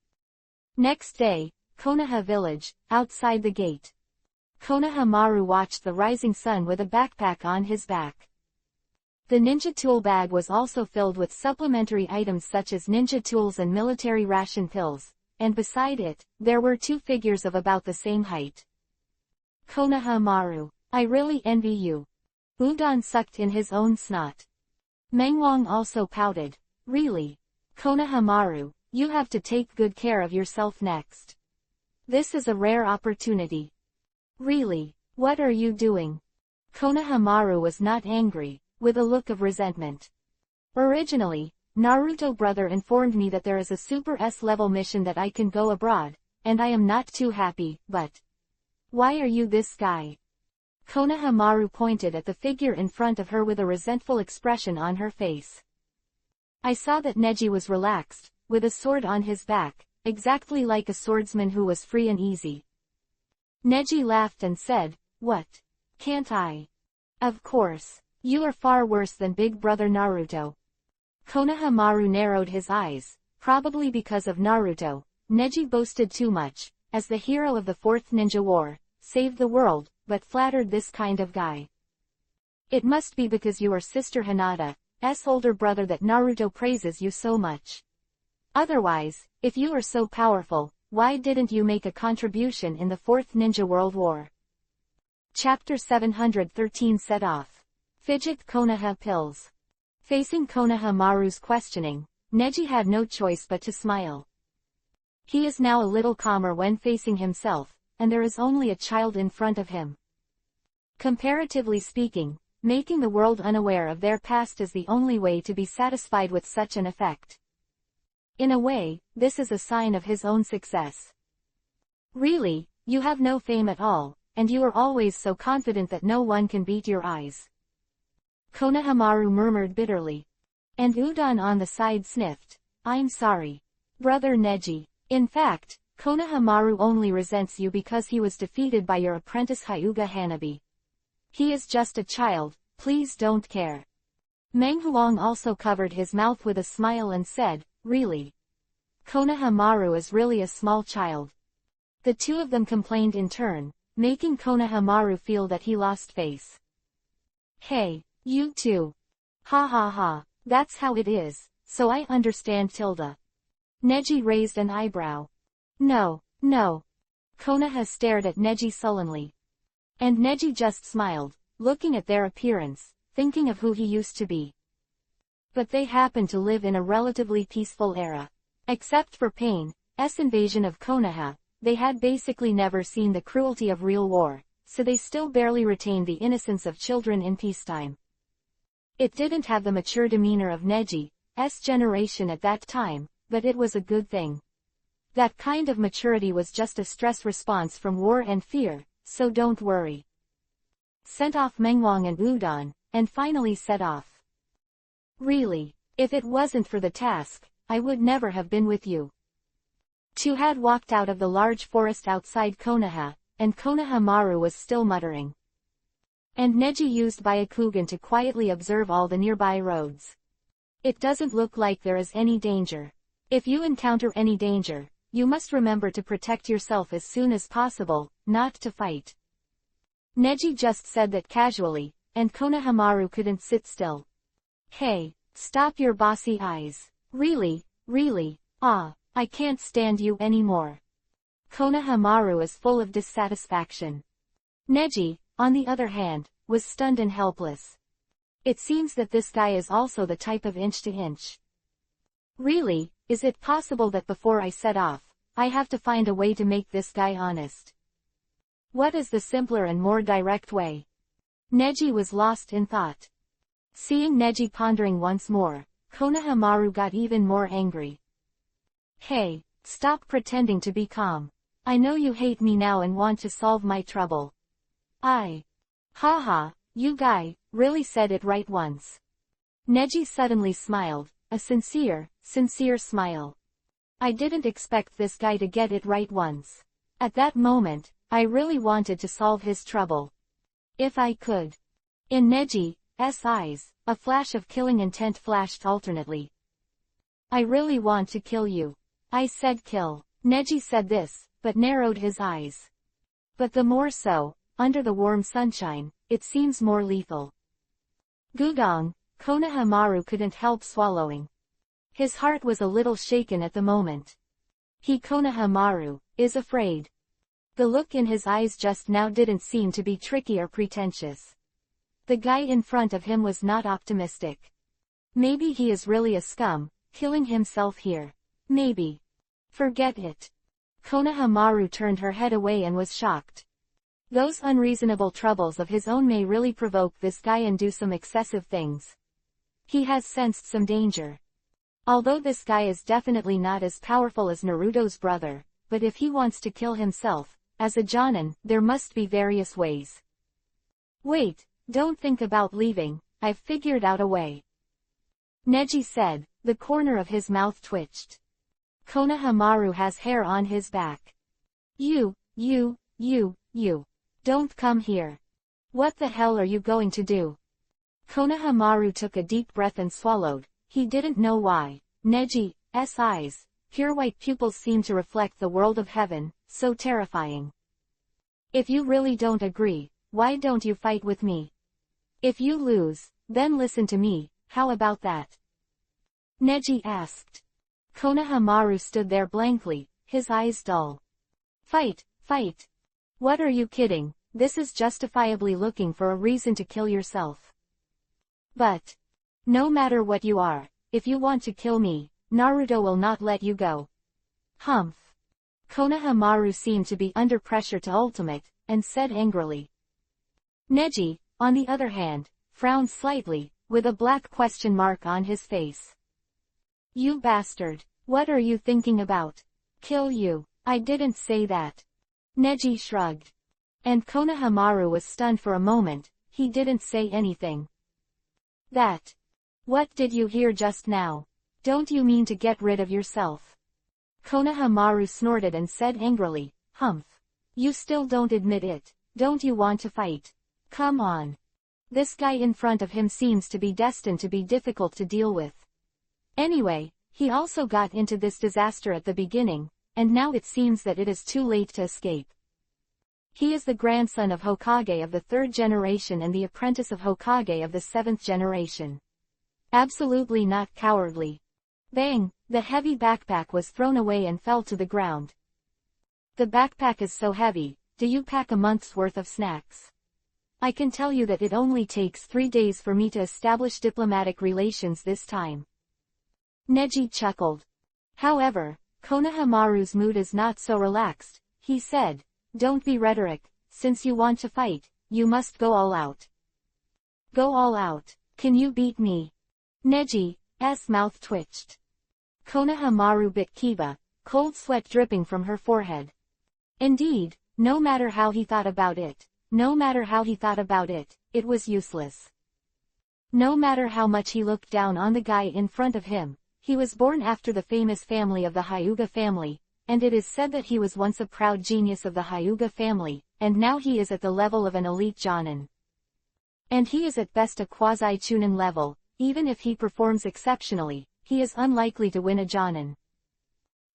Next day, Konoha village, outside the gate. Konohamaru watched the rising sun with a backpack on his back. The ninja tool bag was also filled with supplementary items such as ninja tools and military ration pills, and beside it, there were two figures of about the same height. Konohamaru, I really envy you. Udon sucked in his own snot. Mengwang also pouted. Really? Konohamaru, you have to take good care of yourself next. This is a rare opportunity. Really? What are you doing? Konohamaru was not angry, with a look of resentment. Originally, Naruto brother informed me that there is a Super S-level mission that I can go abroad, and I am not too happy, but... Why are you this guy? Konohamaru pointed at the figure in front of her with a resentful expression on her face. I saw that Neji was relaxed, with a sword on his back, exactly like a swordsman who was free and easy. Neji laughed and said, what? Can't I? Of course. You are far worse than Big Brother Naruto. Konohamaru narrowed his eyes, probably because of Naruto. Neji boasted too much, as the hero of the Fourth Ninja War, saved the world, but flattered this kind of guy. It must be because you are Sister Hinata's older brother that Naruto praises you so much. Otherwise, if you are so powerful, why didn't you make a contribution in the Fourth Ninja World War? Chapter 713 set off. Fidget Konoha pills. Facing Konohamaru's questioning, Neji had no choice but to smile. He is now a little calmer when facing himself, and there is only a child in front of him. Comparatively speaking, making the world unaware of their past is the only way to be satisfied with such an effect. In a way, this is a sign of his own success. Really, you have no fame at all, and you are always so confident that no one can beat your eyes. Konohamaru murmured bitterly. And Udon on the side sniffed. I'm sorry. Brother Neji. In fact, Konohamaru only resents you because he was defeated by your apprentice Hyuga Hanabi. He is just a child, please don't care. Meng Huang also covered his mouth with a smile and said, really? Konohamaru is really a small child. The two of them complained in turn, making Konohamaru feel that he lost face. Hey, you two. Ha ha ha, that's how it is, so I understand Tilda. Neji raised an eyebrow. No, no. Konoha stared at Neji sullenly. And Neji just smiled, looking at their appearance, thinking of who he used to be. But they happened to live in a relatively peaceful era. Except for Pain's invasion of Konoha, they had basically never seen the cruelty of real war, so they still barely retained the innocence of children in peacetime. It didn't have the mature demeanor of Neji's generation at that time, but it was a good thing. That kind of maturity was just a stress response from war and fear, so don't worry. Sent off Mengwang and Udon, and finally set off. Really, if it wasn't for the task, I would never have been with you. Two had walked out of the large forest outside Konoha, and Konohamaru was still muttering. And Neji used Byakugan to quietly observe all the nearby roads. It doesn't look like there is any danger. If you encounter any danger, you must remember to protect yourself as soon as possible, not to fight. Neji just said that casually, and Konohamaru couldn't sit still. Hey, stop your bossy eyes. Really, really, I can't stand you anymore. Konohamaru is full of dissatisfaction. Neji, on the other hand, was stunned and helpless. It seems that this guy is also the type of inch-to-inch. Really, is it possible that before I set off, I have to find a way to make this guy honest? What is the simpler and more direct way? Neji was lost in thought. Seeing Neji pondering once more, Konohamaru got even more angry. Hey, stop pretending to be calm. I know you hate me now and want to solve my trouble. Haha, you guy, really said it right once. Neji suddenly smiled, a sincere smile. I didn't expect this guy to get it right once. At that moment, I really wanted to solve his trouble. If I could. In Neji's eyes, a flash of killing intent flashed alternately. I really want to kill you. I said kill. Neji said this, but narrowed his eyes. But the more so, under the warm sunshine, it seems more lethal. Gudong, Konohamaru couldn't help swallowing. His heart was a little shaken at the moment. Konohamaru is afraid. The look in his eyes just now didn't seem to be tricky or pretentious. The guy in front of him was not optimistic. Maybe he is really a scum, killing himself here. Maybe. Forget it. Konohamaru turned her head away and was shocked. Those unreasonable troubles of his own may really provoke this guy and do some excessive things. He has sensed some danger. Although this guy is definitely not as powerful as Naruto's brother, but if he wants to kill himself, as a Jonin, there must be various ways. Wait, don't think about leaving, I've figured out a way. Neji said, the corner of his mouth twitched. Konohamaru has hair on his back. You, don't come here. What the hell are you going to do? Konohamaru took a deep breath and swallowed. He didn't know why. Neji's eyes, pure white pupils seemed to reflect the world of heaven, so terrifying. If you really don't agree, why don't you fight with me? If you lose, then listen to me, how about that? Neji asked. Konohamaru stood there blankly, his eyes dull. Fight. What are you kidding? This is justifiably looking for a reason to kill yourself. But no matter what you are, if you want to kill me, Naruto will not let you go. Humph. Konohamaru seemed to be under pressure to ultimate, and said angrily. Neji, on the other hand, frowned slightly, with a black question mark on his face. You bastard, what are you thinking about? Kill you. I didn't say that. Neji shrugged. And Konohamaru was stunned for a moment, he didn't say anything. That. What did you hear just now? Don't you mean to get rid of yourself? Konohamaru snorted and said angrily, "Humph. You still don't admit it, don't you want to fight? Come on." This guy in front of him seems to be destined to be difficult to deal with. Anyway, he also got into this disaster at the beginning, and now it seems that it is too late to escape. He is the grandson of Hokage of the 3rd generation and the apprentice of Hokage of the 7th generation. Absolutely not cowardly. Bang! The heavy backpack was thrown away and fell to the ground. The backpack is so heavy, do you pack a month's worth of snacks? I can tell you that it only takes 3 days for me to establish diplomatic relations this time. Neji chuckled. However, Konohamaru's mood is not so relaxed. He said, "Don't be rhetoric, since you want to fight, you must go all out." Go all out? Can you beat me? Neji's mouth twitched. Konohamaru bit Kiba, cold sweat dripping from her forehead. Indeed, no matter how he thought about it, it was useless. No matter how much he looked down on the guy in front of him, he was born after the famous family of the Hyuga family, and it is said that he was once a proud genius of the Hyuga family, and now he is at the level of an elite jonin. And he is at best a quasi-chunin level. Even if he performs exceptionally, he is unlikely to win a jonin.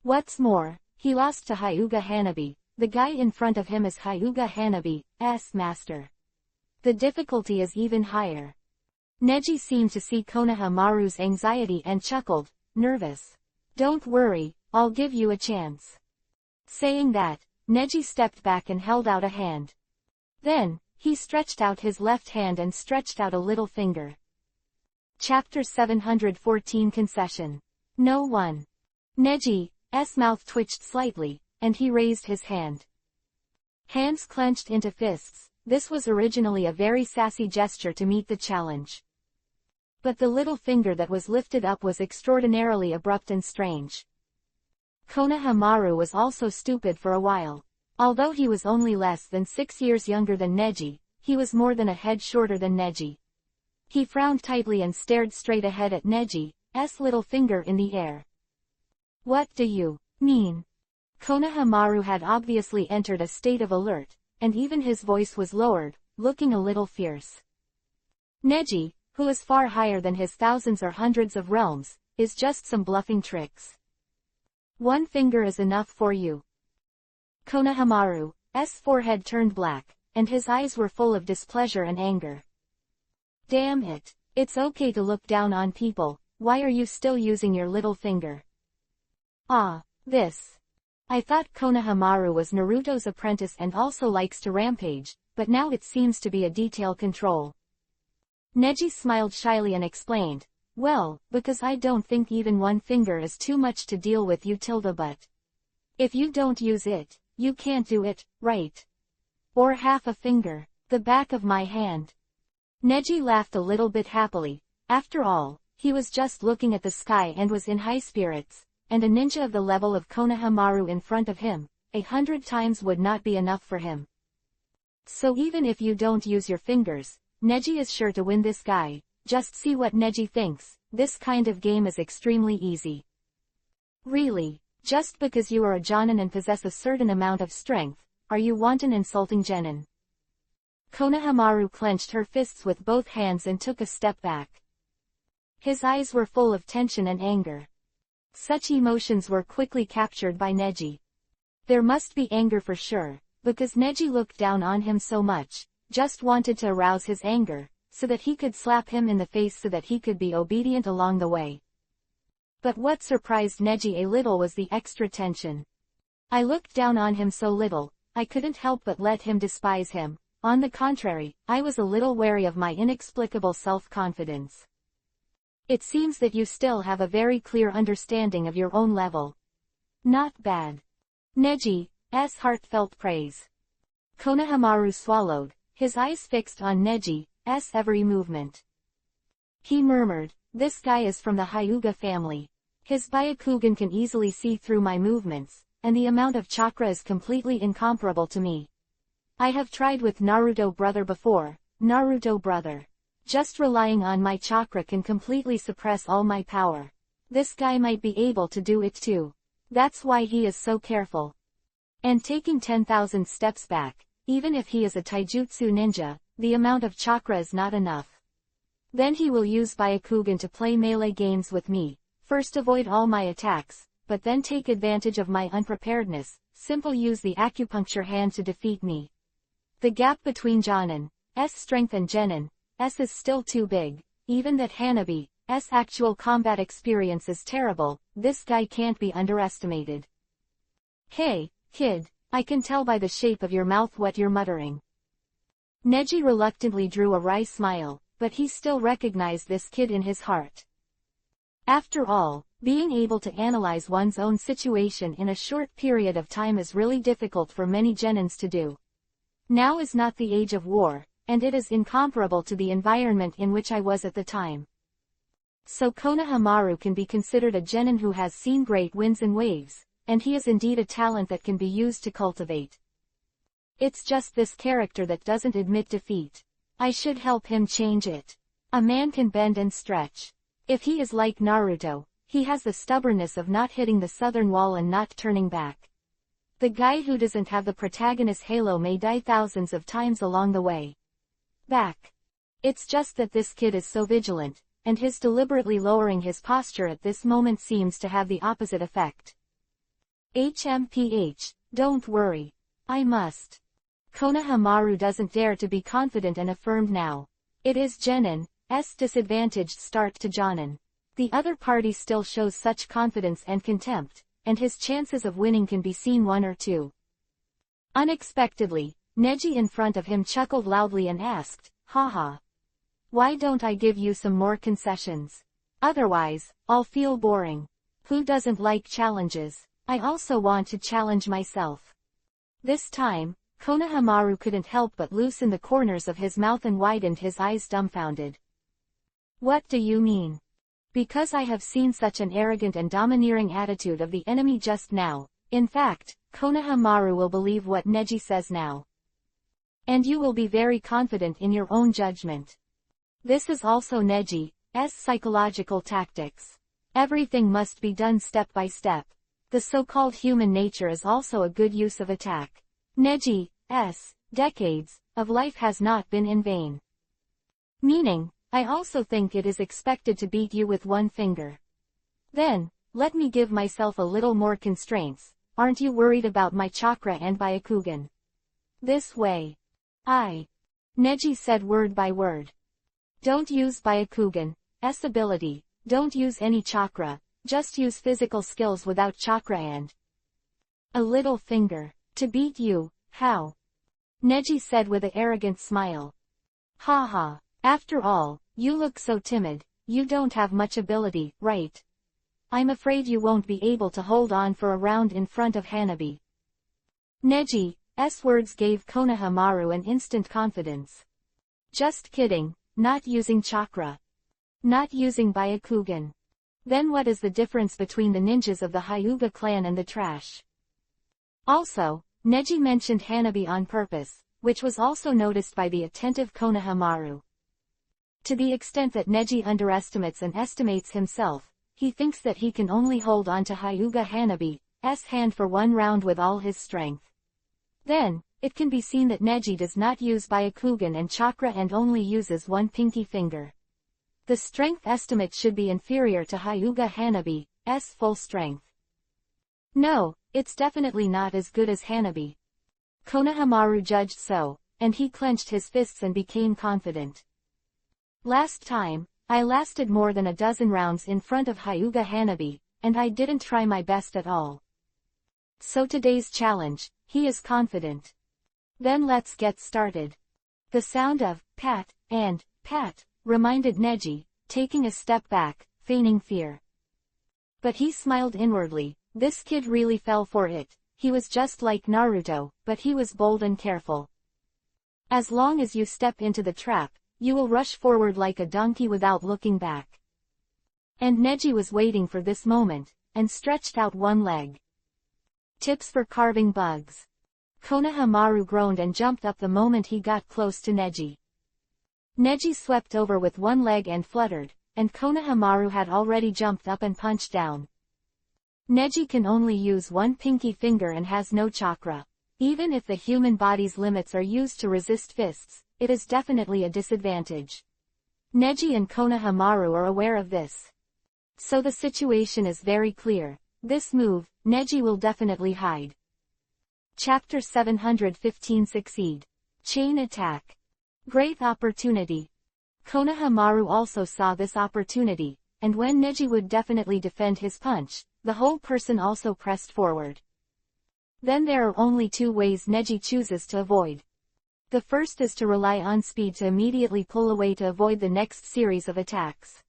What's more, he lost to Hyuga Hanabi. The guy in front of him is Hyuga Hanabi's master. The difficulty is even higher. Neji seemed to see Konohamaru's anxiety and chuckled, nervous. "Don't worry, I'll give you a chance." Saying that, Neji stepped back and held out a hand. Then, he stretched out his left hand and stretched out a little finger. Chapter 714 Concession. No one. Neji's mouth twitched slightly, and he raised his hand. Hands clenched into fists. This was originally a very sassy gesture to meet the challenge. But the little finger that was lifted up was extraordinarily abrupt and strange. Konohamaru was also stupid for a while. Although he was only less than 6 years younger than Neji, he was more than a head shorter than Neji. He frowned tightly and stared straight ahead at Neji's little finger in the air. "What do you mean?" Konohamaru had obviously entered a state of alert, and even his voice was lowered, looking a little fierce. Neji, who is far higher than his thousands or hundreds of realms, is just some bluffing tricks. "One finger is enough for you." Konohamaru's forehead turned black, and his eyes were full of displeasure and anger. "Damn it, it's okay to look down on people, why are you still using your little finger?" "Ah, this. I thought Konohamaru was Naruto's apprentice and also likes to rampage, but now it seems to be a detail control." Neji smiled shyly and explained, "Well, because I don't think even one finger is too much to deal with you but if you don't use it, you can't do it, right? Or half a finger, the back of my hand." Neji laughed a little bit happily. After all, he was just looking at the sky and was in high spirits, and a ninja of the level of Konohamaru in front of him, 100 times would not be enough for him. So even if you don't use your fingers, Neji is sure to win this guy. Just see what Neji thinks. This kind of game is extremely easy. Really, just because you are a jonin and possess a certain amount of strength, are you wanton insulting genin? Konohamaru clenched her fists with both hands and took a step back. His eyes were full of tension and anger. Such emotions were quickly captured by Neji. There must be anger for sure, because Neji looked down on him so much, just wanted to arouse his anger, so that he could slap him in the face so that he could be obedient along the way. But what surprised Neji a little was the extra tension. "I looked down on him so little, I couldn't help but let him despise him. On the contrary, I was a little wary of my inexplicable self-confidence." "It seems that you still have a very clear understanding of your own level. Not bad." Neji's heartfelt praise. Konohamaru swallowed, his eyes fixed on Neji's every movement. He murmured, "This guy is from the Hyuga family. His Byakugan can easily see through my movements, and the amount of chakra is completely incomparable to me. I have tried with Naruto brother before, Naruto brother. Just relying on my chakra can completely suppress all my power. This guy might be able to do it too." That's why he is so careful. And taking 10,000 steps back, even if he is a taijutsu ninja, the amount of chakra is not enough. Then he will use Byakugan to play melee games with me, first avoid all my attacks, but then take advantage of my unpreparedness, simple use the acupuncture hand to defeat me. The gap between Jonin's strength and Genin's is still too big, even that Hanabi's actual combat experience is terrible, this guy can't be underestimated. Hey, kid, I can tell by the shape of your mouth what you're muttering. Neji reluctantly drew a wry smile, but he still recognized this kid in his heart. After all, being able to analyze one's own situation in a short period of time is really difficult for many Genins to do. Now is not the age of war, and it is incomparable to the environment in which I was at the time. So Konohamaru can be considered a Genin who has seen great winds and waves, and he is indeed a talent that can be used to cultivate. It's just this character that doesn't admit defeat. I should help him change it. A man can bend and stretch. If he is like Naruto, he has the stubbornness of not hitting the southern wall and not turning back. The guy who doesn't have the protagonist halo may die thousands of times along the way. Back. It's just that this kid is so vigilant, and his deliberately lowering his posture at this moment seems to have the opposite effect. HMPH, don't worry. I must. Konohamaru doesn't dare to be confident and affirmed now. It is Genin's disadvantaged start to Jonin. The other party still shows such confidence and contempt, and his chances of winning can be seen 1 or 2. Unexpectedly, Neji in front of him chuckled loudly and asked, haha. Why don't I give you some more concessions? Otherwise, I'll feel boring. Who doesn't like challenges? I also want to challenge myself. This time, Konohamaru couldn't help but loosen the corners of his mouth and widened his eyes dumbfounded. What do you mean? Because I have seen such an arrogant and domineering attitude of the enemy just now. In fact, Konohamaru will believe what Neji says now. And you will be very confident in your own judgment. This is also Neji's psychological tactics. Everything must be done step by step. The so-called human nature is also a good use of attack. Neji's decades of life has not been in vain. Meaning, I also think it is expected to beat you with one finger. Then, let me give myself a little more constraints. Aren't you worried about my chakra and Byakugan? This way. Neji said word by word. Don't use Byakugan's ability, don't use any chakra, just use physical skills without chakra and a little finger. To beat you, how? Neji said with an arrogant smile. Haha, after all, you look so timid, you don't have much ability, right? I'm afraid you won't be able to hold on for a round in front of Hanabi. Neji's words gave Konohamaru an instant confidence. Just kidding, not using chakra. Not using Byakugan. Then what is the difference between the ninjas of the Hyuga clan and the trash? Also, Neji mentioned Hanabi on purpose, which was also noticed by the attentive Konohamaru. To the extent that Neji underestimates and estimates himself, he thinks that he can only hold on to Hyuga Hanabi's hand for one round with all his strength. Then, it can be seen that Neji does not use Byakugan and chakra and only uses one pinky finger. The strength estimate should be inferior to Hyuga Hanabi's full strength. No, it's definitely not as good as Hanabi. Konohamaru judged so, and he clenched his fists and became confident. Last time, I lasted more than a dozen rounds in front of Hyuga Hanabi, and I didn't try my best at all. So today's challenge, he is confident. Then let's get started. The sound of pat and pat reminded Neji, taking a step back, feigning fear. But he smiled inwardly. This kid really fell for it. He was just like Naruto, but he was bold and careful. As long as you step into the trap, you will rush forward like a donkey without looking back. And Neji was waiting for this moment, and stretched out one leg. Tips for carving bugs. Konohamaru groaned and jumped up the moment he got close to Neji. Neji swept over with one leg and fluttered, and Konohamaru had already jumped up and punched down. Neji can only use one pinky finger and has no chakra. Even if the human body's limits are used to resist fists, it is definitely a disadvantage. Neji and Konohamaru are aware of this. So the situation is very clear. This move, Neji will definitely hide. Chapter 715 Succeed. Chain Attack. Great opportunity. Konohamaru also saw this opportunity, and when Neji would definitely defend his punch, the whole person also pressed forward. Then there are only two ways Neji chooses to avoid. The first is to rely on speed to immediately pull away to avoid the next series of attacks.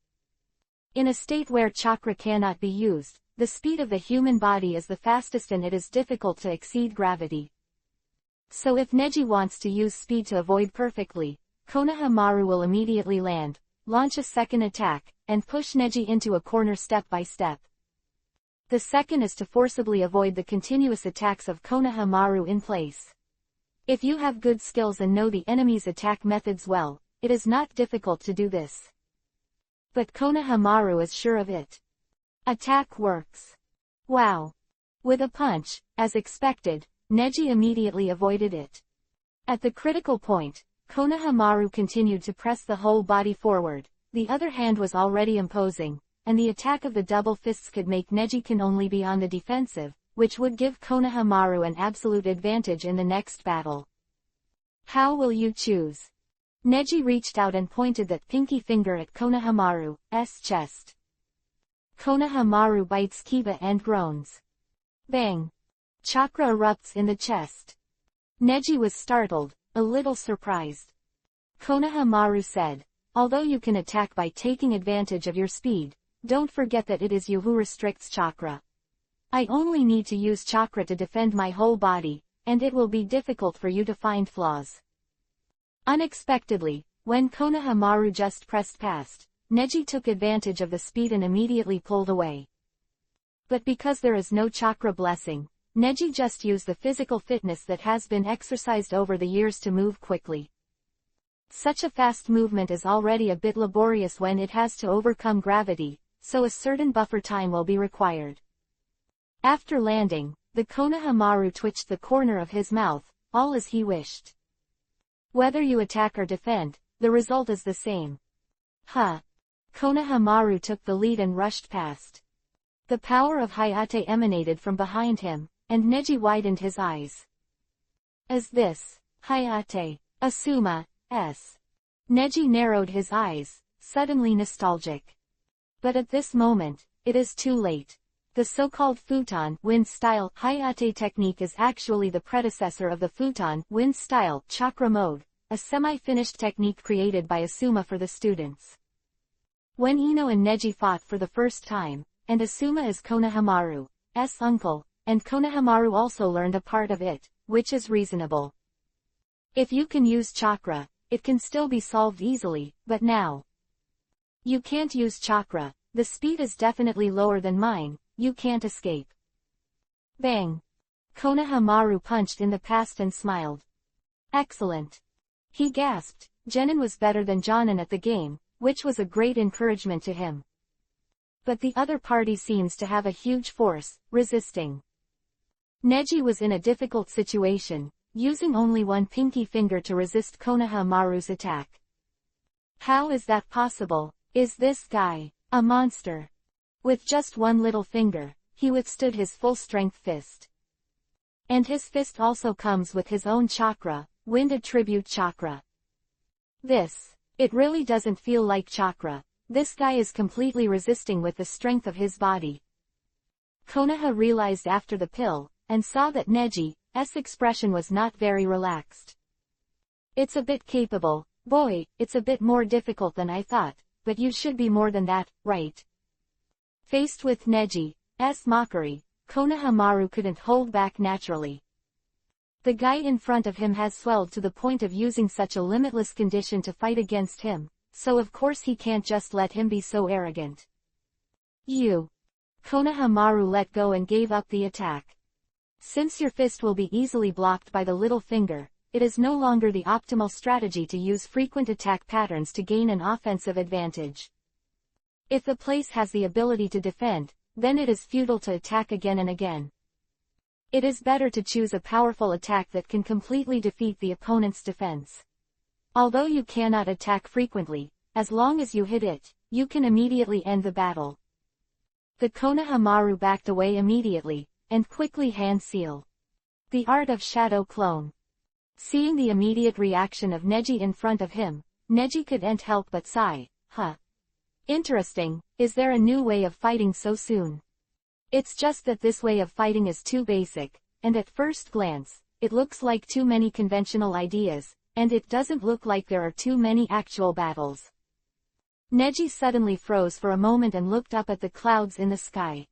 In a state where chakra cannot be used, the speed of the human body is the fastest and it is difficult to exceed gravity. So if Neji wants to use speed to avoid perfectly, Konohamaru will immediately land, launch a second attack, and push Neji into a corner step by step. The second is to forcibly avoid the continuous attacks of Konohamaru in place. If you have good skills and know the enemy's attack methods well, it is not difficult to do this. But Konohamaru is sure of it. Attack works. Wow! With a punch, as expected, Neji immediately avoided it. At the critical point, Konohamaru continued to press the whole body forward, the other hand was already imposing, and the attack of the double fists could make Neji can only be on the defensive, which would give Konohamaru an absolute advantage in the next battle. How will you choose? Neji reached out and pointed that pinky finger at Konohamaru's chest. Konohamaru bites Kiba and groans. Bang! Chakra erupts in the chest. Neji was startled, a little surprised. Konohamaru said, "Although you can attack by taking advantage of your speed, don't forget that it is you who restricts chakra. I only need to use chakra to defend my whole body, and it will be difficult for you to find flaws." Unexpectedly, when Konohamaru just pressed past, Neji took advantage of the speed and immediately pulled away. But because there is no chakra blessing, Neji just used the physical fitness that has been exercised over the years to move quickly. Such a fast movement is already a bit laborious when it has to overcome gravity, so a certain buffer time will be required. After landing, the Konohamaru twitched the corner of his mouth, all as he wished. Whether you attack or defend, the result is the same. Huh! Konohamaru took the lead and rushed past. The power of Hayate emanated from behind him, and Neji widened his eyes. As this, Hayate, Asuma, s. Neji narrowed his eyes, suddenly nostalgic. But at this moment, it is too late. The so-called futon wind style Hayate technique is actually the predecessor of the futon wind style chakra mode, a semi-finished technique created by Asuma for the students. When Ino and Neji fought for the first time, and Asuma is Konohamaru's uncle, and Konohamaru also learned a part of it, which is reasonable. If you can use chakra, it can still be solved easily, but now you can't use chakra, the speed is definitely lower than mine, you can't escape. Bang! Konohamaru punched in the past and smiled. Excellent! He gasped. Genin was better than Jonin at the game, which was a great encouragement to him. But the other party seems to have a huge force, resisting. Neji was in a difficult situation, using only one pinky finger to resist Konohamaru's attack. How is that possible? Is this guy a monster? With just one little finger, he withstood his full-strength fist. And his fist also comes with his own chakra, wind attribute chakra. It really doesn't feel like chakra. This guy is completely resisting with the strength of his body. Konoha realized after the pill, and saw that Neji's expression was not very relaxed. It's a bit capable, boy, it's a bit more difficult than I thought, but you should be more than that, right? Faced with Neji's mockery, Konohamaru couldn't hold back naturally. The guy in front of him has swelled to the point of using such a limitless condition to fight against him, so of course he can't just let him be so arrogant. Konohamaru let go and gave up the attack. Since your fist will be easily blocked by the little finger, it is no longer the optimal strategy to use frequent attack patterns to gain an offensive advantage. If the place has the ability to defend, then it is futile to attack again and again. It is better to choose a powerful attack that can completely defeat the opponent's defense. Although you cannot attack frequently, as long as you hit it, you can immediately end the battle. The Konohamaru backed away immediately, and quickly hand seal. The art of shadow clone. Seeing the immediate reaction of Neji in front of him, Neji couldn't help but sigh, huh. Interesting, is there a new way of fighting so soon? It's just that this way of fighting is too basic, and at first glance, it looks like too many conventional ideas, and it doesn't look like there are too many actual battles. Neji suddenly froze for a moment and looked up at the clouds in the sky.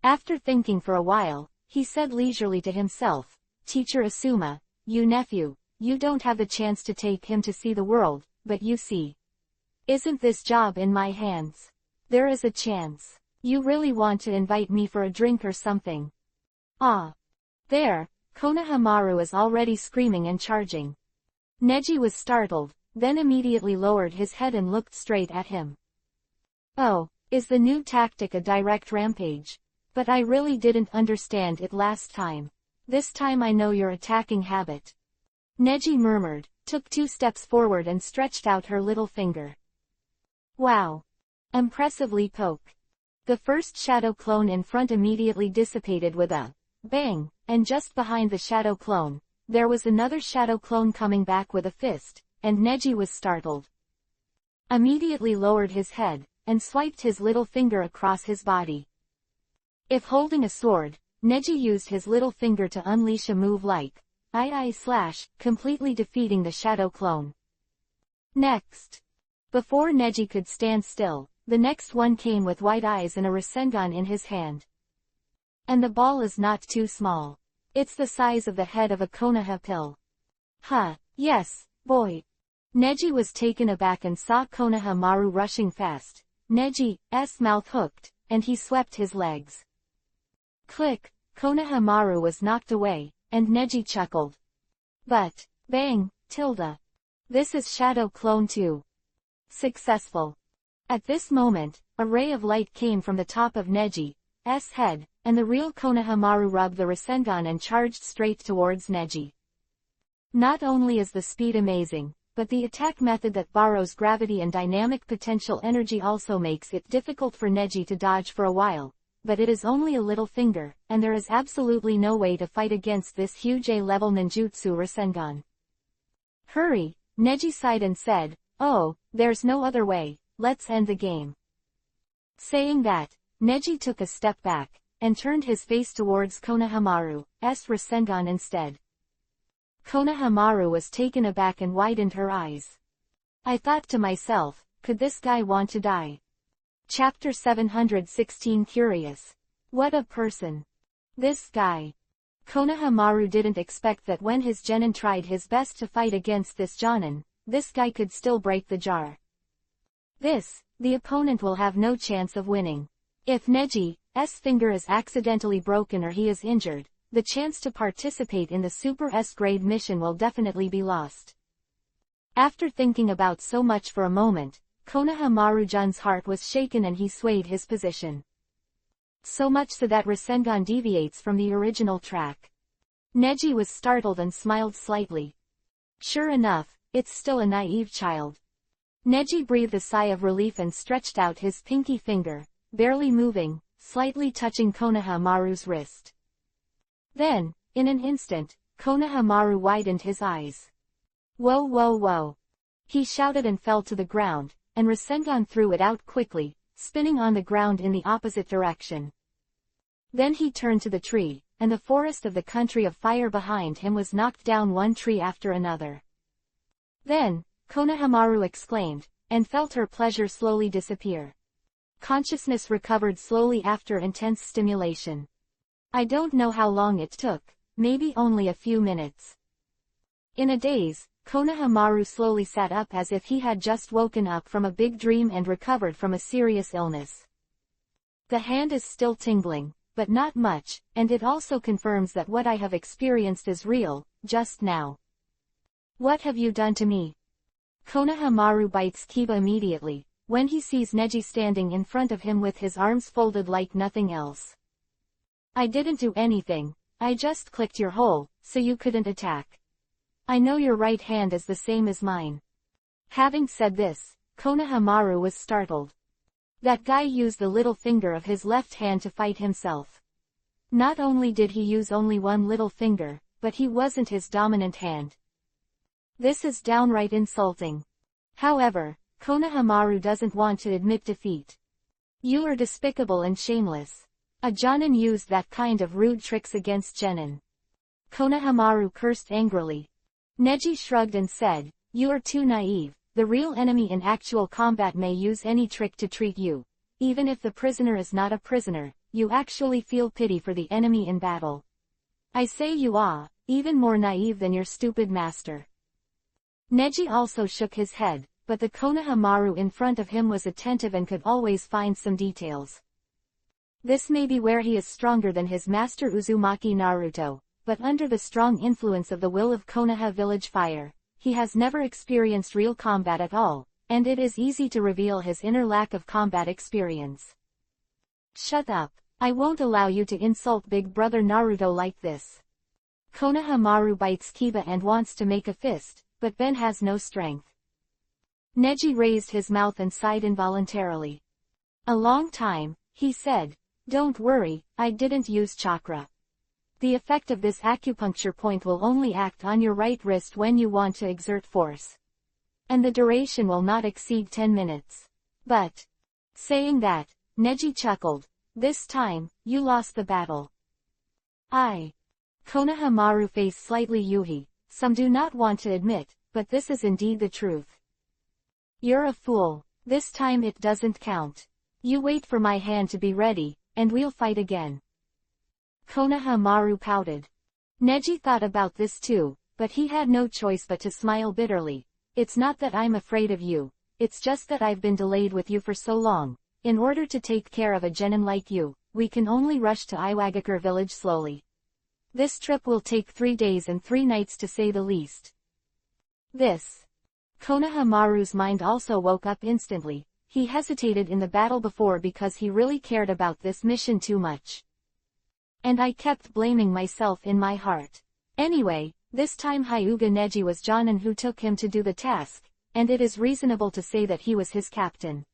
After thinking for a while, he said leisurely to himself, Teacher Asuma, you nephew, you don't have the chance to take him to see the world, but you see. Isn't this job in my hands? There is a chance. You really want to invite me for a drink or something? Ah. There, Konohamaru is already screaming and charging. Neji was startled, then immediately lowered his head and looked straight at him. Oh, is the new tactic a direct rampage? But I really didn't understand it last time. This time I know your attacking habit. Neji murmured, took 2 steps forward and stretched out her little finger. Wow. Impressively poke. The first shadow clone in front immediately dissipated with a bang, and just behind the shadow clone, there was another shadow clone coming back with a fist, and Neji was startled. Immediately lowered his head, and swiped his little finger across his body. If holding a sword, Neji used his little finger to unleash a move like I/slash, completely defeating the shadow clone. Next. Before Neji could stand still, the next one came with white eyes and a Rasengan in his hand. And the ball is not too small. It's the size of the head of a Konoha pill. Huh, yes, boy. Neji was taken aback and saw Konohamaru rushing fast. Neji's mouth hooked, and he swept his legs. Click, Konohamaru was knocked away, and Neji chuckled. But, bang, tilde. This is Shadow Clone 2. Successful. At this moment, a ray of light came from the top of Neji's head, and the real Konohamaru rubbed the Rasengan and charged straight towards Neji. Not only is the speed amazing, but the attack method that borrows gravity and dynamic potential energy also makes it difficult for Neji to dodge for a while, but it is only a little finger, and there is absolutely no way to fight against this huge A-level ninjutsu Rasengan. Hurry, Neji sighed and said, oh, there's no other way, let's end the game. Saying that, Neji took a step back, and turned his face towards Konohamaru's Rasengan instead. Konohamaru was taken aback and widened her eyes. I thought to myself, could this guy want to die? Chapter 716 Curious. What a person. This guy. Konohamaru didn't expect that when his genin tried his best to fight against this jonin, this guy could still break the jar. The opponent will have no chance of winning. If Neji's finger is accidentally broken or he is injured, the chance to participate in the Super S-grade mission will definitely be lost. After thinking about so much for a moment, Konohamaru-jun's heart was shaken and he swayed his position. So much so that Rasengan deviates from the original track. Neji was startled and smiled slightly. Sure enough, it's still a naive child. Neji breathed a sigh of relief and stretched out his pinky finger, barely moving, slightly touching Konohamaru's wrist. Then, in an instant, Konohamaru widened his eyes. Whoa whoa whoa. He shouted and fell to the ground, and Rasengan threw it out quickly, spinning on the ground in the opposite direction. Then he turned to the tree, and the forest of the country of fire behind him was knocked down one tree after another. Then, Konohamaru exclaimed, and felt her pleasure slowly disappear. Consciousness recovered slowly after intense stimulation. I don't know how long it took, maybe only a few minutes. In a daze, Konohamaru slowly sat up as if he had just woken up from a big dream and recovered from a serious illness. The hand is still tingling, but not much, and it also confirms that what I have experienced is real, just now. What have you done to me? Konohamaru bites Kiba immediately, when he sees Neji standing in front of him with his arms folded like nothing else. I didn't do anything, I just clicked your hole, so you couldn't attack. I know your right hand is the same as mine. Having said this, Konohamaru was startled. That guy used the little finger of his left hand to fight himself. Not only did he use only one little finger, but he wasn't his dominant hand. This is downright insulting. However, Konohamaru doesn't want to admit defeat. You are despicable and shameless. A Jonin used that kind of rude tricks against Genin. Konohamaru cursed angrily. Neji shrugged and said, you are too naive. The real enemy in actual combat may use any trick to treat you. Even if the prisoner is not a prisoner, you actually feel pity for the enemy in battle. I say you are, even more naive than your stupid master. Neji also shook his head, but the Konohamaru in front of him was attentive and could always find some details. This may be where he is stronger than his master Uzumaki Naruto, but under the strong influence of the will of Konoha village fire, he has never experienced real combat at all, and it is easy to reveal his inner lack of combat experience. Shut up, I won't allow you to insult big brother Naruto like this. Konohamaru bites Kiba and wants to make a fist, but Ben has no strength. Neji raised his mouth and sighed involuntarily. A long time, he said, don't worry, I didn't use chakra. The effect of this acupuncture point will only act on your right wrist when you want to exert force. And the duration will not exceed 10 minutes. But, saying that, Neji chuckled, this time, you lost the battle. Konohamaru faced slightly Yuhi, some do not want to admit, but this is indeed the truth. You're a fool, this time it doesn't count. You wait for my hand to be ready, and we'll fight again. Konohamaru pouted. Neji thought about this too, but he had no choice but to smile bitterly. It's not that I'm afraid of you, it's just that I've been delayed with you for so long. In order to take care of a genin like you, we can only rush to Iwagakure village slowly. This trip will take 3 days and 3 nights to say the least. Konohamaru's mind also woke up instantly. He hesitated in the battle before because he really cared about this mission too much. And I kept blaming myself in my heart. Anyway, this time Hyuga Neji was Jonin who took him to do the task, and it is reasonable to say that he was his captain.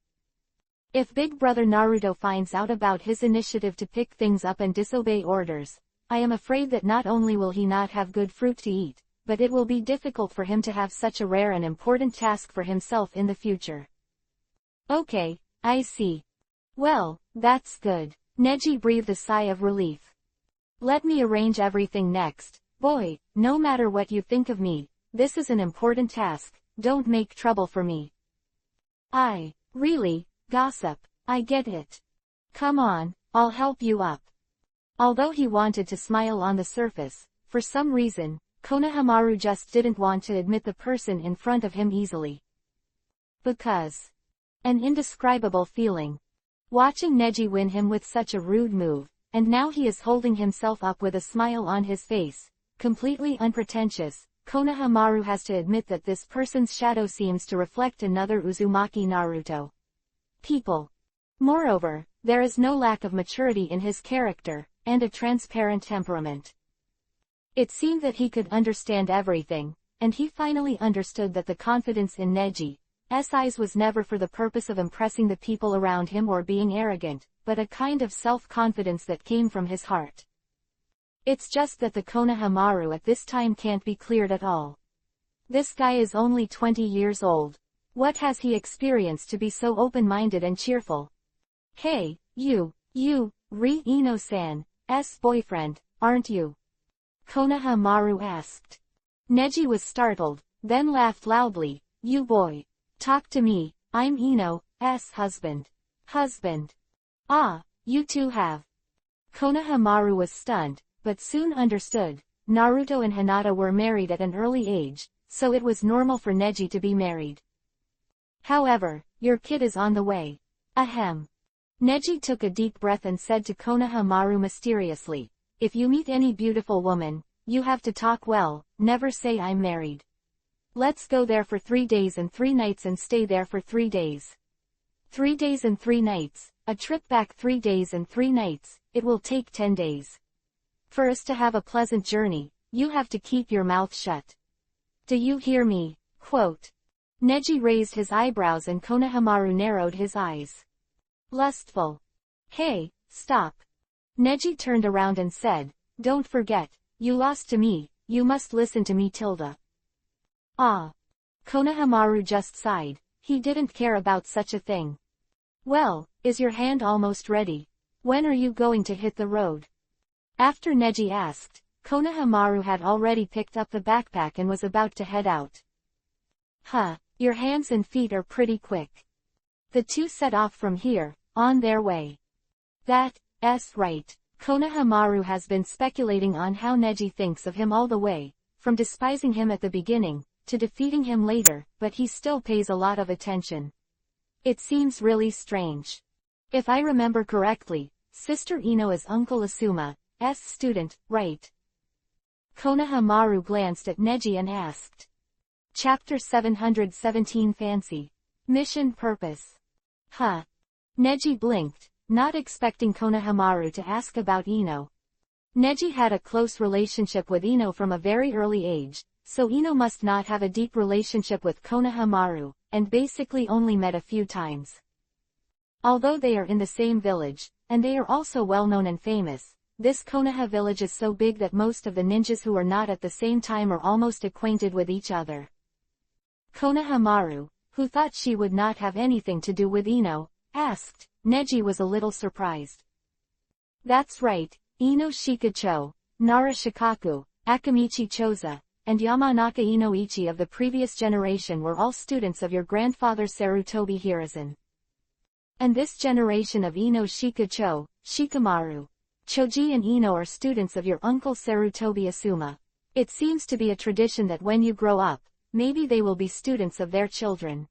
If Big Brother Naruto finds out about his initiative to pick things up and disobey orders, I am afraid that not only will he not have good fruit to eat, but it will be difficult for him to have such a rare and important task for himself in the future. Okay, I see. Well, that's good. Neji breathed a sigh of relief. Let me arrange everything next. Boy, no matter what you think of me, this is an important task, don't make trouble for me. Really, gossip, I get it. Come on, I'll help you up. Although he wanted to smile on the surface, for some reason, Konohamaru just didn't want to admit the person in front of him easily. Because. An indescribable feeling. Watching Neji win him with such a rude move, and now he is holding himself up with a smile on his face, completely unpretentious, Konohamaru has to admit that this person's shadow seems to reflect another Uzumaki Naruto. People. Moreover, there is no lack of maturity in his character, and a transparent temperament. It seemed that he could understand everything, and he finally understood that the confidence in Neji's eyes was never for the purpose of impressing the people around him or being arrogant, but a kind of self-confidence that came from his heart. It's just that the Konohamaru at this time can't be cleared at all. This guy is only 20 years old. What has he experienced to be so open-minded and cheerful? Hey, you, Ino-san's boyfriend, aren't you? Konohamaru asked. Neji was startled, then laughed loudly. You boy. Talk to me, I'm Ino's husband. Husband. Ah, you two have. Konohamaru was stunned, but soon understood. Naruto and Hinata were married at an early age, so it was normal for Neji to be married. However, your kid is on the way. Ahem. Neji took a deep breath and said to Konohamaru mysteriously, if you meet any beautiful woman, you have to talk well, never say I'm married. Let's go there for 3 days and 3 nights and stay there for 3 days. 3 days and 3 nights, a trip back 3 days and 3 nights, it will take 10 days. For us to have a pleasant journey, you have to keep your mouth shut. Do you hear me? Quote. Neji raised his eyebrows and Konohamaru narrowed his eyes. Lustful. Hey, stop. Neji turned around and said, don't forget, you lost to me, you must listen to me tilde. Ah. Konohamaru just sighed, he didn't care about such a thing. Well, is your hand almost ready? When are you going to hit the road? After Neji asked, Konohamaru had already picked up the backpack and was about to head out. Huh, your hands and feet are pretty quick. The two set off from here, on their way. That's right. Konohamaru has been speculating on how Neji thinks of him all the way, from despising him at the beginning, to defeating him later, but he still pays a lot of attention. It seems really strange. If I remember correctly, Sister Ino is Uncle Asuma's student, right? Konohamaru glanced at Neji and asked. Chapter 717 Fancy. Mission Purpose. Huh. Neji blinked, not expecting Konohamaru to ask about Ino. Neji had a close relationship with Ino from a very early age, so Ino must not have a deep relationship with Konohamaru, and basically only met a few times. Although they are in the same village, and they are also well known and famous, this Konoha village is so big that most of the ninjas who are not at the same time are almost acquainted with each other. Konohamaru, who thought she would not have anything to do with Ino, asked. Neji was a little surprised. That's right, Ino Shikacho, Nara Shikaku, Akamichi Choza, and Yamanaka Inoichi of the previous generation were all students of your grandfather Sarutobi Hiruzen. And this generation of Ino Shikacho, Shikamaru, Choji and Ino are students of your uncle Sarutobi Asuma. It seems to be a tradition that when you grow up, maybe they will be students of their children.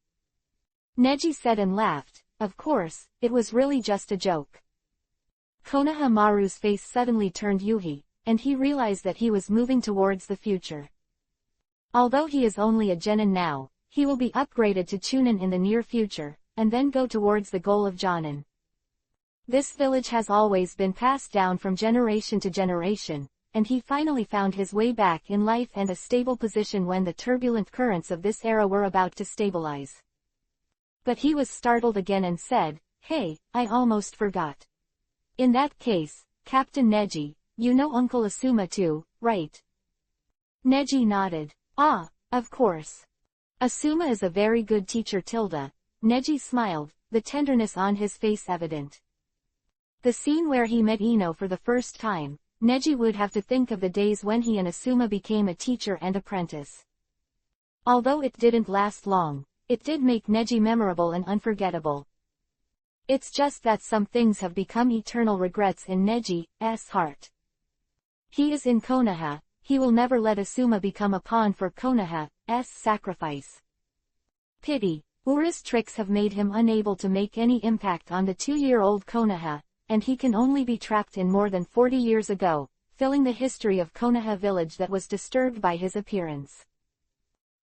Neji said and laughed. Of course, it was really just a joke. Konohamaru's face suddenly turned Yuhi, and he realized that he was moving towards the future. Although he is only a genin now, he will be upgraded to chunin in the near future, and then go towards the goal of jonin. This village has always been passed down from generation to generation, and he finally found his way back in life and a stable position when the turbulent currents of this era were about to stabilize. But he was startled again and said, hey, I almost forgot. In that case, Captain Neji, you know Uncle Asuma too, right? Neji nodded. Ah, of course. Asuma is a very good teacher tilde. Neji smiled, the tenderness on his face evident. The scene where he met Ino for the first time, Neji would have to think of the days when he and Asuma became a teacher and apprentice. Although it didn't last long, it did make Neji memorable and unforgettable. It's just that some things have become eternal regrets in Neji's heart. He is in Konoha, he will never let Asuma become a pawn for Konoha's sacrifice. Pity, Ura's tricks have made him unable to make any impact on the 2-year-old Konoha, and he can only be trapped in more than 40 years ago, filling the history of Konoha village that was disturbed by his appearance.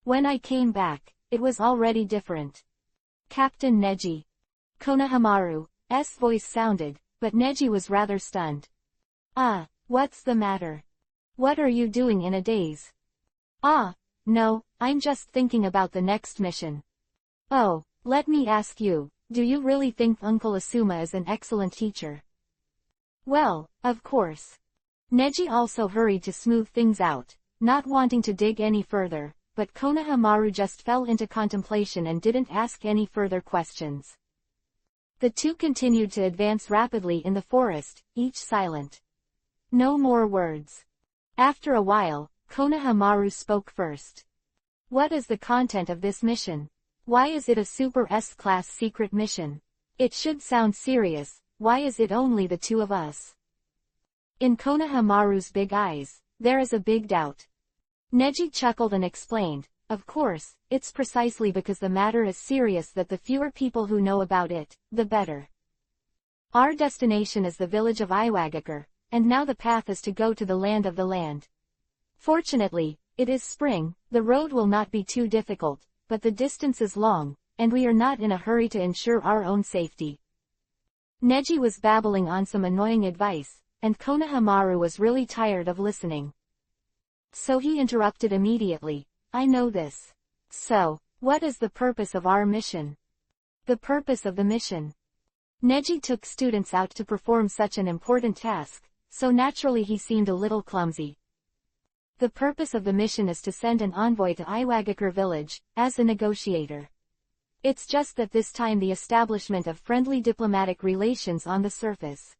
When I came back, it was already different. Captain Neji. Konohamaru's voice sounded, but Neji was rather stunned. Ah, what's the matter? What are you doing in a daze? Ah, no, I'm just thinking about the next mission. Oh, let me ask you, do you really think Uncle Asuma is an excellent teacher? Well, of course. Neji also hurried to smooth things out, not wanting to dig any further, but Konohamaru just fell into contemplation and didn't ask any further questions. The two continued to advance rapidly in the forest, each silent. No more words. After a while, Konohamaru spoke first. What is the content of this mission? Why is it a Super S-class secret mission? It should sound serious, why is it only the two of us? In Konohamaru's big eyes, there is a big doubt. Neji chuckled and explained, of course, it's precisely because the matter is serious that the fewer people who know about it, the better. Our destination is the village of Iwagakure, and now the path is to go to the land of the land. Fortunately, it is spring, the road will not be too difficult, but the distance is long, and we are not in a hurry to ensure our own safety. Neji was babbling on some annoying advice, and Konohamaru was really tired of listening. So he interrupted immediately. I know this. So, what is the purpose of our mission? The purpose of the mission. Neji took students out to perform such an important task, so naturally he seemed a little clumsy. The purpose of the mission is to send an envoy to Iwagakure village, as a negotiator. It's just that this time the establishment of friendly diplomatic relations on the surface.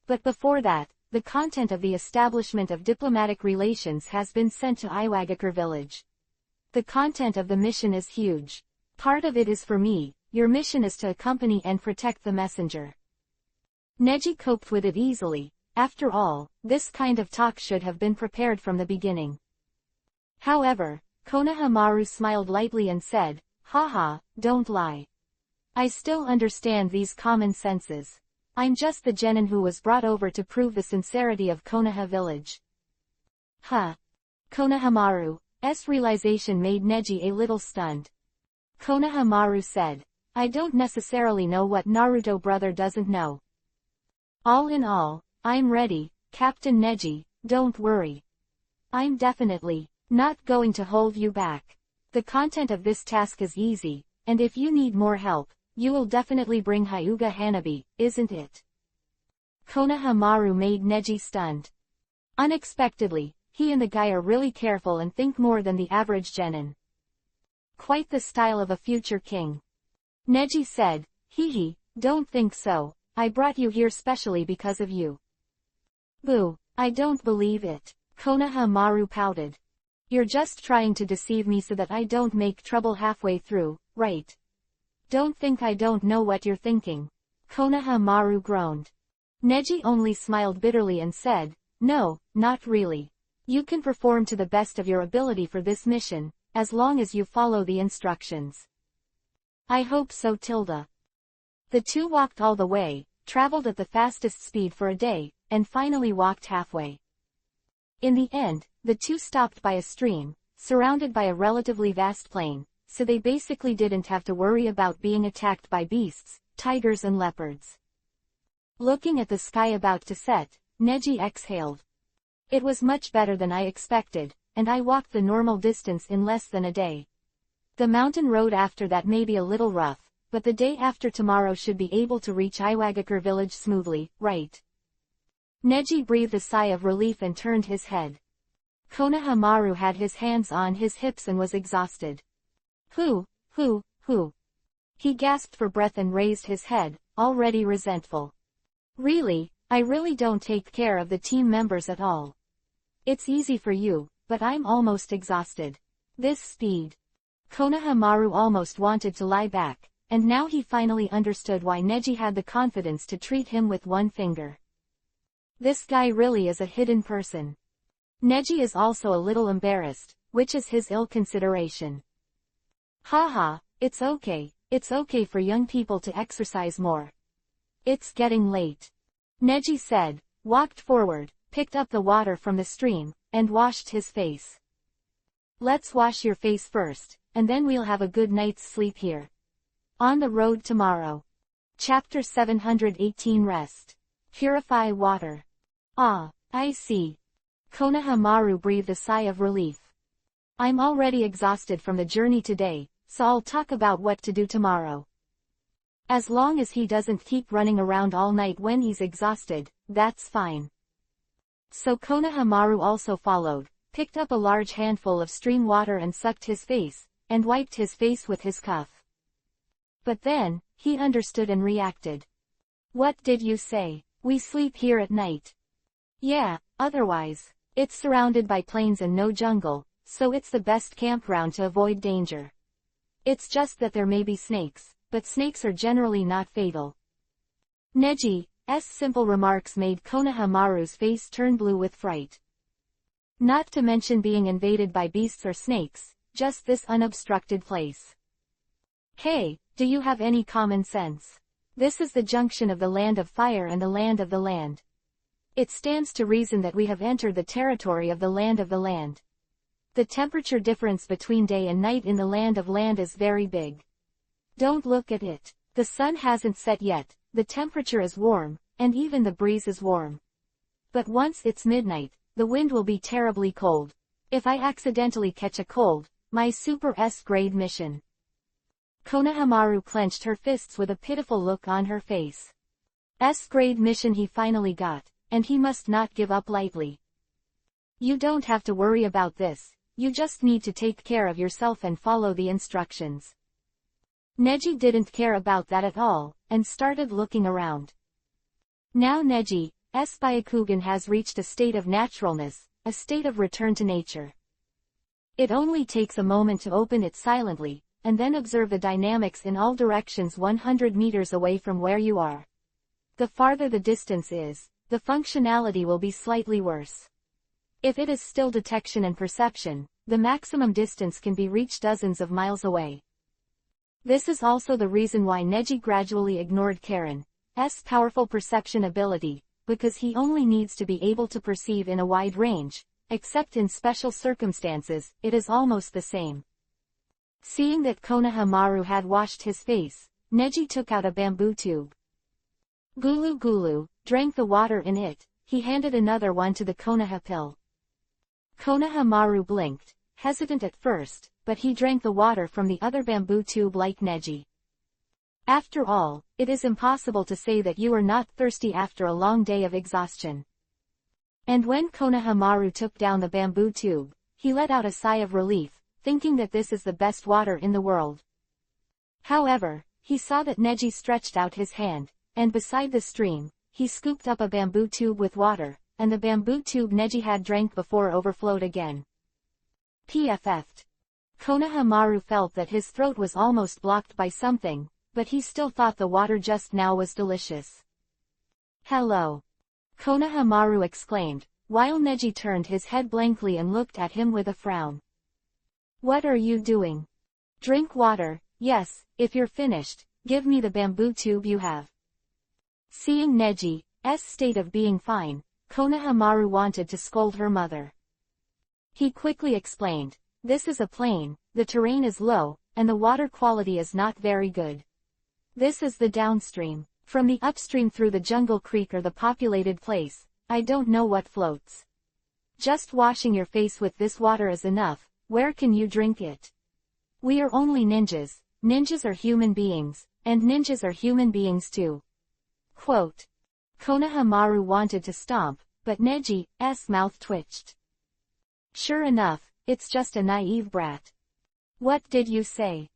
But before that, the content of the establishment of diplomatic relations has been sent to Iwagakure village. The content of the mission is huge. Part of it is for me, your mission is to accompany and protect the messenger. Neji coped with it easily. After all, this kind of talk should have been prepared from the beginning. However, Konohamaru smiled lightly and said, haha, don't lie. I still understand these common senses. I'm just the genin who was brought over to prove the sincerity of Konoha village. Huh. Konohamaru's realization made Neji a little stunned. Konohamaru said, I don't necessarily know what Naruto brother doesn't know. All in all, I'm ready, Captain Neji, don't worry. I'm definitely not going to hold you back. The content of this task is easy, and if you need more help, you will definitely bring Hyuga Hanabi, isn't it? Konohamaru made Neji stunned. Unexpectedly, he and the guy are really careful and think more than the average genin. Quite the style of a future king. Neji said, hee, don't think so, I brought you here specially because of you. Boo, I don't believe it. Konohamaru pouted. You're just trying to deceive me so that I don't make trouble halfway through, right? Don't think I don't know what you're thinking. Konohamaru groaned. Neji only smiled bitterly and said, no, not really. You can perform to the best of your ability for this mission, as long as you follow the instructions. I hope so, Tilda. The two walked all the way, traveled at the fastest speed for a day, and finally walked halfway. In the end, the two stopped by a stream, surrounded by a relatively vast plain, so they basically didn't have to worry about being attacked by beasts, tigers and leopards. Looking at the sky about to set, Neji exhaled. It was much better than I expected, and I walked the normal distance in less than a day. The mountain road after that may be a little rough, but the day after tomorrow should be able to reach Iwagakure village smoothly, right? Neji breathed a sigh of relief and turned his head. Konohamaru had his hands on his hips and was exhausted. Who? He gasped for breath and raised his head, already resentful. Really, I really don't take care of the team members at all. It's easy for you, but I'm almost exhausted. This speed. Konohamaru almost wanted to lie back, and now he finally understood why Neji had the confidence to treat him with one finger. This guy really is a hidden person. Neji is also a little embarrassed, which is his ill consideration. Haha, it's okay for young people to exercise more. It's getting late. Neji said, walked forward, picked up the water from the stream, and washed his face. Let's wash your face first, and then we'll have a good night's sleep here. On the road tomorrow. Chapter 718 Rest. Purify water. Ah, I see. Konohamaru breathed a sigh of relief. I'm already exhausted from the journey today, so I'll talk about what to do tomorrow. As long as he doesn't keep running around all night when he's exhausted, that's fine. So Konohamaru also followed, picked up a large handful of stream water and sucked his face, and wiped his face with his cuff. But then, he understood and reacted. What did you say? We sleep here at night. Yeah, otherwise, it's surrounded by plains and no jungle, so it's the best campground to avoid danger. It's just that there may be snakes, but snakes are generally not fatal. Neji's simple remarks made Konohamaru's face turn blue with fright. Not to mention being invaded by beasts or snakes, just this unobstructed place. Hey, do you have any common sense? This is the junction of the land of fire and the land of the land. It stands to reason that we have entered the territory of the land of the land. The temperature difference between day and night in the land of land is very big. Don't look at it. The sun hasn't set yet, the temperature is warm, and even the breeze is warm. But once it's midnight, the wind will be terribly cold. If I accidentally catch a cold, my Super S-grade mission. Konohamaru clenched her fists with a pitiful look on her face. S-grade mission he finally got, and he must not give up lightly. You don't have to worry about this, you just need to take care of yourself and follow the instructions. Neji didn't care about that at all, and started looking around. Now Neji's Byakugan has reached a state of naturalness, a state of return to nature. It only takes a moment to open it silently, and then observe the dynamics in all directions 100 meters away from where you are. The farther the distance is, the functionality will be slightly worse. If it is still detection and perception, the maximum distance can be reached dozens of miles away. This is also the reason why Neji gradually ignored Karen's powerful perception ability, because he only needs to be able to perceive in a wide range, except in special circumstances, it is almost the same. Seeing that Konohamaru had washed his face, Neji took out a bamboo tube. Gulu Gulu drank the water in it, he handed another one to the Konoha pill. Konohamaru blinked, hesitant at first, but he drank the water from the other bamboo tube like Neji. After all, it is impossible to say that you are not thirsty after a long day of exhaustion. And when Konohamaru took down the bamboo tube, he let out a sigh of relief, thinking that this is the best water in the world. However, he saw that Neji stretched out his hand, and beside the stream, he scooped up a bamboo tube with water, and the bamboo tube Neji had drank before overflowed again. PFF'd. Konohamaru felt that his throat was almost blocked by something, but he still thought the water just now was delicious. Hello! Konohamaru exclaimed, while Neji turned his head blankly and looked at him with a frown. What are you doing? Drink water, yes, if you're finished, give me the bamboo tube you have. Seeing Neji's state of being fine, Konohamaru wanted to scold her mother. He quickly explained, this is a plain, the terrain is low, and the water quality is not very good. This is the downstream. From the upstream through the jungle creek or the populated place, I don't know what floats. Just washing your face with this water is enough, where can you drink it? We are only ninjas, ninjas are human beings, and ninjas are human beings too. Quote. Konohamaru wanted to stomp, but Neji's mouth twitched. Sure enough, it's just a naive brat. What did you say?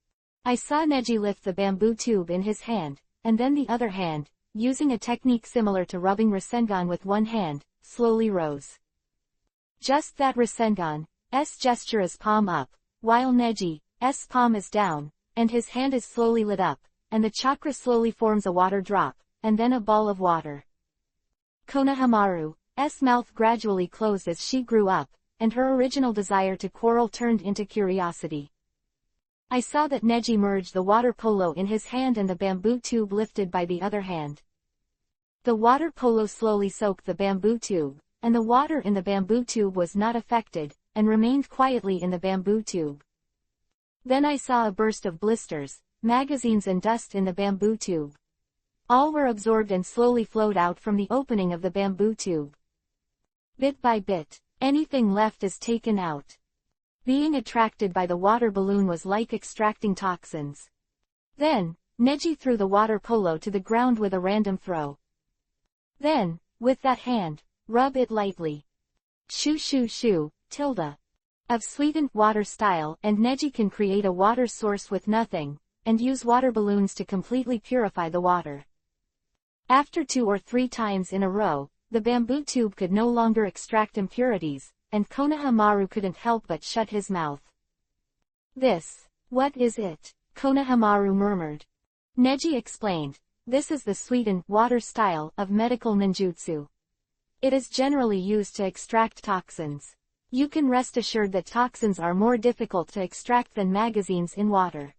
I saw Neji lift the bamboo tube in his hand, and then the other hand, using a technique similar to rubbing Rasengan with one hand, slowly rose. Just that Rasengan's gesture is palm up, while Neji's palm is down, and his hand is slowly lit up, and the chakra slowly forms a water drop, and then a ball of water. Konohamaru's mouth gradually closed as she grew up, and her original desire to quarrel turned into curiosity. I saw that Neji merged the water polo in his hand and the bamboo tube lifted by the other hand. The water polo slowly soaked the bamboo tube, and the water in the bamboo tube was not affected, and remained quietly in the bamboo tube. Then I saw a burst of blisters, magazines and dust in the bamboo tube. All were absorbed and slowly flowed out from the opening of the bamboo tube. Bit by bit, anything left is taken out. Being attracted by the water balloon was like extracting toxins. Then, Neji threw the water polo to the ground with a random throw. Then, with that hand, rub it lightly. Shoo shoo shoo, tilde. Of sweetened water style, and Neji can create a water source with nothing, and use water balloons to completely purify the water. After 2 or 3 times in a row, the bamboo tube could no longer extract impurities, and Konohamaru couldn't help but shut his mouth. What is it? Konohamaru murmured. Neji explained, this is the sweetened water style of medical ninjutsu. It is generally used to extract toxins. You can rest assured that toxins are more difficult to extract than magazines in water.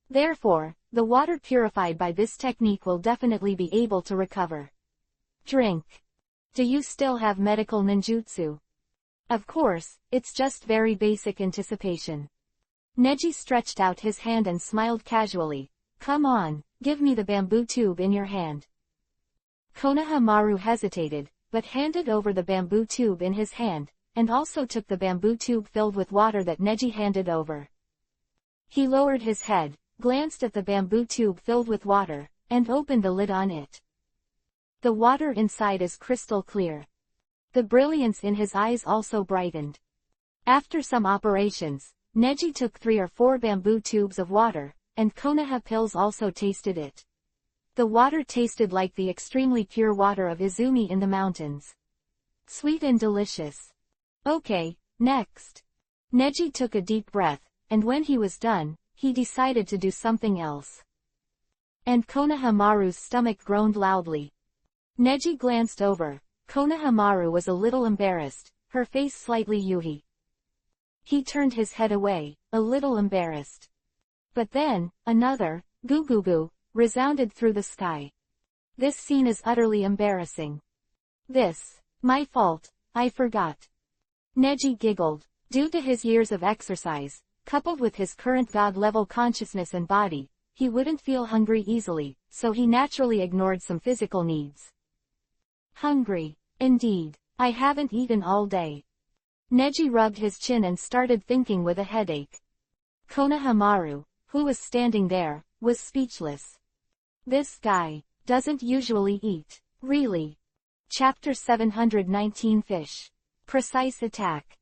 Therefore, the water purified by this technique will definitely be able to recover. Drink. Do you still have medical ninjutsu? Of course, it's just very basic anticipation. Neji stretched out his hand and smiled casually. Come on, give me the bamboo tube in your hand. Konohamaru hesitated, but handed over the bamboo tube in his hand, and also took the bamboo tube filled with water that Neji handed over. He lowered his head, glanced at the bamboo tube filled with water, and opened the lid on it. The water inside is crystal clear. The brilliance in his eyes also brightened. After some operations, Neji took 3 or 4 bamboo tubes of water, and Konoha pills also tasted it. The water tasted like the extremely pure water of Izumi in the mountains. Sweet and delicious. Okay, next. Neji took a deep breath, and when he was done, he decided to do something else. And Konohamaru's stomach groaned loudly. Neji glanced over. Konohamaru was a little embarrassed, her face slightly yui. He turned his head away, a little embarrassed. But then, another, goo-goo-goo, resounded through the sky. This scene is utterly embarrassing. My fault, I forgot. Neji giggled. Due to his years of exercise, coupled with his current god-level consciousness and body, he wouldn't feel hungry easily, so he naturally ignored some physical needs. Hungry. Indeed. I haven't eaten all day. Neji rubbed his chin and started thinking with a headache. Konohamaru, who was standing there, was speechless. This guy doesn't usually eat. Really? Chapter 719 Fish. Precise attack.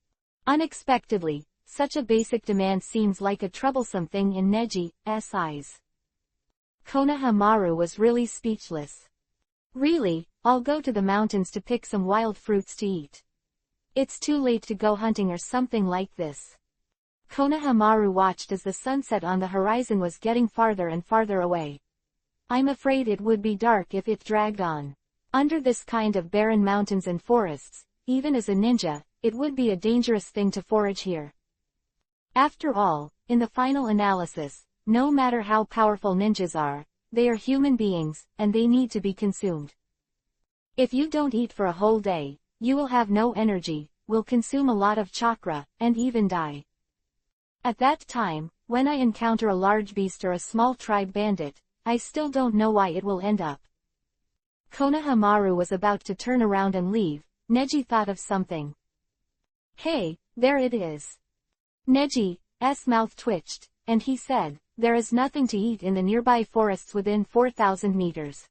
Unexpectedly, such a basic demand seems like a troublesome thing in Neji's eyes. Konohamaru was really speechless. Really, I'll go to the mountains to pick some wild fruits to eat. It's too late to go hunting or something like this. Konohamaru watched as the sunset on the horizon was getting farther and farther away. I'm afraid it would be dark if it dragged on. Under this kind of barren mountains and forests, even as a ninja, it would be a dangerous thing to forage here. After all, in the final analysis, no matter how powerful ninjas are, they are human beings, and they need to be consumed. If you don't eat for a whole day, you will have no energy, will consume a lot of chakra, and even die. At that time, when I encounter a large beast or a small tribe bandit, I still don't know why it will end up. Konohamaru was about to turn around and leave. Neji thought of something. Hey, there it is. Neji's mouth twitched, and he said, there is nothing to eat in the nearby forests within 4,000 meters.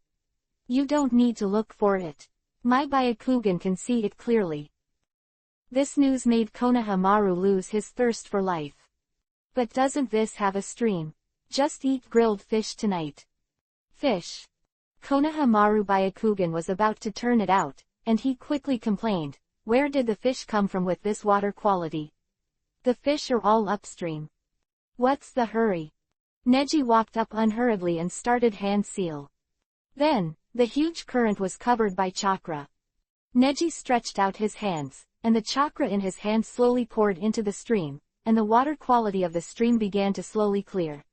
You don't need to look for it. My Byakugan can see it clearly. This news made Konohamaru lose his thirst for life. But doesn't this have a stream? Just eat grilled fish tonight. Fish. Konohamaru Byakugan was about to turn it out, and he quickly complained, where did the fish come from with this water quality? The fish are all upstream. What's the hurry? Neji walked up unhurriedly and started hand seal. Then, the huge current was covered by chakra. Neji stretched out his hands, and the chakra in his hand slowly poured into the stream, and the water quality of the stream began to slowly clear.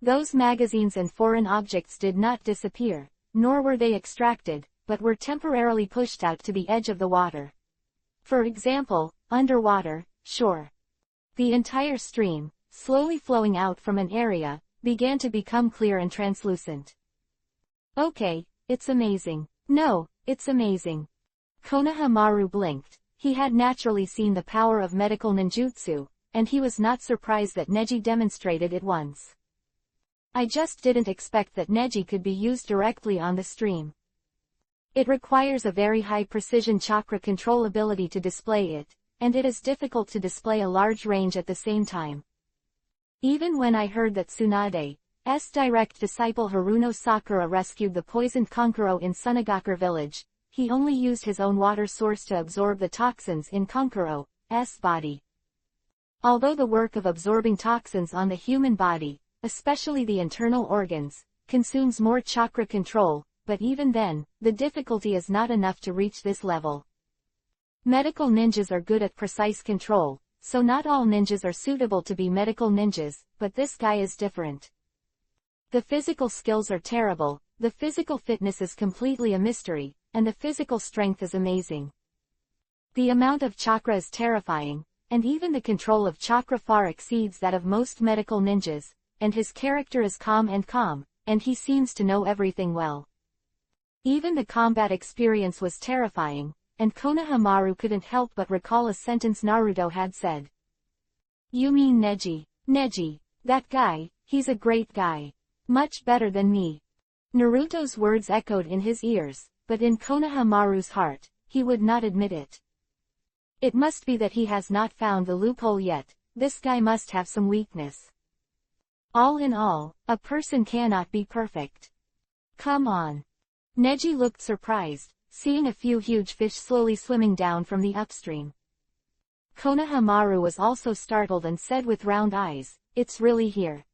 Those magazines and foreign objects did not disappear, nor were they extracted, but were temporarily pushed out to the edge of the water. For example, underwater, sure. The entire stream, slowly flowing out from an area, began to become clear and translucent. Okay, it's amazing. No, it's amazing. Konohamaru blinked. He had naturally seen the power of medical ninjutsu, and he was not surprised that Neji demonstrated it once. I just didn't expect that Neji could be used directly on the stream. It requires a very high precision chakra control ability to display it, and it is difficult to display a large range at the same time. Even when I heard that Tsunade's direct disciple Haruno Sakura rescued the poisoned Kankuro in Sunagakure village, he only used his own water source to absorb the toxins in Kankuro's body. Although the work of absorbing toxins on the human body, especially the internal organs, consumes more chakra control, but even then, the difficulty is not enough to reach this level. Medical ninjas are good at precise control, so not all ninjas are suitable to be medical ninjas, but this guy is different. The physical skills are terrible, the physical fitness is completely a mystery, and the physical strength is amazing. The amount of chakra is terrifying, and even the control of chakra far exceeds that of most medical ninjas, and his character is calm, and he seems to know everything well. Even the combat experience was terrifying, and Konohamaru couldn't help but recall a sentence Naruto had said. "You mean Neji? Neji, that guy, he's a great guy. Much better than me." Naruto's words echoed in his ears, but in Konohamaru's heart, he would not admit it. It must be that he has not found the loophole yet. This guy must have some weakness. All in all, a person cannot be perfect. Come on. Neji looked surprised, seeing a few huge fish slowly swimming down from the upstream. Konohamaru was also startled and said with round eyes, "It's really here."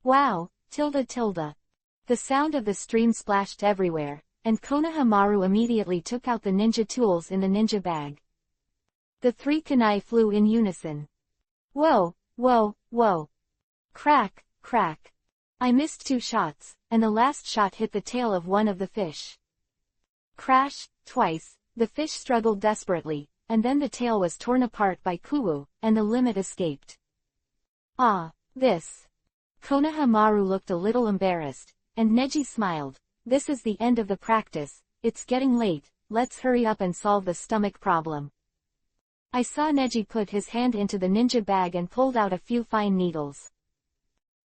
Wow, tilde. The sound of the stream splashed everywhere, and Konohamaru immediately took out the ninja tools in the ninja bag. The three kunai flew in unison. Whoa, whoa, whoa. Crack, crack. I missed 2 shots, and the last shot hit the tail of one of the fish. Crash, twice, the fish struggled desperately, and then the tail was torn apart by Kuwu, and the limit escaped. Ah, this. Konohamaru looked a little embarrassed, and Neji smiled. This is the end of the practice, it's getting late, let's hurry up and solve the stomach problem. I saw Neji put his hand into the ninja bag and pulled out a few fine needles.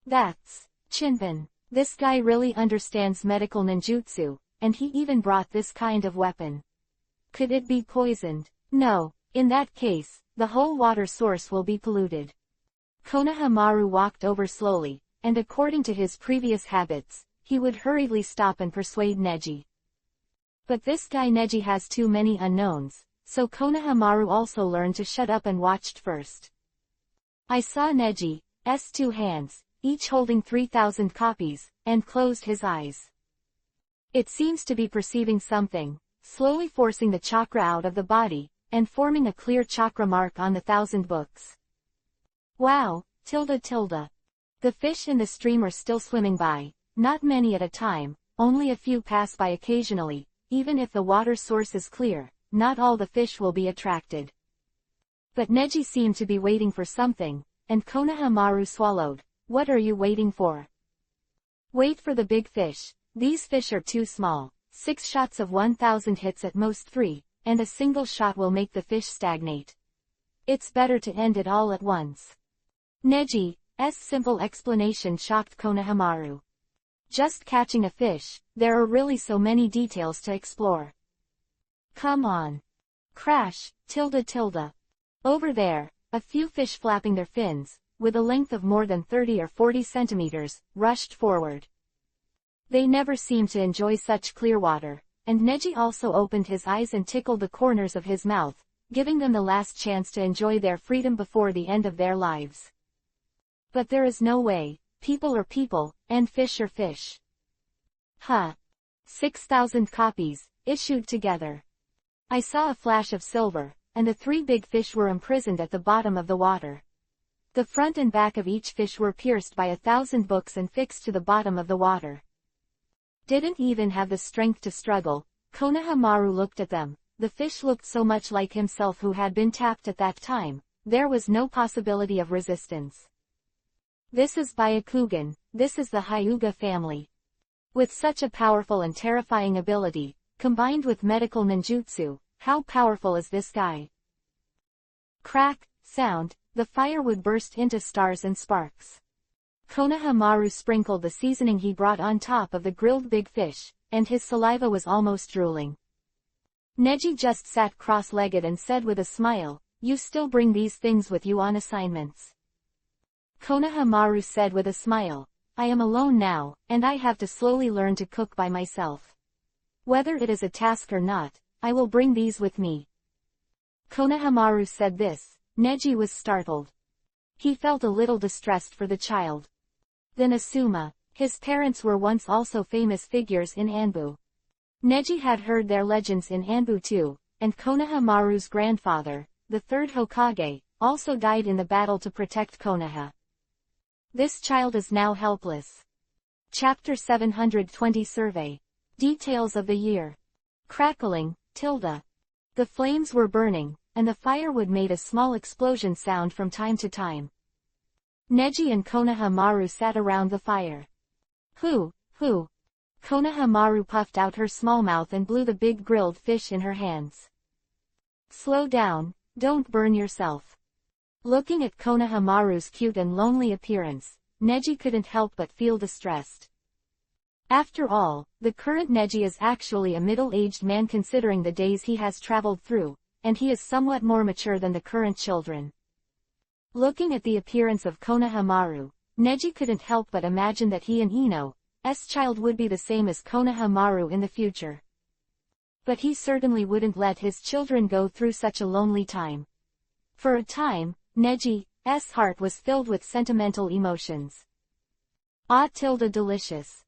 That's Chinpin. This guy really understands medical ninjutsu, and he even brought this kind of weapon. Could it be poisoned? No, in that case, the whole water source will be polluted. Konohamaru walked over slowly, and according to his previous habits, he would hurriedly stop and persuade Neji. But this guy Neji has too many unknowns, so Konohamaru also learned to shut up and watched first. I saw Neji's 2 hands, each holding 3,000 copies, and closed his eyes. It seems to be perceiving something, slowly forcing the chakra out of the body, and forming a clear chakra mark on the 1,000 books. Wow, tilde. The fish in the stream are still swimming by, not many at a time, only a few pass by occasionally. Even if the water source is clear, not all the fish will be attracted. But Neji seemed to be waiting for something, and Konohamaru swallowed. What are you waiting for? Wait for the big fish. These fish are too small. 6 shots of 1,000 hits at most 3, and a single shot will make the fish stagnate. It's better to end it all at once. Neji's simple explanation shocked Konohamaru. Just catching a fish, there are really so many details to explore. Come on. Crash, tilde. Over there, a few fish flapping their fins, with a length of more than 30 or 40 centimeters, rushed forward. They never seemed to enjoy such clear water, and Neji also opened his eyes and tickled the corners of his mouth, giving them the last chance to enjoy their freedom before the end of their lives. But there is no way. People are people, and fish are fish. 6,000 copies, issued together. I saw a flash of silver, and the 3 big fish were imprisoned at the bottom of the water. The front and back of each fish were pierced by 1,000 books and fixed to the bottom of the water. Didn't even have the strength to struggle. Konohamaru looked at them. The fish looked so much like himself who had been tapped at that time. There was no possibility of resistance. This is Byakugan, this is the Hyuga family. With such a powerful and terrifying ability, combined with medical ninjutsu, how powerful is this guy? Crack, sound, the fire would burst into stars and sparks. Konohamaru sprinkled the seasoning he brought on top of the grilled big fish, and his saliva was almost drooling. Neji just sat cross-legged and said with a smile, "You still bring these things with you on assignments?" Konohamaru said with a smile, "I am alone now, and I have to slowly learn to cook by myself. Whether it is a task or not, I will bring these with me." Konohamaru said this. Neji was startled. He felt a little distressed for the child. Then Asuma, his parents were once also famous figures in Anbu. Neji had heard their legends in Anbu too, and Konohamaru's grandfather, the 3rd Hokage, also died in the battle to protect Konoha. This child is now helpless. Chapter 720 Survey. Details of the year. Crackling, tilde. The flames were burning, and the firewood made a small explosion sound from time to time. Neji and Konohamaru sat around the fire. Who? Konohamaru puffed out her small mouth and blew the big grilled fish in her hands. Slow down, don't burn yourself. Looking at Konohamaru's cute and lonely appearance, Neji couldn't help but feel distressed. After all, the current Neji is actually a middle-aged man considering the days he has traveled through, and he is somewhat more mature than the current children. Looking at the appearance of Konohamaru, Neji couldn't help but imagine that he and Ino's child would be the same as Konohamaru in the future. But he certainly wouldn't let his children go through such a lonely time. For a time, Neji's heart was filled with sentimental emotions. Delicious.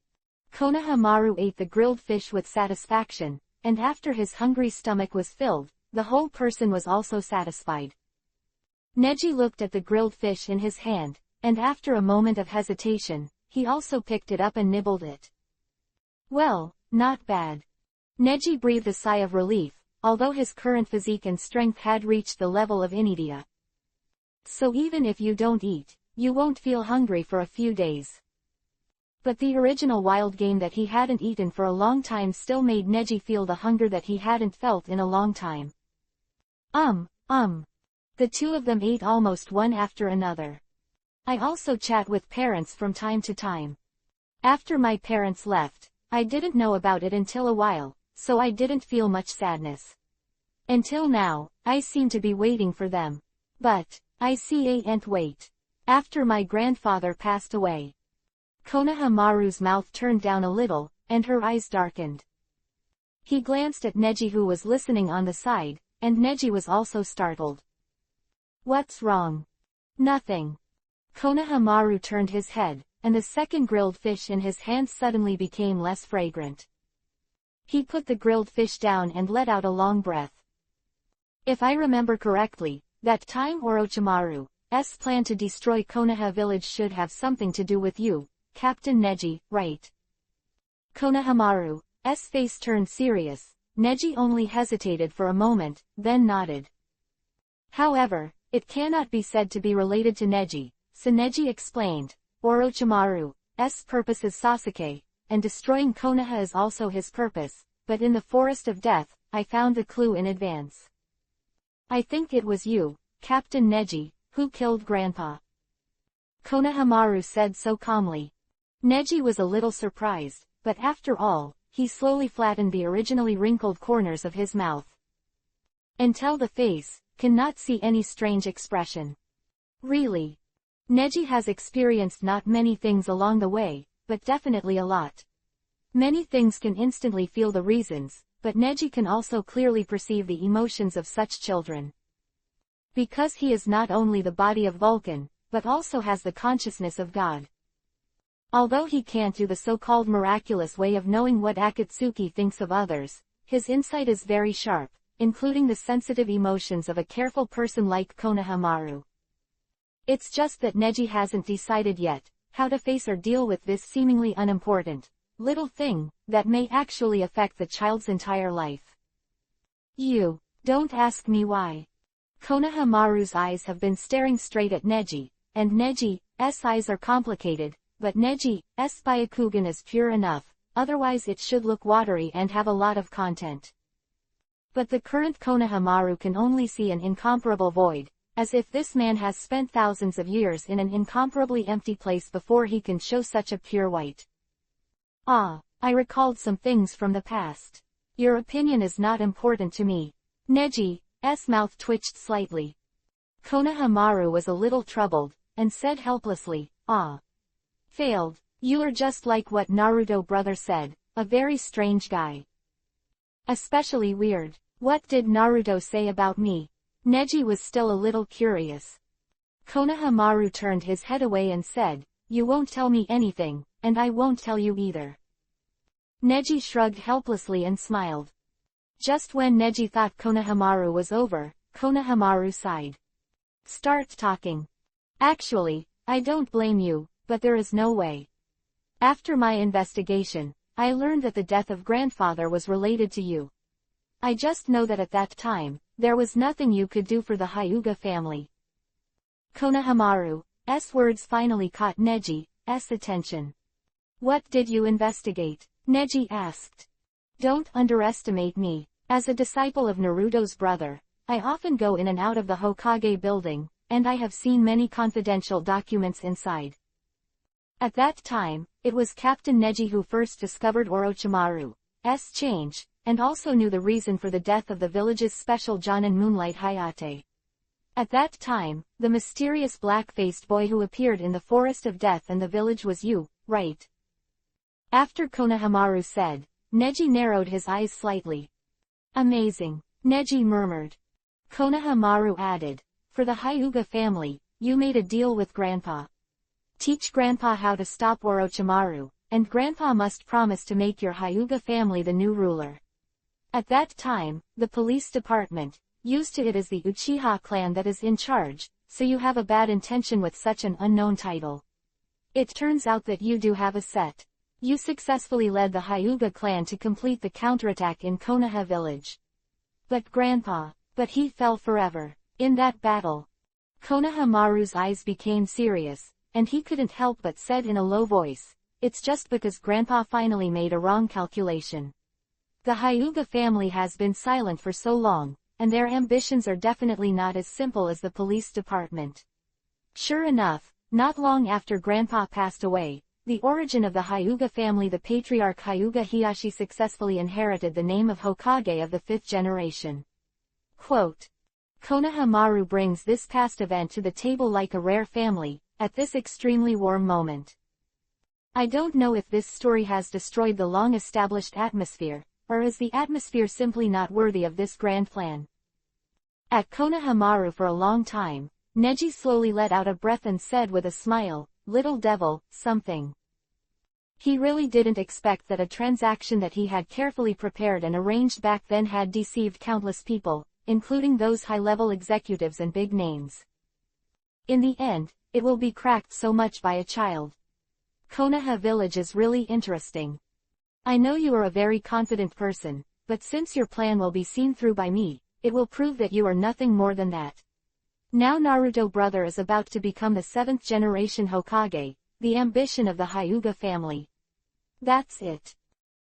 Konohamaru ate the grilled fish with satisfaction, and after his hungry stomach was filled, the whole person was also satisfied. Neji looked at the grilled fish in his hand, and after a moment of hesitation, he also picked it up and nibbled it. Well, not bad. Neji breathed a sigh of relief, although his current physique and strength had reached the level of Inidia. So even if you don't eat, you won't feel hungry for a few days. But the original wild game that he hadn't eaten for a long time still made Neji feel the hunger that he hadn't felt in a long time. The two of them ate almost one after another. I also chat with parents from time to time. After my parents left, I didn't know about it until a while, so I didn't feel much sadness. Until now, I seem to be waiting for them. But I can't wait. After my grandfather passed away. Konohamaru's mouth turned down a little, and her eyes darkened. He glanced at Neji who was listening on the side, and Neji was also startled. What's wrong? Nothing. Konohamaru turned his head, and the second grilled fish in his hand suddenly became less fragrant. He put the grilled fish down and let out a long breath. If I remember correctly, that time Orochimaru's plan to destroy Konoha village should have something to do with you, Captain Neji, right? Konohamaru's face turned serious. Neji only hesitated for a moment, then nodded. However, it cannot be said to be related to Neji, so Neji explained. Orochimaru's purpose is Sasuke, and destroying Konoha is also his purpose, but in the Forest of Death, I found the clue in advance. I think it was you, Captain Neji, who killed Grandpa. Konohamaru said so calmly. Neji was a little surprised, but after all, he slowly flattened the originally wrinkled corners of his mouth. Until the face cannot see any strange expression. Really? Neji has experienced not many things along the way, but definitely a lot. Many things can instantly feel the reasons, but Neji can also clearly perceive the emotions of such children. Because he is not only the body of Vulcan, but also has the consciousness of God. Although he can't do the so-called miraculous way of knowing what Akatsuki thinks of others, his insight is very sharp, including the sensitive emotions of a careful person like Konohamaru. It's just that Neji hasn't decided yet how to face or deal with this seemingly unimportant little thing that may actually affect the child's entire life. You don't ask me why. Konohamaru's eyes have been staring straight at Neji, and Neji's eyes are complicated, but Neji's Byakugan is pure enough, otherwise it should look watery and have a lot of content. But the current Konohamaru can only see an incomparable void, as if this man has spent thousands of years in an incomparably empty place before he can show such a pure white. I recalled some things from the past. Your opinion is not important to me. Neji's mouth twitched slightly. Konohamaru was a little troubled, and said helplessly, Failed. You are just like what Naruto brother said, a very strange guy. Especially weird. What did Naruto say about me? Neji was still a little curious. Konohamaru turned his head away and said, You won't tell me anything, and I won't tell you either. Neji shrugged helplessly and smiled. Just when Neji thought Konohamaru was over, Konohamaru sighed. Start talking. Actually, I don't blame you, but there is no way. After my investigation, I learned that the death of grandfather was related to you. I just know that at that time, there was nothing you could do for the Hyuga family. Konohamaru's words finally caught Neji's attention. What did you investigate? Neji asked. Don't underestimate me. As a disciple of Naruto's brother, I often go in and out of the Hokage building, and I have seen many confidential documents inside. At that time, it was Captain Neji who first discovered Orochimaru's change, and also knew the reason for the death of the village's special Jonin Moonlight Hayate. At that time, the mysterious black-faced boy who appeared in the Forest of Death and the village was you, right? After Konohamaru said, Neji narrowed his eyes slightly. Amazing, Neji murmured. Konohamaru added, for the Hyuga family, you made a deal with Grandpa. Teach Grandpa how to stop Orochimaru, and Grandpa must promise to make your Hyuga family the new ruler. At that time, the police department, used to it as the Uchiha clan that is in charge, so you have a bad intention with such an unknown title. It turns out that you do have a set. You successfully led the Hyuga clan to complete the counterattack in Konoha village. But Grandpa, but he fell forever, in that battle. Konohamaru's eyes became serious, and he couldn't help but said in a low voice, it's just because Grandpa finally made a wrong calculation. The Hyuga family has been silent for so long, and their ambitions are definitely not as simple as the police department. Sure enough, not long after Grandpa passed away, the origin of the Hyuga family, the patriarch Hyuga Heihachi, successfully inherited the name of Hokage of the 5th generation. Quote. Konohamaru brings this past event to the table like a rare family, at this extremely warm moment. I don't know if this story has destroyed the long-established atmosphere, or is the atmosphere simply not worthy of this grand plan. At Konohamaru for a long time, Neji slowly let out a breath and said with a smile, little devil, something. He really didn't expect that a transaction that he had carefully prepared and arranged back then had deceived countless people, including those high-level executives and big names. In the end, it will be cracked so much by a child. Konoha village is really interesting. I know you are a very confident person, but since your plan will be seen through by me, it will prove that you are nothing more than that. Now Naruto brother is about to become the 7th generation Hokage, the ambition of the Hyuga family. That's it.